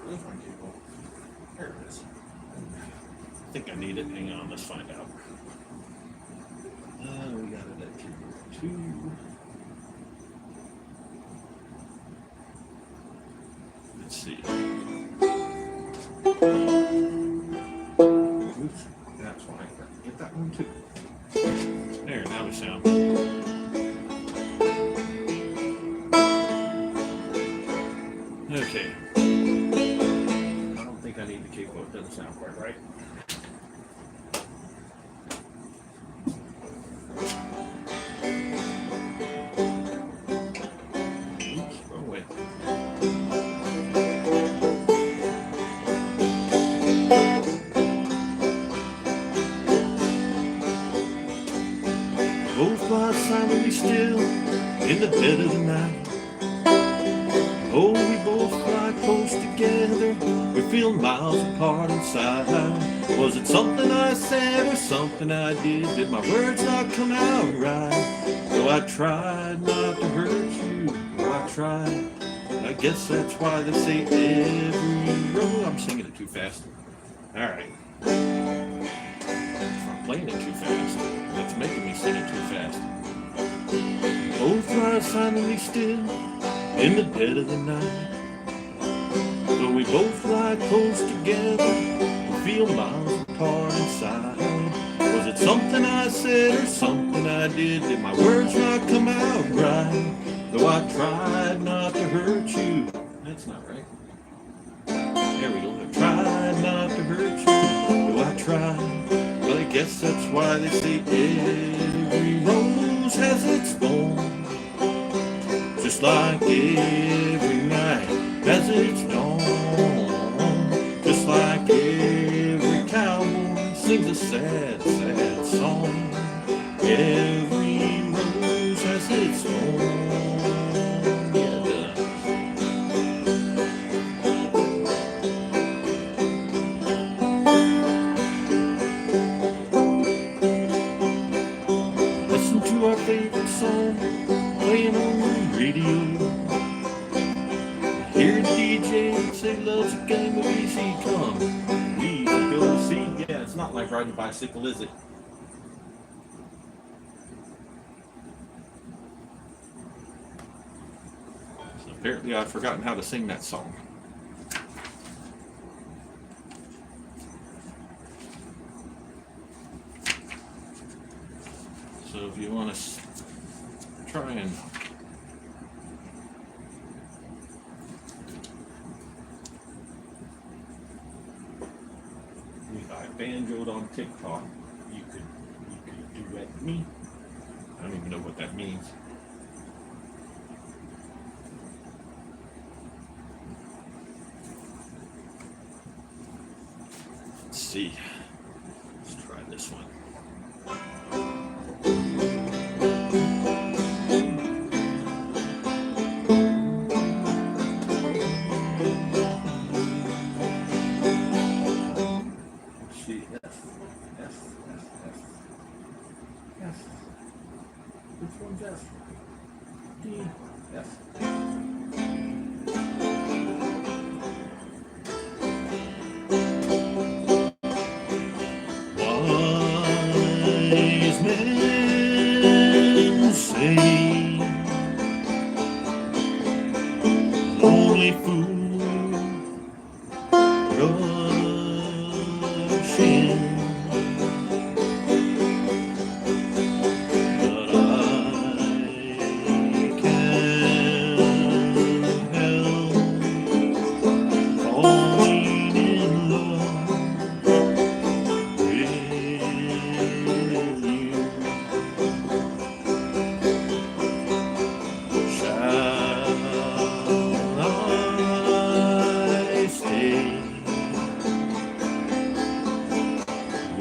Where's my capo? There it is. I think I need it. Hang on, let's find out. We got it at capo 2. Let's see. Oops, that's why I got to get that one too. There, now we sound. Okay. I don't think I need the capo. It doesn't sound quite right. Oops, wrong way. Both lie silently still in the dead of the night. Oh, we both fly close together. We feel miles apart inside. Was it something I said or something I did? Did my words not come out right? Though I tried not to hurt you, though I tried. I guess that's why they say every road. I'm singing it too fast. All right. I'm playing it too fast. That's making me sing it too fast. Both lie silently still in the dead of the night. Though we both lie close together, we feel miles apart inside. Was it something I said or something I did? Did my words not come out right? Though I tried not to hurt you. That's not right. There we go. I tried not to hurt you. Though I tried. But I guess that's why they say every rose has its thorn. Just like every night has its dawn. Just like every cowboy sings a sad, sad song. Every rose has its thorn. Yeah, it does. Listen to our favorite song playing on the radio. Hear the DJ say love's a game of easy come, easy go see. Yeah, it's not like riding a bicycle, is it? So apparently I've forgotten how to sing that song. So if you want to try and if I banjoed on TikTok, you could duet me. I don't even know what that means. Let's see. Let's try this one. Which one's F? D, F. Wise men say, lonely fool rushing.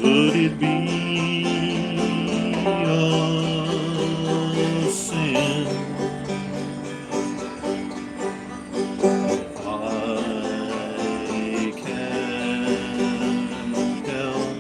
Would it be a sin if I can help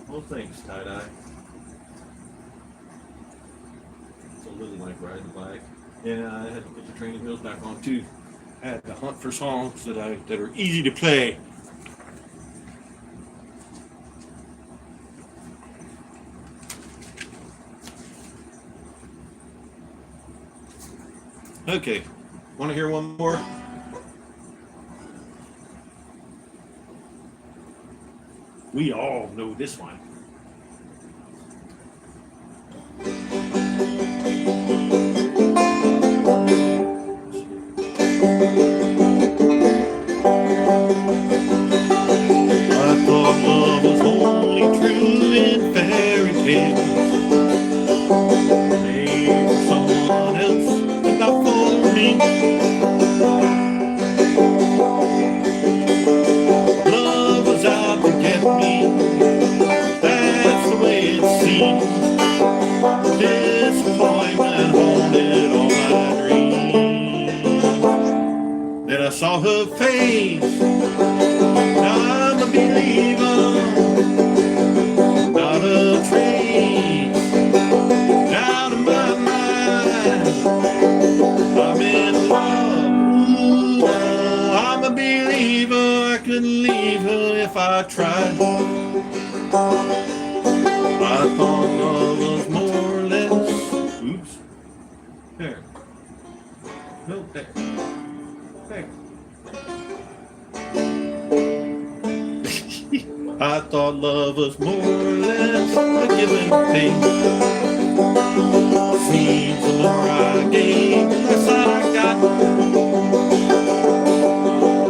Well, thanks, tie-dye. It's a little like riding a bike. Yeah, I had to put the training wheels back on too. I had to hunt for songs that are easy to play. Okay, want to hear one more? We all know this one. I thought love was only true in fairy tales, made for someone else and not for me. Love was out to get me, that's the way it seemed. Disappointment haunted all my dreams. Then I saw her face, now I'm a believer, not a trace, out of my mind. I'm in love, ooh, I'm a believer, I couldn't leave her if I tried. I thought love was more or less, oops, there, no, there, there. I thought love was more or less a give and take. Seems the more I gave, the less I got.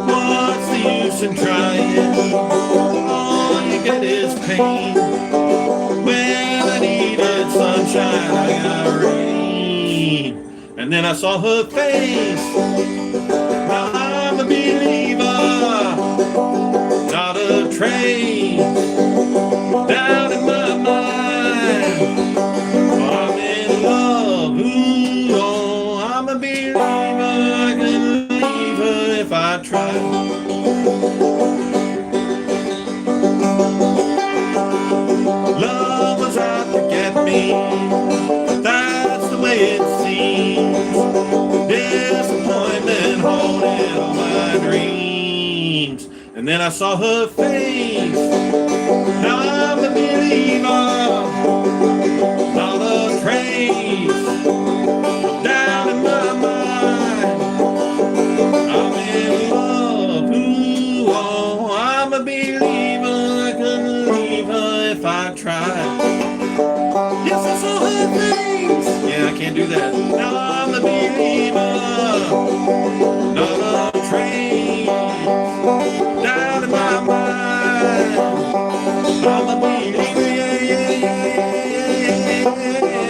What's the use in trying? All you get is pain. When I needed sunshine, I got rain. And then I saw her face. Now I'm a believer, not a trace, down in my mind. I'm in love, ooh, oh, I'm a believer, I couldn't leave her if I tried. Love was out to get me, that's the way it seems. Disappointment haunted all my dreams. And then I saw her face. Now I'm a believer, not a trace, down in my mind. I'm in love, ooh, oh, I'm a believer, I couldn't leave her if I tried. Yes, I saw her face. Yeah, I can't do that. Now I'm a believer, not a trace, down in my mind. I'm a believer, yeah, yeah, yeah, yeah,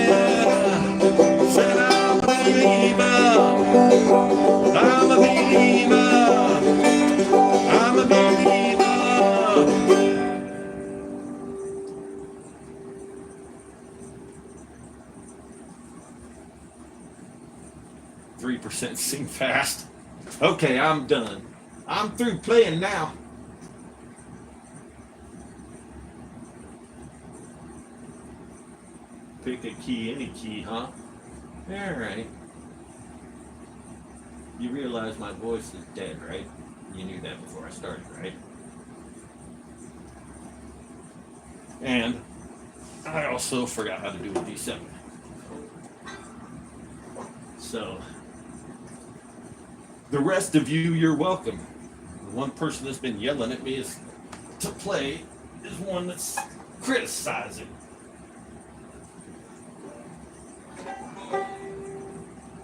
yeah. Said I'm a believer, I'm a believer, I'm a believer. 3% sing fast. Okay, I'm done. I'm through playing now. Pick a key, any key, huh? Alright. You realize my voice is dead, right? You knew that before I started, right? And I also forgot how to do a D7. So, the rest of you, you're welcome. The one person that's been yelling at me is to play is one that's criticizing.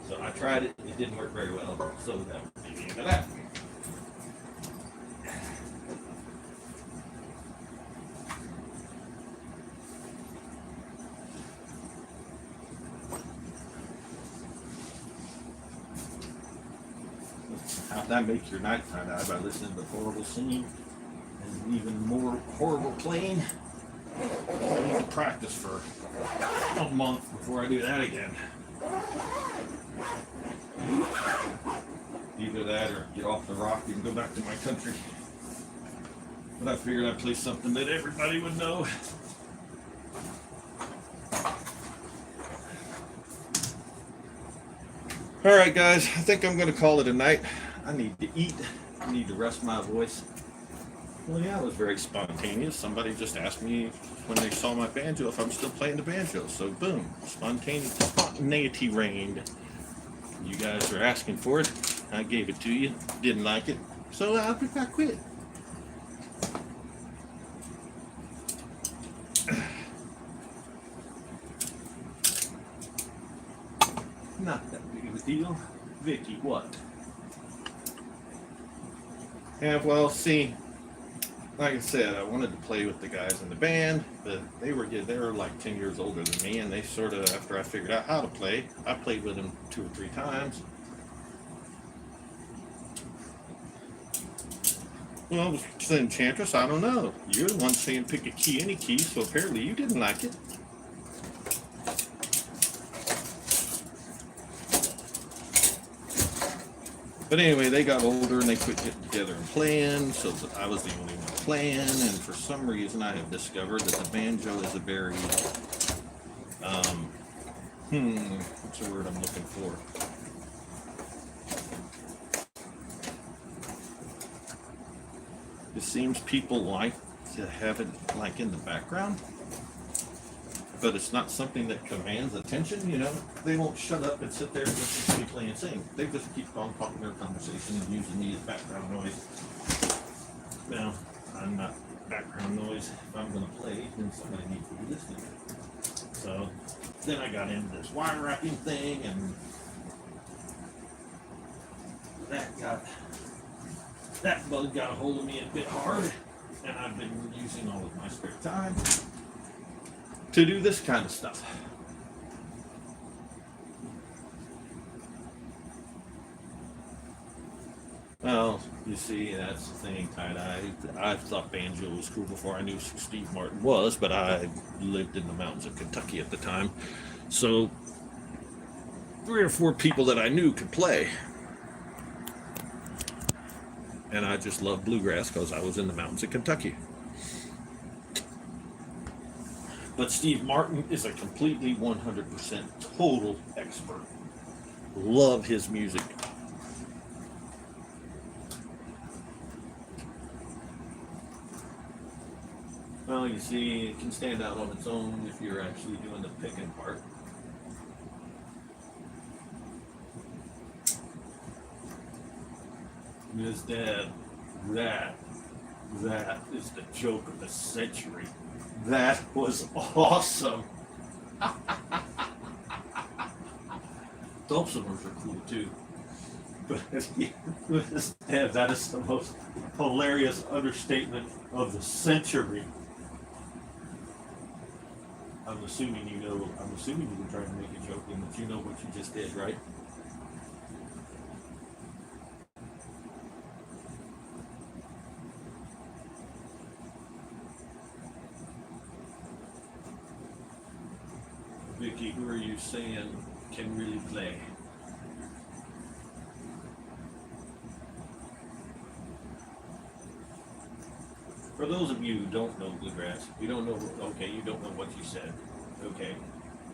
So I tried it, it didn't work very well, so that would be the end of that. How'd that make your night tie-dye by listening to horrible singing and even more horrible playing? I need to practice for a month before I do that again. Either that or get off the rock and go back to my country. But I figured I'd play something that everybody would know. All right, guys, I think I'm going to call it a night. I need to eat. I need to rest my voice. Well, yeah, it was very spontaneous. Somebody just asked me when they saw my banjo if I'm still playing the banjo. So, boom, spontaneity reigned. You guys are asking for it. I gave it to you. Didn't like it. So I quit. Not that big of a deal. Vicky, what? Yeah, well, see, like I said, I wanted to play with the guys in the band, but they were like 10 years older than me, and they sort of, after I figured out how to play, I played with them 2 or 3 times. Well, Enchantress, I don't know. You're the one saying pick a key, any key, so apparently you didn't like it. But anyway, they got older and they quit getting together and playing, so I was the only one playing, and for some reason I have discovered that the banjo is a very, what's the word I'm looking for? It seems people like to have it like in the background, but it's not something that commands attention, you know. They won't shut up and sit there and listen to me play and sing. They just keep on talking their conversation and using me as background noise. Now, I'm not background noise. If I'm going to play, then somebody needs to be listening. So then I got into this wire wrapping thing, and that bug got a hold of me a bit hard, and I've been using all of my spare time to do this kind of stuff. Well, you see, that's the thing, I thought banjo was cool before I knew who Steve Martin was, but I lived in the mountains of Kentucky at the time. So 3 or 4 people that I knew could play. And I just loved bluegrass because I was in the mountains of Kentucky. But Steve Martin is a completely 100% total expert. Love his music. Well, you see, it can stand out on its own if you're actually doing the picking part. Miss Dad, that is the joke of the century. That was awesome. Dulcimers are cool too. But Miss Dad, that is the most hilarious understatement of the century. I'm assuming you were trying to make a joke and that you know what you just did, right? Vicky, who are you saying can really play? For those of you who don't know bluegrass, you don't know what you said. Okay.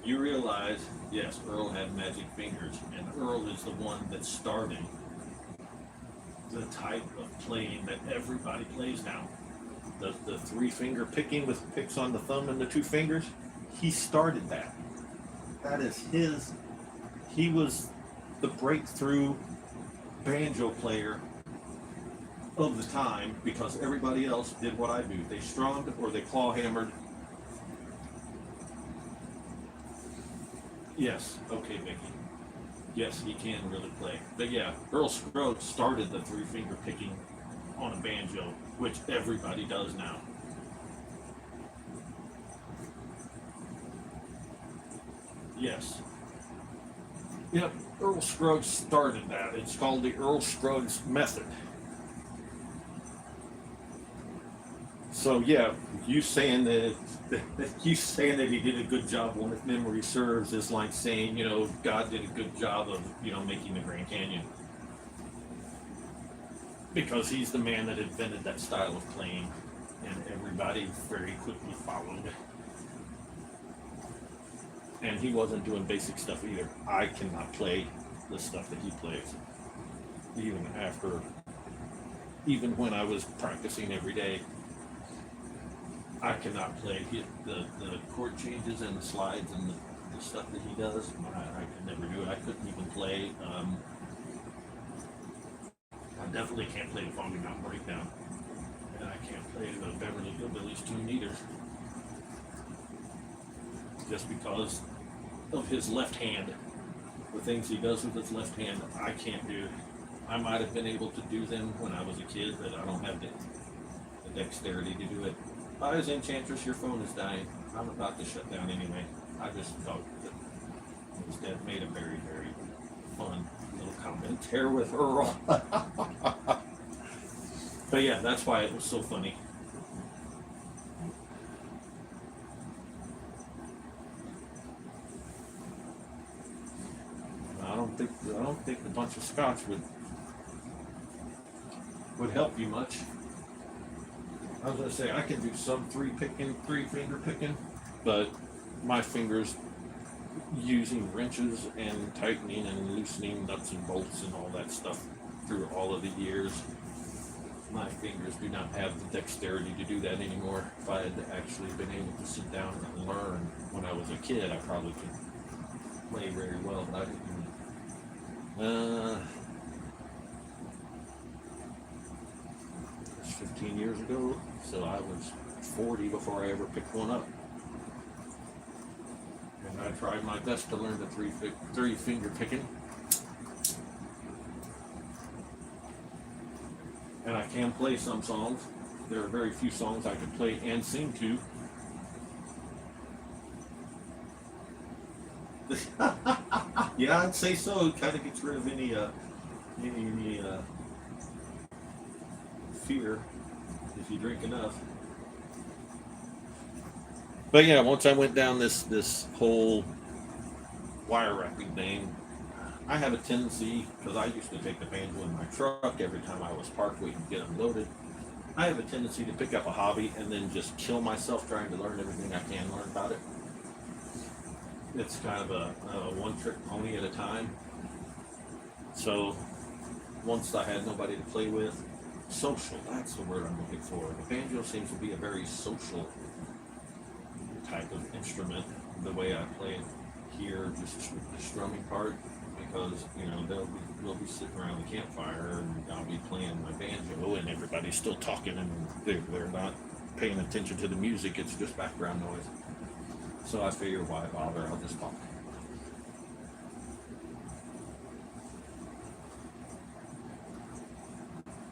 You realize, yes, Earl had magic fingers, and Earl is the one that started the type of playing that everybody plays now. The 3-finger picking with picks on the thumb and the 2 fingers, he started that. That is he was the breakthrough banjo player of the time because everybody else did what I do. They strummed or they claw hammered. Yes, okay, Vicky. Yes, he can really play. But yeah, Earl Scruggs started the 3-finger picking on a banjo, which everybody does now. Yes. Yep, Earl Scruggs started that. It's called the Earl Scruggs method. So yeah, you saying that he did a good job on if memory serves is like saying, God did a good job of, making the Grand Canyon. Because he's the man that invented that style of playing, and everybody very quickly followed. And he wasn't doing basic stuff either. I cannot play the stuff that he plays. Even when I was practicing every day, I cannot play the chord changes and the slides and the stuff that he does. I could never do it. I couldn't even play. I definitely can't play the Foggy Mountain Breakdown, and I can't play the Beverly Hillbillies tune either, just because of his left hand. The things he does with his left hand, I can't do. I might have been able to do them when I was a kid, but I don't have the dexterity to do it. As Enchantress, your phone is dying. I'm about to shut down anyway. I just thought that Dad made a very, very fun little comment there with Earl. But yeah, that's why it was so funny. I don't think a bunch of scotch would help you much. I was gonna say I can do some three finger picking, but my fingers, using wrenches and tightening and loosening nuts and bolts and all that stuff through all of the years, my fingers do not have the dexterity to do that anymore. If I had actually been able to sit down and learn when I was a kid, I probably could play very well, but I didn't. It was 15 years ago, so I was 40 before I ever picked one up. And I tried my best to learn the three finger picking. And I can play some songs. There are very few songs I can play and sing to. Yeah, I'd say so. It kind of gets rid of any fear if you drink enough. But yeah, once I went down this whole wire wrapping thing, I have a tendency, because I used to take the banjo in my truck every time I was parked waiting to get unloaded. I have a tendency to pick up a hobby and then just kill myself trying to learn everything I can learn about it. It's kind of a one-trick pony at a time. So once I had nobody to play with, social, that's the word I'm looking for. The banjo seems to be a very social type of instrument, the way I play it here, just the strumming part, because, you know, we'll be sitting around the campfire and I'll be playing my banjo and everybody's still talking and they're not paying attention to the music, it's just background noise. So I figure, why bother, I'll just talk.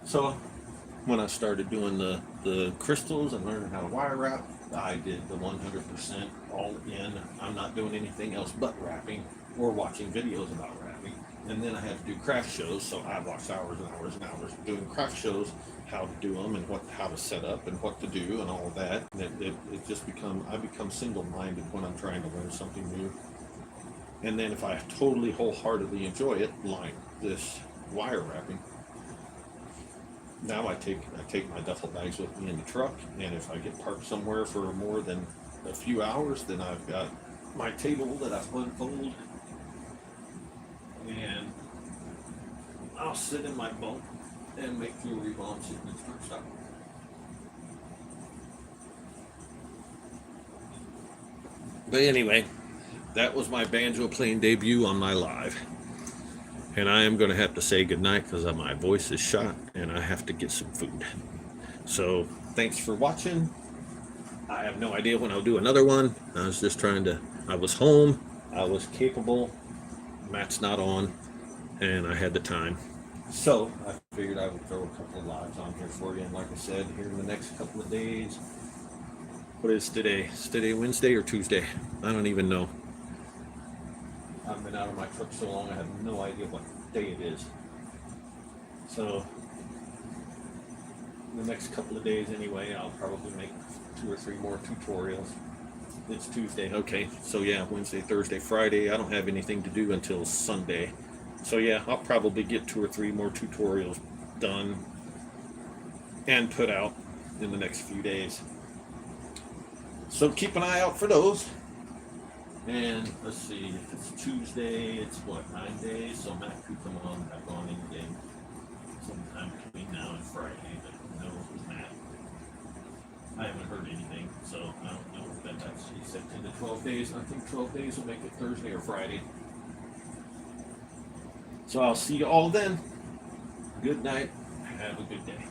So when I started doing the crystals and learning how to wire wrap, I did the 100% all in. I'm not doing anything else but wrapping or watching videos about wrapping. And then I had to do craft shows, so I watched hours and hours and hours doing craft shows, how to do them and how to set up and what to do and all of that. And it just I become single-minded when I'm trying to learn something new. And then if I totally wholeheartedly enjoy it, like this wire wrapping, now I take my duffel bags with me in the truck, and if I get parked somewhere for more than a few hours, then I've got my table that I've unfolded, and I'll sit in my bunk and make jewelry while I'm sitting in the truck stop. But anyway, that was my banjo playing debut on my live. And I am going to have to say goodnight because my voice is shot and I have to get some food. So thanks for watching. I have no idea when I'll do another one. I was just I was home, I was capable, Matt's not on, and I had the time. So I figured I would throw a couple of lives on here for you. And like I said, here in the next couple of days, what is today? Is today Wednesday or Tuesday? I don't even know. I've been out of my truck so long, I have no idea what day it is. So, the next couple of days anyway, I'll probably make 2 or 3 more tutorials. It's Tuesday, okay. So yeah, Wednesday, Thursday, Friday, I don't have anything to do until Sunday. So yeah, I'll probably get 2 or 3 more tutorials done and put out in the next few days. So keep an eye out for those. And let's see, if it's Tuesday, it's what, 9 days? So Matt could come on back on anything sometime between now and Friday. But who knows with Matt? I haven't heard anything, so I don't know if that's actually set to the 12 days. I think 12 days will make it Thursday or Friday. So I'll see you all then. Good night. Have a good day.